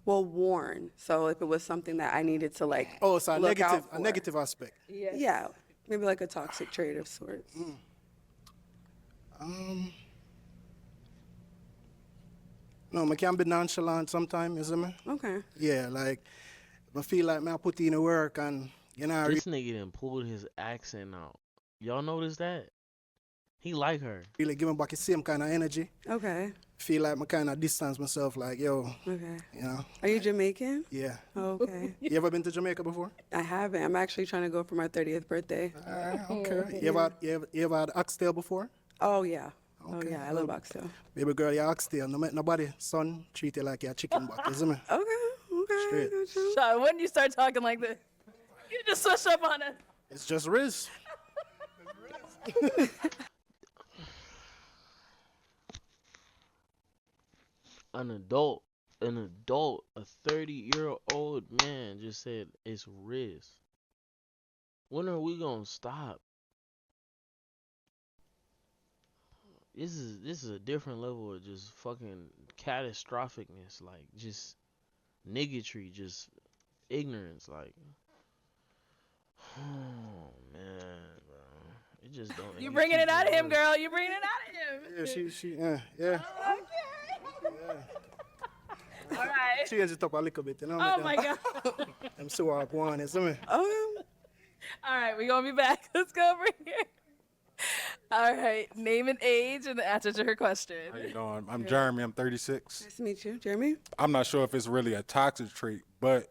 Well, warn. So, if it was something that I needed to, like, Oh, it's a look negative, out for. a negative aspect. Yeah, maybe like a toxic trait of sorts. No, I can be nonchalant sometimes, you see me? Okay. Yeah, like, I feel like I put in the work and, you know, I This nigga done pulled his accent out. Y'all notice that? He like her. really give back the same kind of energy. Okay. Feel like I kind of distance myself, like, yo, Okay. you know? Are you Jamaican? Yeah. Okay. You ever been to Jamaica before? I haven't. I'm actually trying to go for my 30th birthday. Okay. You ever had oxtail before? Oh, yeah. Oh, Okay. yeah. I love oxtail. Baby girl, you oxtail. No make nobody, son, treat you like you're chicken butt, you see me? Okay. Okay. Straight. Sean, when you start talking like this, you just switch up on us. It's just Riz. An adult, a 30-year-old man just said it's Riz. When are we gonna stop? This is a different level of just fucking catastrophicness, like just niggatry, just ignorance, like. Oh man, bro, it just don't. You bringing it out of him, girl. You bringing it out of him. Yeah, yeah. All right. Change it up a little bit, you know? Oh my God. I'm so up one, you see me? All right, we're gonna be back. Let's go over here. All right, name and age and the answer to her question. How you doing? I'm Jeremy. I'm 36. Nice to meet you, Jeremy. I'm not sure if it's really a toxic trait, but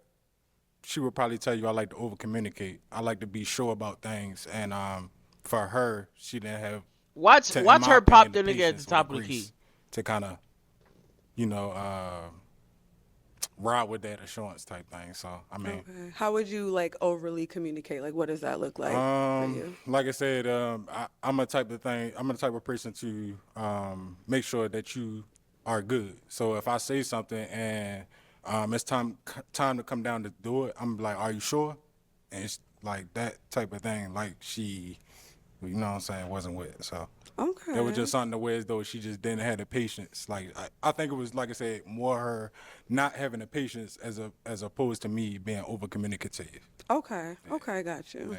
she would probably tell you I like to over communicate. I like to be sure about things, and for her, she didn't have. Watch in her my pop opinion, the nigga at patience the top or of the grace key. to kind of, ride with that assurance type thing. So I mean. Okay. How would you, like, overly communicate? Like, what does that look like for you? Like I said, I'm a type of person to make sure that you are good. So if I say something and it's time to come down to do it, I'm like, are you sure? And it's like that type of thing. Like she, you know what I'm saying, wasn't with it. So Okay. it was just something to where as though she just didn't have the patience. Like I think it was, like I said, more her not having the patience as opposed to me being over communicative. Okay. Okay, got you.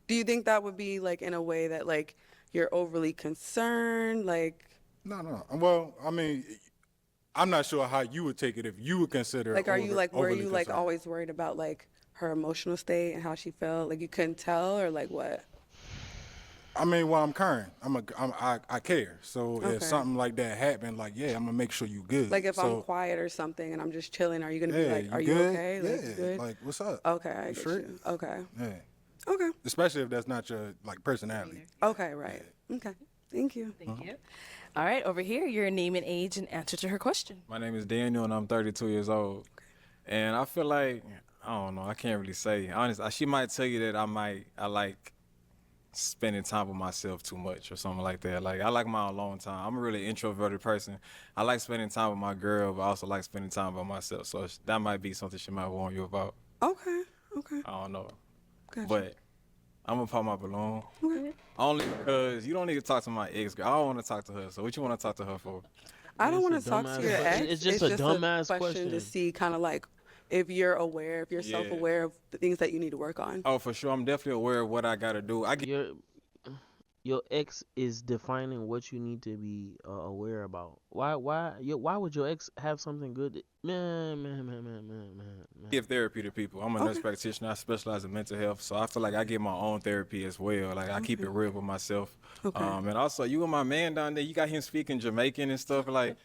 Do you think that would be, like, in a way that, like, you're overly concerned? Like, No. Well, I mean, I'm not sure how you would take it if you would consider. like, are you, like, were overly you, like, concerned. always worried about, like, her emotional state and how she felt? Like, you couldn't tell, or, like, what? I mean, well, I'm caring. I care. So Okay. if something like that happened, like, yeah, I'm gonna make sure you good. Like, if I'm So, quiet or something and I'm just chilling, are you gonna be yeah, like, you are you good? okay? Like, Yeah, you good? like, what's up? Okay, I You get straight? you. Okay. Yeah. Okay. Especially if that's not your like personality. Okay, right. Okay. Thank you. Thank you. All right, over here, your name and age and answer to her question. My name is Daniel, and I'm 32 years old. And I feel like, I don't know, I can't really say. Honestly, she might tell you that I like spending time with myself too much or something like that. Like, I like my alone time. I'm a really introverted person. I like spending time with my girl, but I also like spending time by myself. So that might be something she might warn you about. Okay. Okay. I don't know. Gotcha. But I'm gonna pop my balloon. Okay. Only because you don't need to talk to my ex girl. I don't want to talk to her. So what you want to talk to her for? I don't It's want a to talk to dumbass your question. ex. It's just a dumbass question to question. see kind of like if you're aware, if you're Yeah. self-aware of the things that you need to work on. Oh, for sure. I'm definitely aware of what I gotta do. I get. Your ex is defining what you need to be aware about. Why would your ex have something good? Man. Give therapy to people. I'm a nurse practitioner. I specialize in mental health, so I feel like I give my own therapy as well. Like I keep it real with myself. Okay. And also, you and my man down there, you got him speaking Jamaican and stuff. Like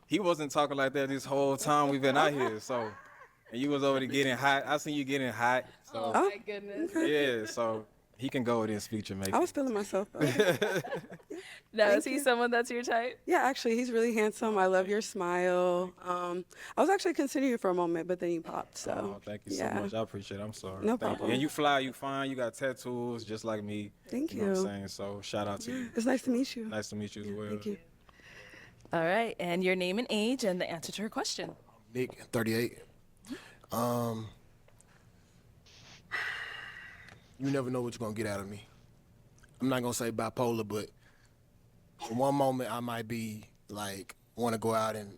he wasn't talking like that this whole time we've been out here. So, and you was over there getting hot. I seen you getting hot. So Oh my goodness. yeah, so he can go with his future mate. I was feeling myself. Though. Now, Thank is he you. someone that's your type? Yeah, actually, he's really handsome. I love your smile. I was actually considering you for a moment, but then you popped. So Oh, thank you yeah. so much. I appreciate it. I'm sorry. No Thank you. problem. And you fly, you fine, you got tattoos just like me. Thank You know what I'm you. saying? So shout out to you. It's nice to meet you. Nice to meet you as well. Thank you. All right, and your name and age and the answer to her question. Nick, 38. You never know what you're gonna get out of me. I'm not gonna say bipolar, but in one moment I might be like want to go out and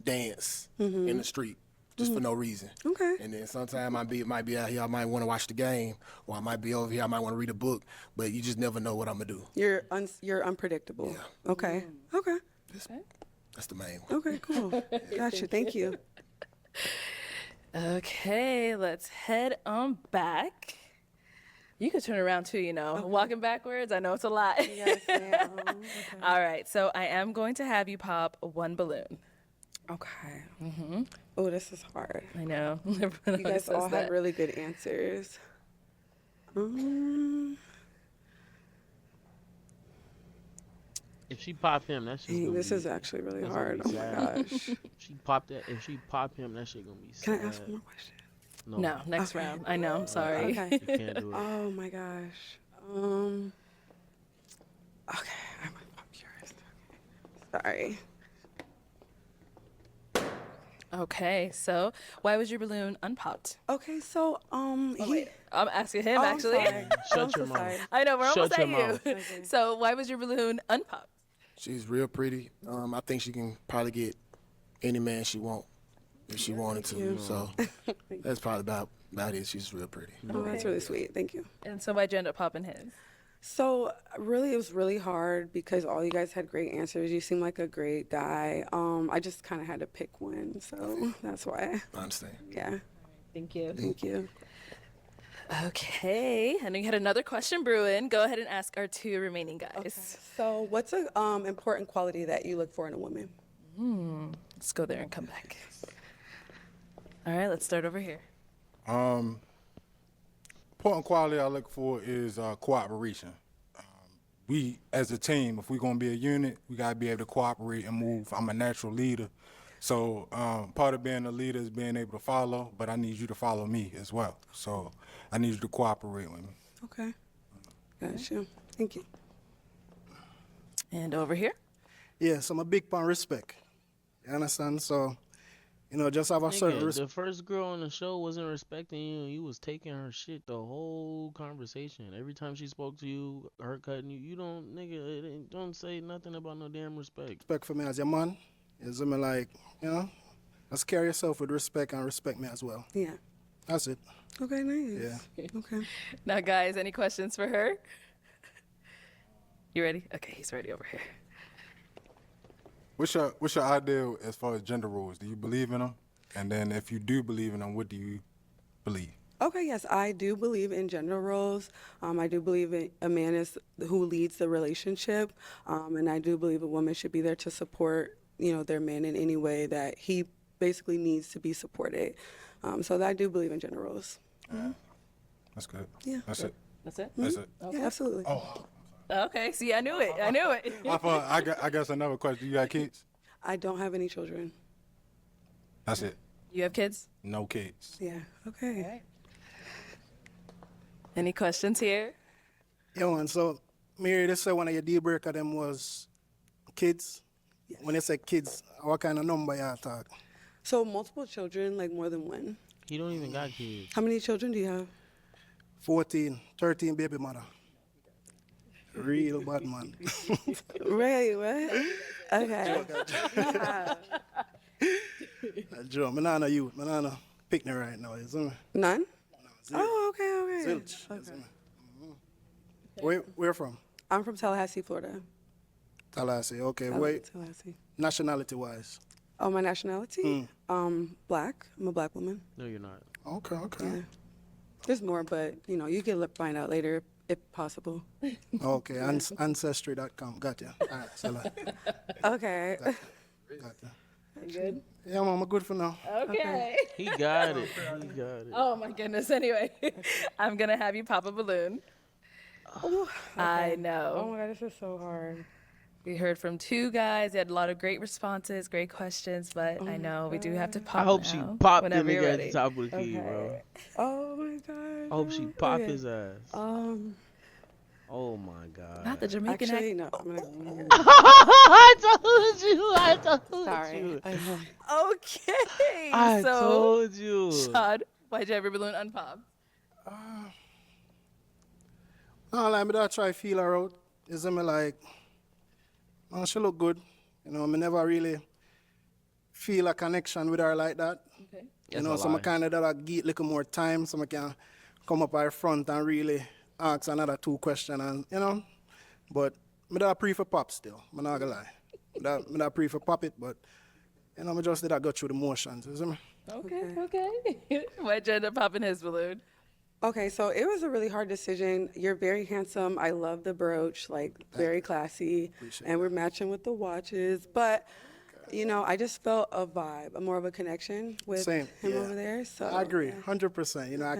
dance in the street just for no reason. Okay. And then sometime might be out here, I might want to watch the game, or I might be over here, I might want to read a book, but you just never know what I'm gonna do. You're unpredictable. Yeah. Okay. Okay. That's the main one. Okay. Cool. Gotcha. Thank you. Okay, let's head on back. You could turn around too, you know. Walking backwards, I know it's a lot. Yes, ma'am. Okay. All right, so I am going to have you pop one balloon. Okay. Oh, this is hard. I know. You guys all had really good answers. If she pop him, that shit's Dang, gonna this be, is actually really that's hard. Oh gonna my be gosh. sad. She pop that. If she pop him, that shit gonna be Can sad. I ask one more question? No, next round. I know, I'm sorry. Okay. You can't do it. Oh my gosh. Okay, I'm curious. Sorry. Okay, so why was your balloon unpopped? Okay, so I'm asking him I'm actually. sorry. Shut I'm your so mouth. sorry. I know, we're almost Shut at your you. mouth. Okay. So why was your balloon unpopped? She's real pretty. I think she can probably get any man she want if she wanted to. So that's probably about it. She's real pretty. Oh, that's really sweet. Thank you. And so why'd you end up popping his? So really, it was really hard because all you guys had great answers. You seem like a great guy. I just kind of had to pick one, so that's why. I understand. Yeah. Thank you. Thank you. Okay, and we had another question brewing. Go ahead and ask our two remaining guys. Okay. So what's a important quality that you look for in a woman? Let's go there and come back. All right, let's start over here. Important quality I look for is cooperation. We, as a team, if we're gonna be a unit, we gotta be able to cooperate and move. I'm a natural leader, so part of being a leader is being able to follow, but I need you to follow me as well. So I need you to cooperate with me. Okay. Gotcha. Thank you. And over here. Yes, I'm a big fan of respect. You understand? So, just have a certain Nigga, respect. the first girl on the show wasn't respecting you. You was taking her shit the whole conversation. Every time she spoke to you, her cutting you. You don't, nigga, don't say nothing about no damn respect. Respect for me as your man. Is me like, just carry yourself with respect and respect me as well. Yeah. That's it. Okay, nice. Yeah. Okay. Now, guys, any questions for her? You ready? Okay, he's ready over here. What's your ideal as far as gender roles? Do you believe in them? And then if you do believe in them, what do you believe? Okay, yes, I do believe in gender roles. I do believe a man is who leads the relationship, and I do believe a woman should be there to support, their man in any way that he basically needs to be supported. So I do believe in gender roles. That's good. Yeah. That's it. That's it? That's it. Yeah, absolutely. Oh, Okay, see, I knew it. I knew it. I guess another question. You got kids? I don't have any children. That's it. You have kids? No kids. Yeah. Okay. Any questions here? Yeah, man. So, Mary, they say one of your deal breaker them was kids. Yes. When they say kids, what kind of number you talk? So multiple children, like more than one. He don't even got kids. How many children do you have? 14, 13 baby mother. Real bad man. Right, what? Okay. Joe, me not know you. Me not know picnic right now. You see me? None? Zero. Oh, okay. Zilch. You see me? Where from? I'm from Tallahassee, Florida. Tallahassee. Okay. I live Wait. in Tallahassee. Nationality wise. Oh, my nationality? Black. I'm a black woman. No, you're not. Okay. Yeah. There's more, but you can find out later if possible. Okay. Ancestry.com. Got you. All right. So, Okay. got you. You good? Yeah, man, I'm good for now. Okay. He got it. He got it. Oh my goodness. Anyway, I'm gonna have you pop a balloon. I know. Oh my god, this is so hard. We heard from two guys. They had a lot of great responses, great questions, but I know we do have to pop. I hope she now, popped the whenever you're nigga at ready. the top of the key, bro. Oh my god. I hope she pop Okay. his ass. Oh my god. Not the Jamaican Actually, accent. no. I'm gonna. I told you. I told Sorry. you. Okay. I so, told you. Shad, why'd you have your balloon unpopped? No, like, me that try feel her out. You see me like, she look good. You know, me never really feel a connection with her like that. Okay. You know, so I kind of that get a little more time so I can come up her front and really ask another 2 questions and, you know. But me that pre for pop still, I'm not gonna lie. Me that pre for pop it, but, you know, me just did that go through the motions, you see me? Okay. Why'd you end up popping his balloon? Okay, so it was a really hard decision. You're very handsome. I love the brooch, like very classy, and we're matching with the watches. But you know, I just felt a vibe, more of a connection with him over there. So I agree, 100%. You know, I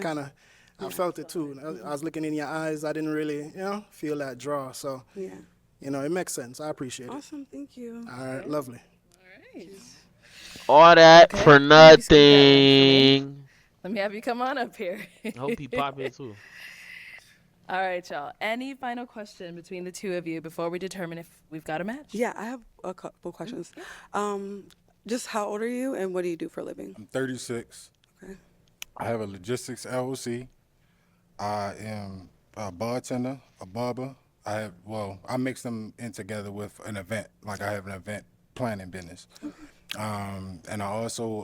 felt it too. I was looking in your eyes. I didn't really, you know, feel that draw. So, yeah. you know, it makes sense. I appreciate it. Awesome, thank you. All right, lovely. All that Okay. for Can you speak that in for me? nothing. Let me have you come on up here. I hope he pop it too. All right, y'all. Any final question between the two of you before we determine if we've got a match? Yeah, I have a couple questions. Just how old are you, and what do you do for a living? I'm 36. Okay. I have a logistics LLC. I am a bartender, a barber. I mix them in together with an event. Like I have an event planning business. And I also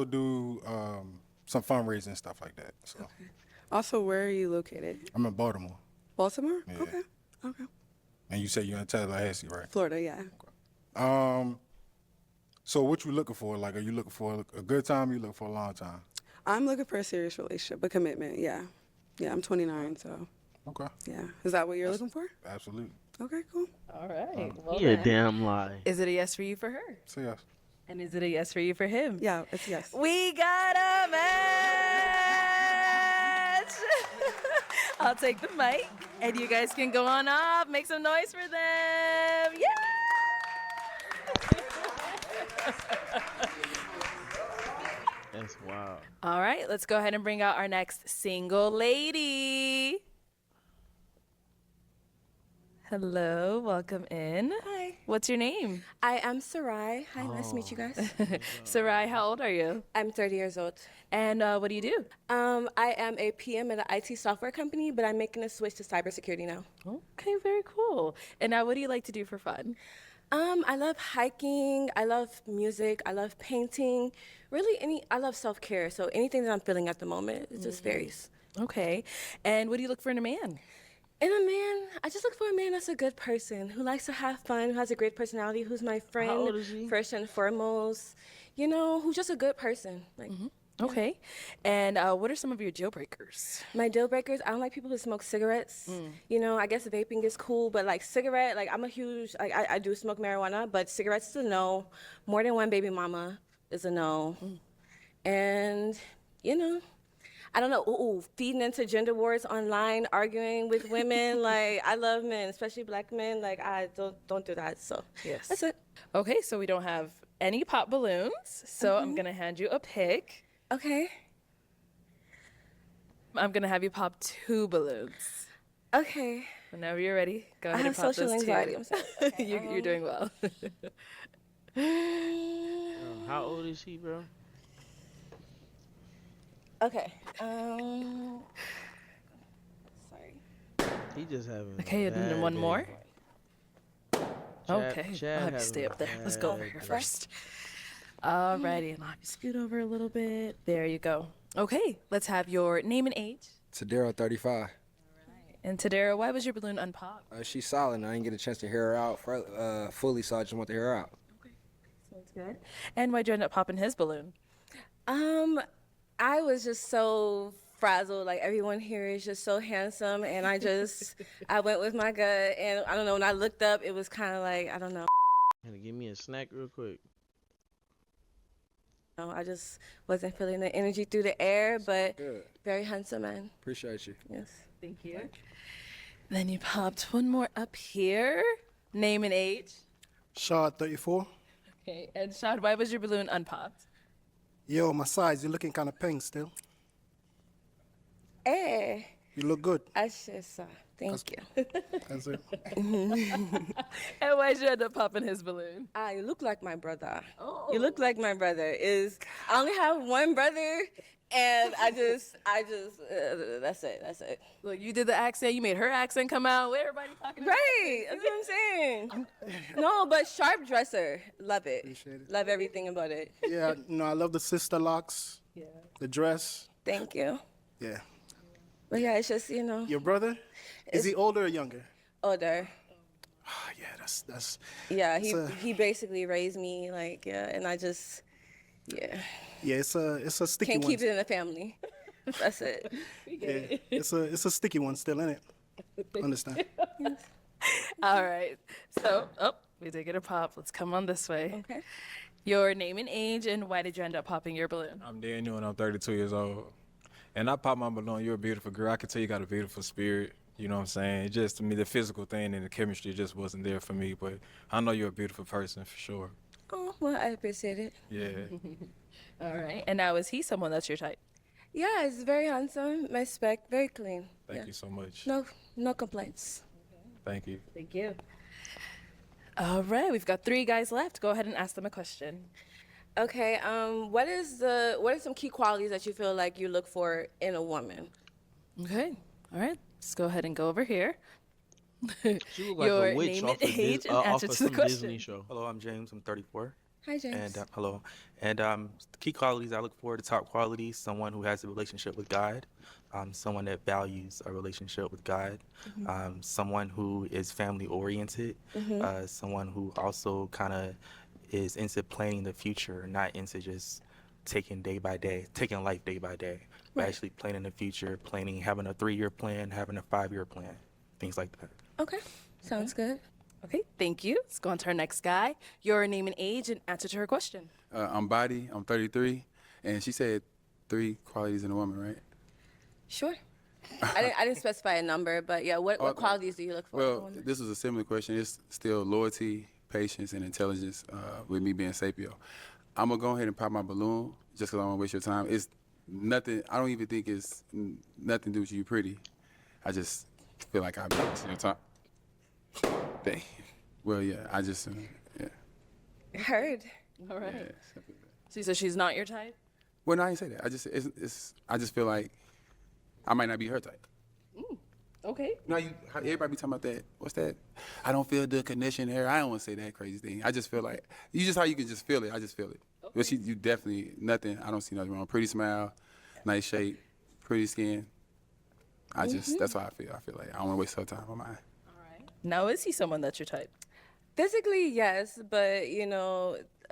do some fundraising stuff like that. So Also, where are you located? I'm in Baltimore. Baltimore? Yeah. Okay. And you say you're in Tallahassee, right? Florida, yeah. So what you looking for? Like, are you looking for a good time? Or you looking for a long time? I'm looking for a serious relationship, a commitment, yeah. Yeah, I'm 29, so. Okay. Yeah. Is that what you're looking for? Absolutely. Okay, cool. All right. Well, He a then, damn lie. Is it a yes for you for her? Say yes. And is it a yes for you for him? Yeah, it's yes. We got a match! I'll take the mic, and you guys can go on up, make some noise for them. Yeah! That's wild. All right, let's go ahead and bring out our next single lady. Hello, welcome in. Hi. What's your name? I am Sarai. Hi, nice to meet you guys. Sarai, how old are you? I'm 30 years old. And what do you do? I am a PM at an IT software company, but I'm making a switch to cybersecurity now. Okay, very cool. And now what do you like to do for fun? I love hiking. I love music. I love painting. Really, I love self-care. So anything that I'm feeling at the moment, it just varies. Okay. And what do you look for in a man? In a man, I just look for a man that's a good person, who likes to have fun, who has a great personality, who's my friend, How old is he? first and foremost. You know, who's just a good person. Like, Okay. And what are some of your deal breakers? my deal breakers, I don't like people who smoke cigarettes. You know, I guess vaping is cool, but like cigarette, like I'm a huge, like I do smoke marijuana, but cigarettes is a no. More than one baby mama is a no. And, you know, I don't know, feeding into gender wars online, arguing with women. Like, I love men, especially black men. Like, I don't do that. So, Yes. that's it. Okay, so we don't have any pop balloons, so I'm going to hand you a pick. Okay. I'm going to have you pop 2 balloons. Okay. Whenever you're ready, go I ahead have and pop social those anxiety. 2. I'm sorry. You're doing well. How old is she, bro? Okay. Sorry. He just having. Okay, and then one more. Chad- Okay, Chad I'll have you having stay a up there. Let's go over bad here day. first. Alrighty, and I'll have you scoot over a little bit. There you go. Okay, let's have your name and age. Tadero, 35. And Tadera, why was your balloon unpopped? She's solid, and I didn't get a chance to hear her out fully, so I just want to hear her out. Sounds good. And why'd you end up popping his balloon? I was just so frazzled. Like, everyone here is just so handsome, and I went with my gut, and I don't know, when I looked up, it was kind of like, I don't know, Gotta give me a snack real quick. No, I just wasn't feeling the energy through the air, but Good. very handsome man. Appreciate you. Yes. Thank you. Then you popped one more up here. Name and age. Shard 34. Okay, and Shad, why was your balloon unpopped? Yo, my size, you're looking kind of pink still. Hey, You look good. I just thank you. That's it. And why'd you end up popping his balloon? You look like my brother. Oh. You look like my brother. I only have one brother, and I just that's it. Look, you did the accent. You made her accent come out. What everybody talking about? Right, that's what I'm saying. No, but sharp dresser, love it. Appreciate it. Love everything about it. Yeah, no, I love the sister locks. Yeah. The dress. Thank you. Yeah. But yeah, it's just Your brother? Is he older or younger? older. Yeah, that's. Yeah, it's a- he basically raised me and I just Yeah, it's a sticky can't one. keep it in the family. That's it. Yeah, it's a sticky one still, isn't it? Understand? All right. So, we did get a pop. Let's come on this way. Okay. Your name and age, and why did you end up popping your balloon? I'm Daniel and I'm 32 years old. And I popped my balloon. You're a beautiful girl. I can tell you got a beautiful spirit. You know what I'm saying? It just, to me, the physical thing and the chemistry just wasn't there for me. But I know you're a beautiful person for sure. Oh, well, I appreciate it. Yeah. All right. And now, is he someone that's your type? Yeah, it's very handsome, my spec, very clean. Thank you so much. No complaints. Thank you. Thank you. All right. We've got 3 guys left. Go ahead and ask them a question. Okay, what are some key qualities that you feel like you look for in a woman? Okay. All right. Let's go ahead and go over here. She look like Your a witch name off and of, age and off answer of to the some question. Disney show. Hello, I'm James. I'm 34. Hi, James. And hello. And the key qualities I look for, the top qualities, someone who has a relationship with God, someone that values a relationship with God, someone who is family oriented, someone who also kind of is into planning the future, not into just taking life day by day, but actually planning the future, having a 3-year plan, having a 5-year plan, things like that. Okay, sounds good. Okay. Thank you. Let's go on to our next guy. Your name and age and answer to her question. I'm Body. I'm 33, and she said 3 qualities in a woman, right? Sure. I didn't specify a number, but yeah, what qualities do you look for? in a Well, woman? this was a similar question. It's still loyalty, patience, and intelligence. With me being Sapio, I'm gonna go ahead and pop my balloon just because I don't want to waste your time. It's nothing. I don't even think it's nothing to do with you pretty. I just feel like I've been wasting your time. Dang. Well, yeah. I just yeah. Heard. All right. So you said she's not your type? Well, no, I didn't say that. I just feel like I might not be her type. Okay. No, everybody be talking about that. What's that? I don't feel the connection there. I don't want to say that crazy thing. I just feel like how you can just feel it. I just feel it. Okay. But you definitely nothing. I don't see nothing wrong. Pretty smile, nice shape, pretty skin. That's how I feel. I feel like I don't want to waste her time on mine. All right. Now, is he someone that's your type? Physically, yes, but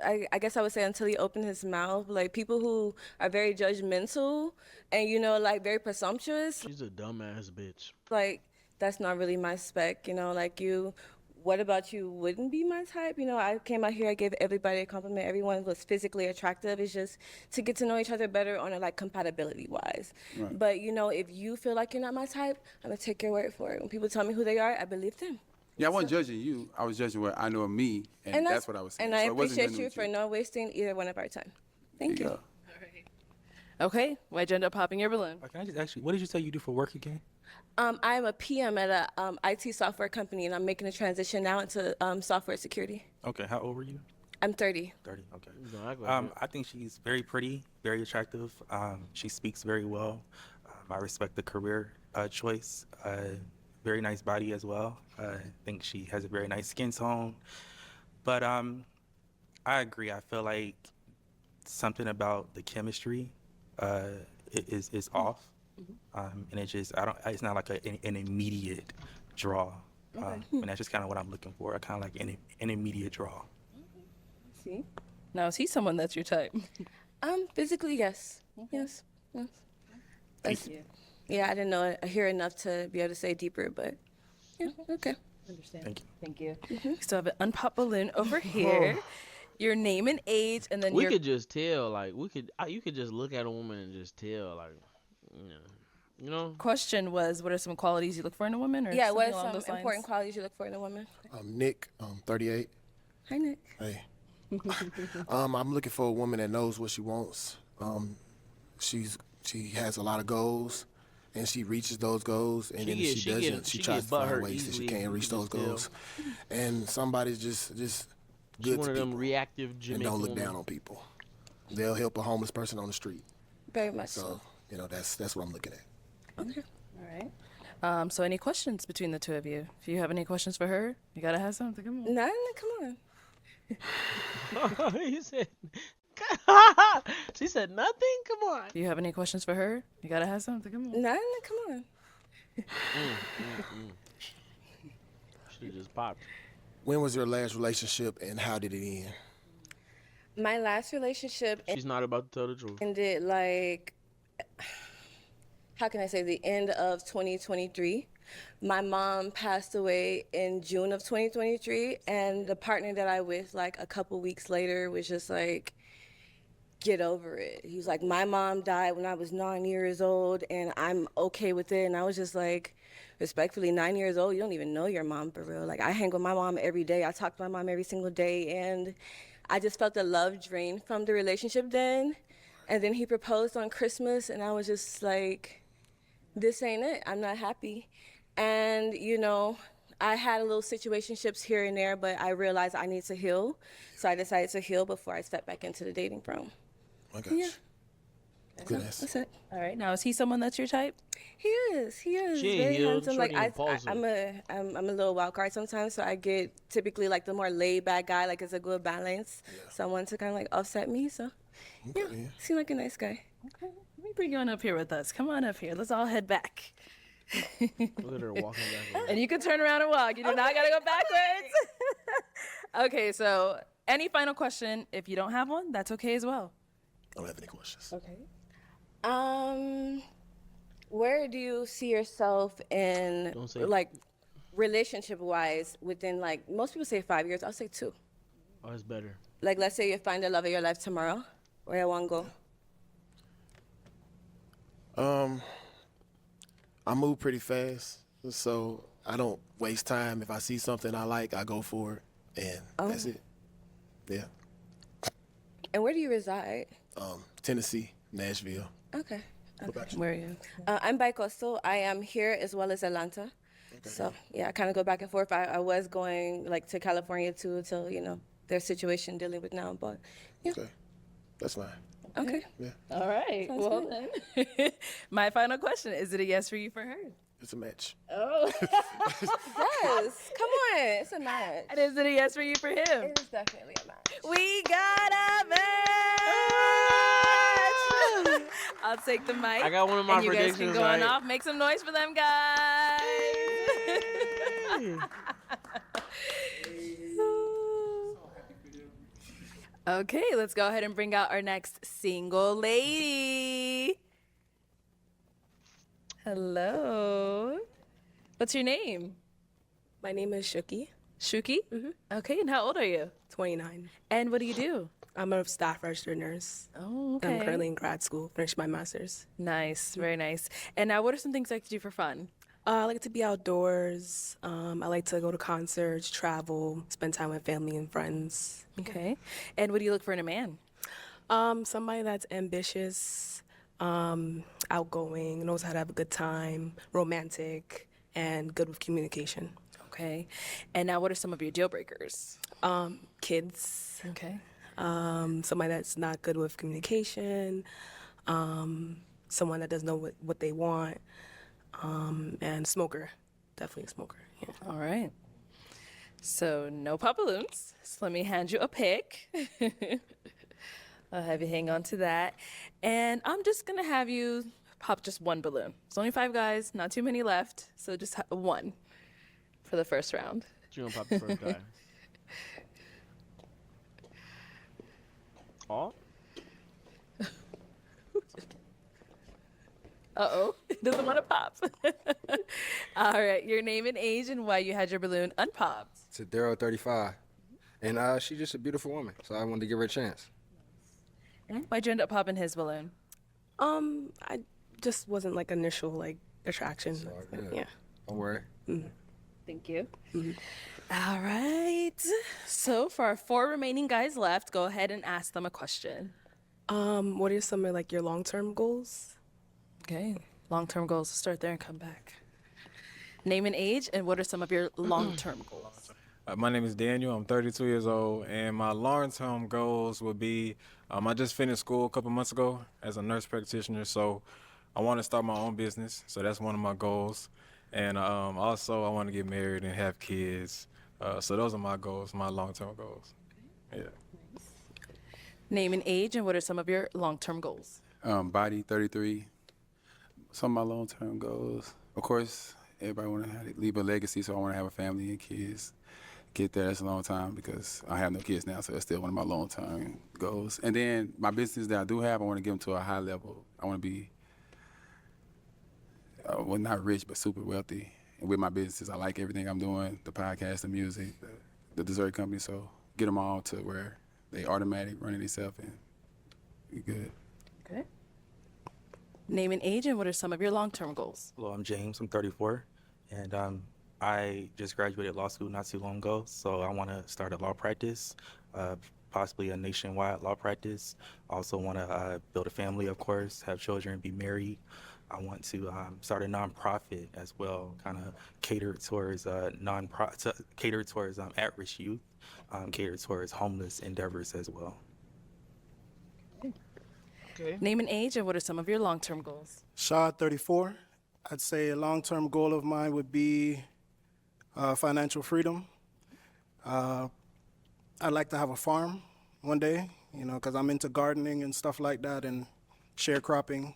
I guess I would say until he opened his mouth, like people who are very judgmental and like very presumptuous, She's a dumbass bitch. like that's not really my spec. What about you wouldn't be my type? I came out here, I gave everybody a compliment. Everyone was physically attractive. It's just to get to know each other better on a compatibility wise. Right. But if you feel like you're not my type, I'm gonna take your word for it. When people tell me who they are, I believe them. Yeah, I wasn't judging you. I was judging what I know of me, and that's what I was saying. And I So it wasn't appreciate nothing you with for not wasting either one of our time. Thank There you. you go. Okay. Why'd you end up popping your balloon? Can I just ask you, what did you say you do for work again? I am a PM at a IT software company, and I'm making a transition now into software security. Okay, how old were you? I'm 30. 30, okay. You don't act like that. I think she's very pretty, very attractive. She speaks very well. I respect the career choice. Very nice body as well. I think she has a very nice skin tone. But I agree. I feel like something about the chemistry is off. And it's not like an immediate draw. And that's just kind of what I'm looking for. I kind of like an immediate draw. See? Now, is he someone that's your type? Physically, yes. Yes. Thank you. Yeah, I didn't know I hear enough to be able to say deeper, but yeah, okay. Understand. Thank you. Thank you. We still have an unpop balloon over here. Your name and age, and then We your could just tell, like you could just look at a woman and just tell, like, you know. question was, what are some qualities you look for in a woman, or Yeah, something what are along some those lines? important qualities you look for in a woman? Nick, 38. Hi, Nick. Hey. I'm looking for a woman that knows what she wants. She has a lot of goals, and she reaches those goals. And then if she doesn't, she tries to find ways that she can't reach those goals. And somebody's just good one to of them people reactive and Jamaican don't look women. down on people. They'll help a homeless person on the street. Very much so. You know, that's what I'm looking at. Okay. All right. So any questions between the two of you? If you have any questions for her, you gotta have something. Come on. No, come on. He said, she said nothing. Come on. Do you have any questions for her? You gotta have something. Come on. No, come on. Should have just popped. When was your last relationship, and how did it end? My last relationship She's not about to tell the truth. ended like, how can I say, the end of 2023. My mom passed away in June of 2023, and the partner that I with like a couple weeks later was just like, get over it. He was like, my mom died when I was 9 years old, and I'm okay with it. And I was just like, respectfully, 9 years old, you don't even know your mom for real. Like, I hang with my mom every day. I talk to my mom every single day, and I just felt the love drain from the relationship then. And then he proposed on Christmas, and I was just like, this ain't it. I'm not happy. And, you know, I had a little situationships here and there, but I realized I need to heal. So I decided to heal before I step back into the dating realm. I got you. Good answer. That's it. All right. Now, is he someone that's your type? He is. He is She ain't very healed, handsome. Like shorty impulsive. I'm a little wild card sometimes, so I get typically like the more laid back guy. Like it's a good balance. Someone to kind of like offset me. So yeah, seemed like a nice guy. Okay. Let me bring you on up here with us. Come on up here. Let's all head back. Look at her walking back. And you can turn around and walk. You do not gotta go backwards. Okay. So, any final question? If you don't have one, that's okay as well. I don't have any questions. Okay. Where do you see yourself in Don't say- like relationship wise within like most people say 5 years? I'll say 2. Oh, it's better. Like let's say you find the love of your life tomorrow. Where I want to go? I move pretty fast, so I don't waste time. If I see something I like, I go for it, and that's it. Yeah. And where do you reside? Tennessee, Nashville. Okay. What about you? Where are you? I'm bi-coastal. I am here as well as Atlanta. So yeah, I kind of go back and forth. I was going like to California too until you know their situation dealing with now, but yeah. Okay, that's fine. Okay. Yeah, All right. Sounds Well then, my final question: is it a yes for you for her? it's a match. Oh. Yes. Come on. It's a match. And is it a yes for you for him? It is definitely a match. We got a match. I'll take the mic. I got one of my and you guys can predictions go on right. off. Make some noise for them guys. Okay, let's go ahead and bring out our next single lady. Hello. What's your name? My name is Shuki. Shuki? Okay, and how old are you? 29. And what do you do? I'm a staff registered nurse. Oh, I'm okay. currently in grad school, finished my master's. Nice, very nice. And now, what are some things you like to do for fun? I like to be outdoors. I like to go to concerts, travel, spend time with family and friends. Okay. And what do you look for in a man? Somebody that's ambitious, outgoing, knows how to have a good time, romantic, and good with communication. Okay. And now, what are some of your deal breakers? Kids. Okay. Somebody that's not good with communication, someone that doesn't know what they want, and smoker. Definitely a smoker. Yeah. All right. So, no pop balloons. So, let me hand you a pick. I'll have you hang on to that. And I'm just going to have you pop just one balloon. It's only 5 guys, not too many left. So, just one for the first round. You're gonna pop the first guy. Oh. Uh-oh. Doesn't want to pop. All right. Your name and age and why you had your balloon unpopped. It's a Daryl 35. And she's just a beautiful woman, so I wanted to give her a chance. Why'd you end up popping his balloon? I just wasn't like initial like attraction. Yeah. Don't worry. Thank you. All right. So for our 4 remaining guys left, go ahead and ask them a question. What are some of like your long-term goals? Okay. Long-term goals. Start there and come back. Name and age, and what are some of your long-term goals? My name is Daniel. I'm 32 years old, and my long-term goals would be, I just finished school a couple months ago as a nurse practitioner, so I want to start my own business. So that's one of my goals. And also, I want to get married and have kids. So those are my goals, my long-term goals. Yeah. Name and age, and what are some of your long-term goals? Body 33. Some of my long-term goals. Of course, everybody want to leave a legacy, so I want to have a family and kids. Get there, that's a long time because I have no kids now, so it's still one of my long-term goals. And then my business that I do have, I want to get them to a high level. I want to be, well, not rich, but super wealthy. And with my businesses, I like everything I'm doing, the podcast, the music, the dessert company, so get them all to where they automatic running themselves and be good. Okay. Name and age, and what are some of your long-term goals? Hello, I'm James. I'm 34, and I just graduated law school not too long ago, so I want to start a law practice, possibly a nationwide law practice. I also want to build a family, of course, have children, be married. I want to start a nonprofit as well, kind of cater towards cater towards at-risk youth, cater towards homeless endeavors as well. Okay. Name and age, and what are some of your long-term goals? Shaw, 34. I'd say a long-term goal of mine would be financial freedom. I'd like to have a farm one day, because I'm into gardening and stuff like that and sharecropping,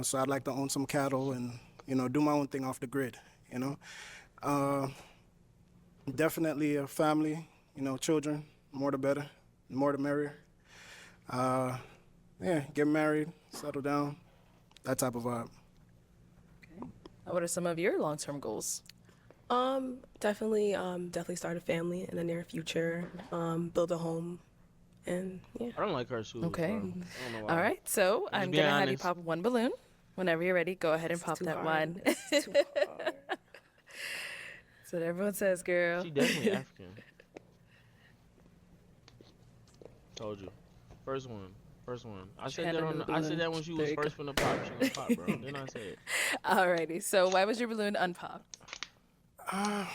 so I'd like to own some cattle and, do my own thing off the grid, Definitely a family, children, more the better, more the merrier. Yeah, get married, settle down, that type of vibe. What are some of your long-term goals? Definitely start a family in the near future. Build a home, and yeah. I don't like her shoes. Okay. Bro. I don't know why. All right. So I'm be gonna have you honest. pop one balloon. Whenever you're ready, go ahead and pop too that hard. one. It's too hard. That's what everyone says, girl. She definitely African. Told you. First one. I said hand that her on. the I said balloon. that when she There was you go. first finna pop. She gonna pop, bro. Then I said it. Alrighty. So why was your balloon unpopped? I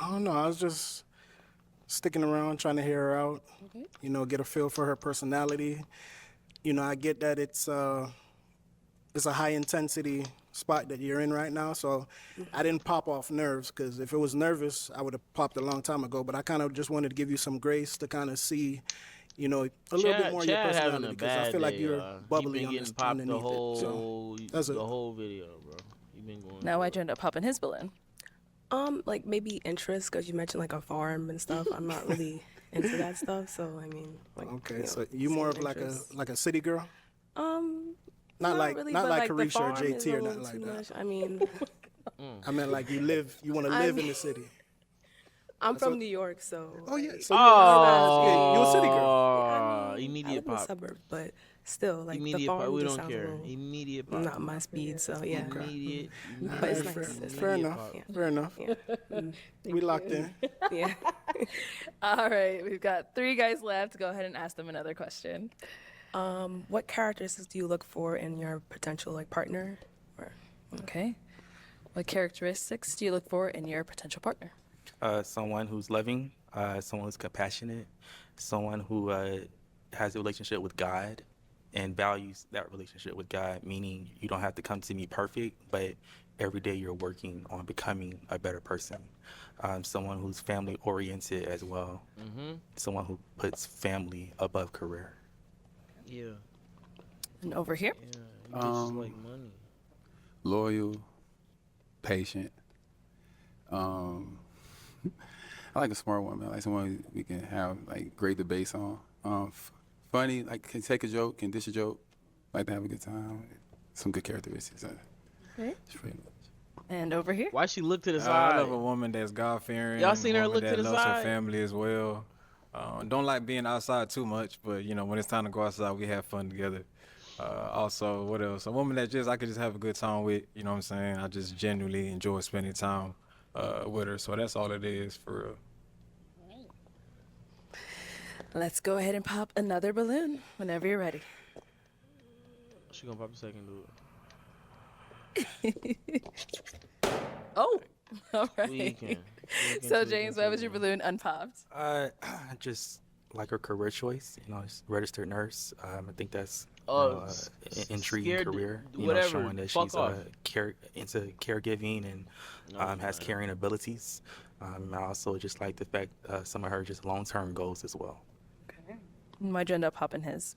don't know. I was just sticking around, trying to hear her out. Okay. Get a feel for her personality. I get that it's a high intensity spot that you're in right now. So I didn't pop off nerves, because if it was nervous, I would have popped a long time ago. But I kind of just wanted to give you some grace to kind of see, a little bit more of your Chad having personality, a because I bad feel like day, you're bubbly He been on getting this popped underneath the whole it. So that's it. the whole video, bro. You been going. Now why'd you end up popping his balloon? Like maybe interest, because you mentioned like a farm and stuff. I'm not really into that stuff, so I mean. Like, Okay, so you more of interest. like a city girl? Not like really, not but, like the Carisha or farm is JT a or little nothing like too that. much. I mean, I meant like you want to live in the city. I'm That's from what- New York, so. Oh yeah, like, so you a city girl. I live Immediate in the pop. suburb, but still, like the Immediate farm pop. We just don't sounds care. a little Immediate pop. not my speed. So yeah. Immediate. But it's Alright, nice. It's fair nice. enough. Yeah. Fair enough. Yeah. We locked in. Yeah. All right. We've got 3 guys left. Go ahead and ask them another question. What characteristics do you look for in your potential like partner? Or Okay. What characteristics do you look for in your potential partner? Someone who's loving, someone who's compassionate, someone who has a relationship with God and values that relationship with God, meaning you don't have to come to me perfect, but every day you're working on becoming a better person. Someone who's family oriented as well. Someone who puts family above career. Yeah. And over here? Yeah. You just like money. Loyal, patient. I like a smart woman. I like someone we can have like great debates on. Funny, like can take a joke, can dish a joke. Like to have a good time. some good characteristics. Okay. It's pretty much. And over here. Why she look to the I side? love a woman that's God-fearing. Y'all seen her a woman look to that the loves side? her family as well. Don't like being outside too much, but when it's time to go outside, we have fun together. Also, what else? A woman that I could just have a good time with. You know what I'm saying? I just genuinely enjoy spending time with her. So that's all it is for real. Let's go ahead and pop another balloon whenever you're ready. She gonna pop a second, dude. Oh, all right. We can So, James, why was your balloon unpopped? Just like her career choice, it's registered nurse. I think that's Oh, an intriguing scared- career. whatever, Showing that fuck she's off. into caregiving and has caring abilities. I also just like the fact some of her just long-term goals as well. Why'd you end up popping his?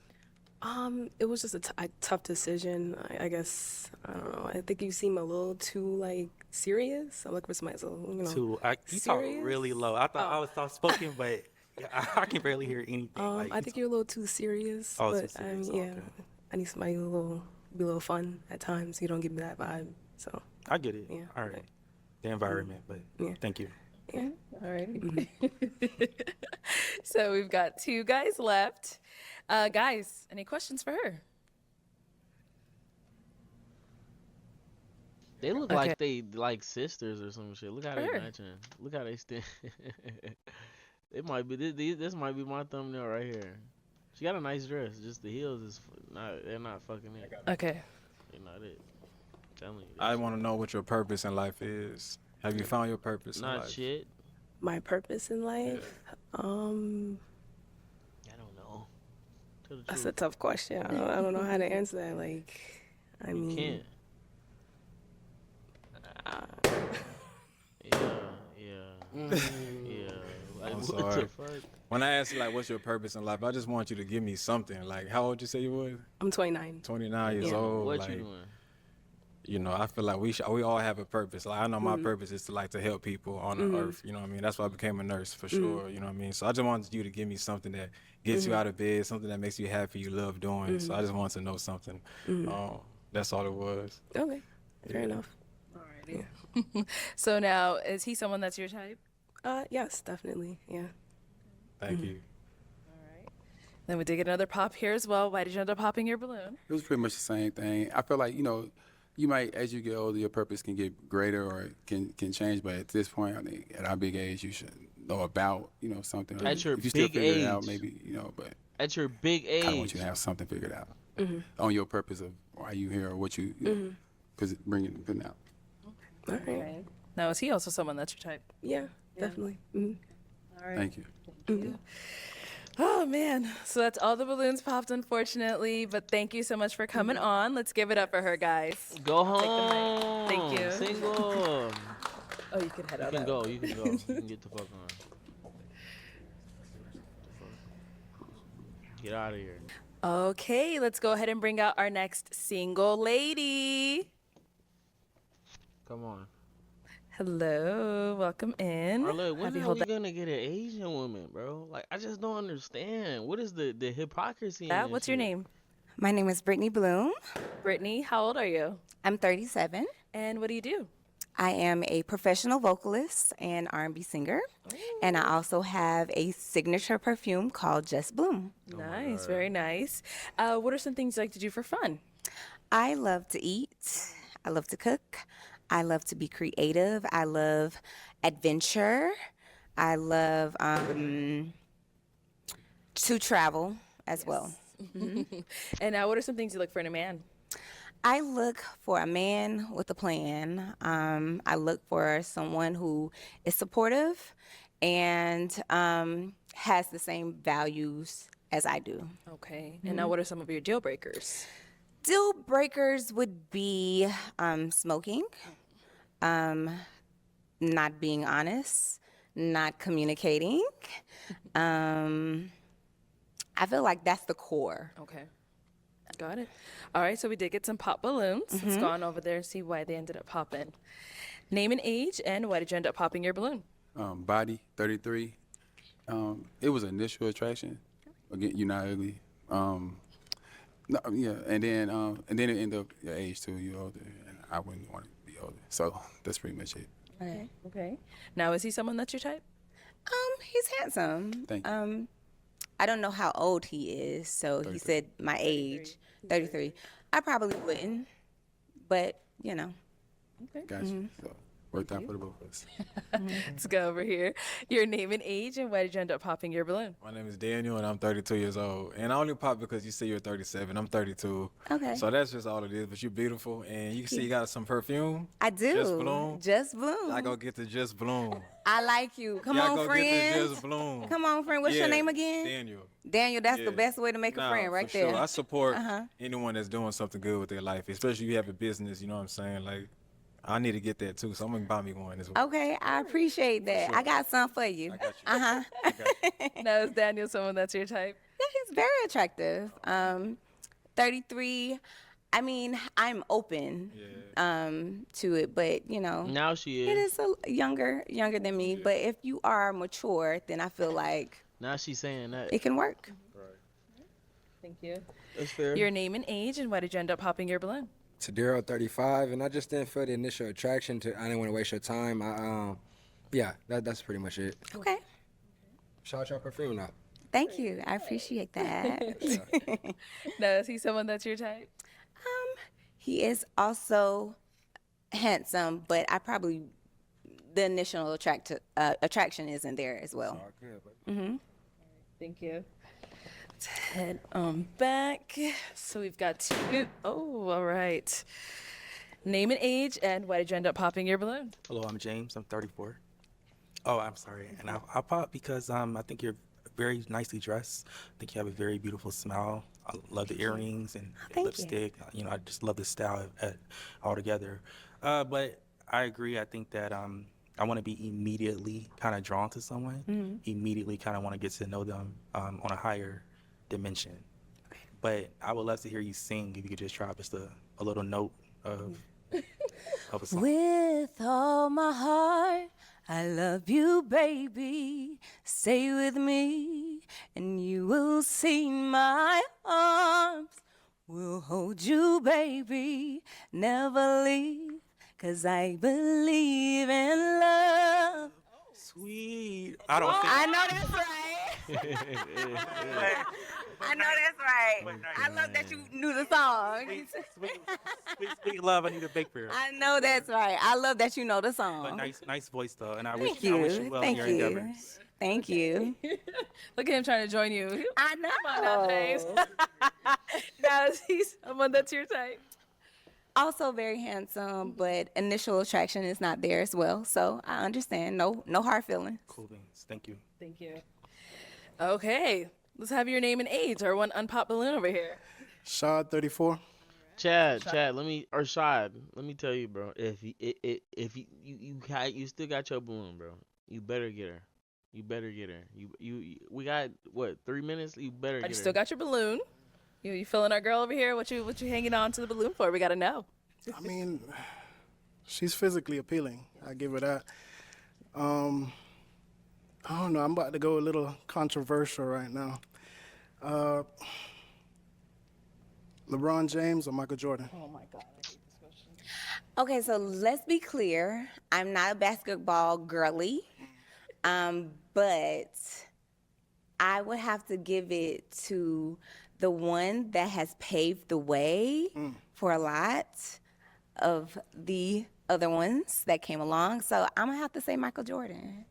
It was just a tough decision. I guess I don't know. I think you seem a little too serious. I'm looking for somebody You talk serious? really low. I thought I was soft spoken, but I can barely hear anything. I think you're a little too serious. Oh, but too serious. yeah, Okay. I need somebody be a little fun at times. You don't give me that vibe, so I get it. Yeah. All right. The environment, but thank you. Yeah. All right. So we've got 2 guys left. Guys, any questions for her? They look Okay. like they like sisters or some shit. Look how they Sure. matching. Look how they stand. It might be this might be my thumbnail right here. She got a nice dress. Just the heels is they're not fucking it. Okay. They're not it. I'm telling you. I want to know what your purpose in life is. Have you found your purpose in Not life? shit. my purpose in life. I don't know. Tell the That's a truth. tough question. I don't know how to answer that. I You mean, can't. Yeah. Like, I'm what sorry. the fuck? When I ask you what's your purpose in life, I just want you to give me something. Like, how old you say you was? I'm 29. 29 years Yeah. old. What like, you doing? I feel like we all have a purpose. Like I know my Mhm. purpose is to help people on the Mhm. earth. You know what I mean? That's why I became a nurse for Mhm. sure. You know what I mean? So I just wanted you to give me something that gets you Mhm. out of bed, something that makes you happy, you love doing. So I Mhm. just wanted to know something. Mhm. That's all it was. Okay, fair Yeah. enough. Alrighty. So now, is he someone that's your type? Yes, definitely. Yeah. Thank you. Then we did get another pop here as well. Why did you end up popping your balloon? It was pretty much the same thing. I feel like, you might, as you get older, your purpose can get greater or can change. But at this point, I think at our big age, you should know about, something. At your if you still big figure it out, age. maybe, but At your big I want age. you to have something figured out Mhm. on your purpose of why you here or what you, Mhm. putting out. All right. Now, is he also someone that's your type? Yeah, definitely. Mhm. All right. Thank you. Mhm. Oh man, so that's all the balloons popped, unfortunately. But thank you so much for coming on. Let's give it up for her, guys. Go Take the mic. home. Thank you. Single. Oh, you can head You out. can that go. way. You can go. You can get the fuck on. Get out of here. Okay, let's go ahead and bring out our next single lady. Come on. Hello, welcome in. Arlo, when Have you are hold we that? gonna get an Asian woman, bro? Like, I just don't understand. What is the hypocrisy in Yeah, this what's your shit? name? My name is Brittany Bloom. Brittany, how old are you? I'm 37. And what do you do? I am a professional vocalist and R&B singer, and I also have a signature perfume called Just Bloom. Nice, very nice. What are some things you like to do for fun? I love to eat. I love to cook. I love to be creative. I love adventure. I love to travel as well. And now, what are some things you look for in a man? I look for a man with a plan. I look for someone who is supportive and has the same values as I do. Okay. And now, what are some of your deal breakers? Deal breakers would be smoking, not being honest, not communicating. I feel like that's the core. Okay. Got it. All right, so we did get some pop balloons. Let's Mhm. go on over there and see why they ended up popping. Name and age, and why did you end up popping your balloon? Body 33. It was initial attraction. Again, you're not ugly. No, yeah, and then it end up your age too. You older, and I wouldn't want to be older. So that's pretty much it. Okay. Okay. Now, is he someone that's your type? He's handsome. Thank you. I don't know how old he is, so he said my age, 33. I probably wouldn't, but you know. Okay. Gotcha. So worked out for the both of us. Let's go over here. Your name and age, and why did you end up popping your balloon? My name is Daniel, and I'm 32 years old. And I only popped because you say you're 37. I'm 32. Okay. So that's just all it is. But you're beautiful, and you can see you got some perfume. I do. Just Bloom. Just Bloom. I go get the Just Bloom. I like you. Come Y'all on, go friend. get the Just Bloom. Come on, friend. What's your Yeah, name again? Daniel. Daniel, that's Yeah. the best way to make a Nah, friend right for there. Sure. I support Uh-huh. anyone that's doing something good with their life, especially if you have a business, you know what I'm saying? Like, I need to get that too, so I'm going to buy me one as well. Okay, I appreciate that. Sure. I got some for you. Uh-huh. Now, is Daniel someone that's your type? Yeah, he's very attractive. 33. I mean, I'm open to it, but you know. Now she is. It is younger than me, but if you are mature, then I feel like Now she's saying that. it can work. Thank you. That's fair. Your name and age, and why did you end up popping your balloon? Tadero, 35, and I just didn't feel the initial attraction to. I didn't want to waste your time. That's pretty much it. Okay. Shout out your perfume now. Thank you. I appreciate that. Now, is he someone that's your type? He is also handsome, but the initial attraction isn't there as well. Mm-hmm. Thank you. Let's head back. So we've got two. Oh, all right. Name and age, and why did you end up popping your balloon? Hello, I'm James. I'm 34. Oh, I'm sorry. And I pop because I think you're very nicely dressed. I think you have a very beautiful smile. I love the earrings and lipstick. You know, I just love the style altogether. But I agree. I think that I want to be immediately kind of drawn to someone. Immediately kind of want to get to know them on a higher dimension. But I would love to hear you sing. If you could just drop us a little note of a song. With all my heart, I love you, baby. Stay with me, and you will see my arms will hold you, baby. Never leave, 'cause I believe in love. Sweet. I don't think. I know that's right. I know that's right. I love that you knew the song. Sweet love. I need a bake for you. I know that's right. I love that you know the But song. nice voice though, and I Thank wish you you. well Thank in your you. endeavors. Thank you. Look at him trying to join you. I know. Come on now, James. Now, is he someone that's your type? Also very handsome, but initial attraction is not there as well. So I understand. No hard feelings. Cool beans. Thank you. Thank you. Okay, let's have your name and age, or one unpopped balloon over here. Shad, 34. Chad, let me tell you, bro. If you still got your balloon, bro, you better get her. We got what, 3 minutes? You better get I her. just still got your balloon. You feeling our girl over here? What you hanging on to the balloon for? We gotta know. I mean, she's physically appealing. I give her that. I don't know. I'm about to go a little controversial right now. LeBron James or Michael Jordan? Oh my God. Okay, so let's be clear. I'm not a basketball girly, but I would have to give it to the one that has paved the way for a lot of the other ones that came along. So I'm gonna have to say Michael Jordan.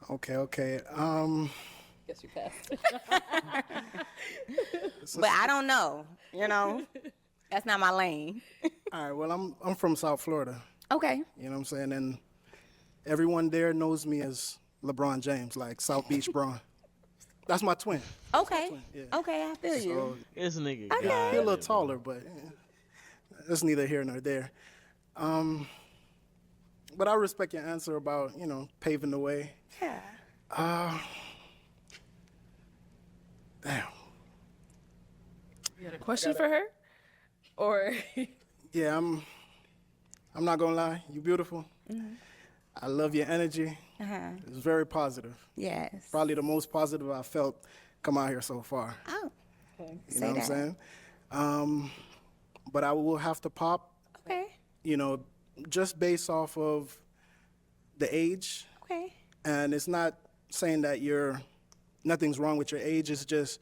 Okay. Guess you passed. But I don't know. You know, that's not my lane. All right. Well, I'm from South Florida. Okay. You know what I'm saying? And everyone there knows me as LeBron James, like South Beach Bron. That's my twin. Okay. Yeah. Okay, I feel you. So, This nigga. Okay. God. he a little taller, but that's neither here nor there. But I respect your answer about, paving the way. Yeah. Damn. You had a question for her, or? Yeah, I'm not gonna lie. You beautiful. I love your energy. Uh-huh. It's very positive. Yes. Probably the most positive I felt come out here so far. Oh. You know what I'm saying? But I will have to pop, Okay. you know, just based off of the age. Okay. And it's not saying that nothing's wrong with your age. It's just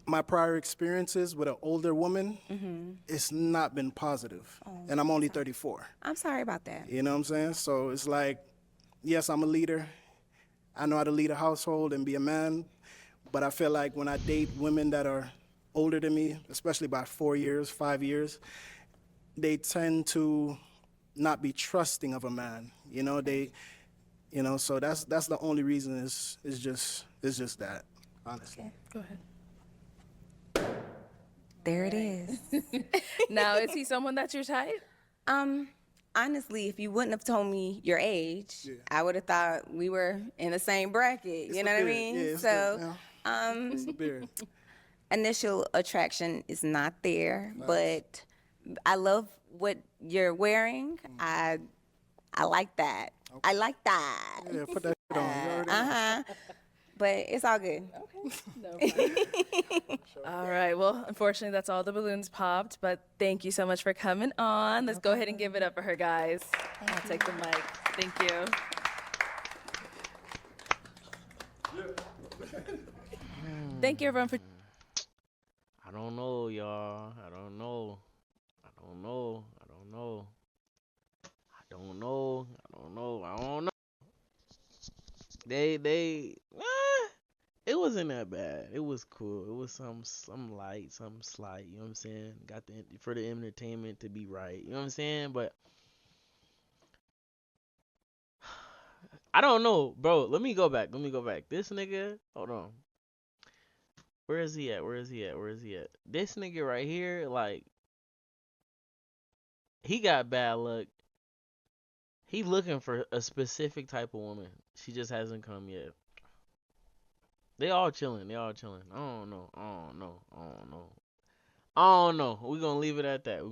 my prior experiences with an older woman, it's not been positive. And I'm only 34. I'm sorry about that. You know what I'm saying? So it's like, yes, I'm a leader. I know how to lead a household and be a man. But I feel like when I date women that are older than me, especially by 4 years, 5 years, they tend to not be trusting of a man. You know, so that's the only reason is just that, honestly. Okay, go ahead. There it is. Now, is he someone that's your type? Honestly, if you wouldn't have told me your age, I would have thought we were in the same bracket. You know what I mean? Yeah, it's So, it's the beard. initial attraction is not there, but I love what you're wearing. I like that. I like that. Yeah, put that shit on. You already know. Uh-huh. But it's all good. All right. Well, unfortunately, that's all the balloons popped. But thank you so much for coming on. Let's go ahead and give it up for her, guys. I'll take the mic. Thank you. Thank you, everyone, for. I don't know, y'all. I don't know. I don't know. I don't know. I don't know. I don't know. I don't know. It wasn't that bad. It was cool. It was some light, some slight. You know what I'm saying? Got for the entertainment to be right. You know what I'm saying? But I don't know, bro. Let me go back. This nigga, hold on. Where is he at? This nigga right here, like, he got bad luck. He looking for a specific type of woman. She just hasn't come yet. They all chilling. I don't know. We're gonna leave it at that.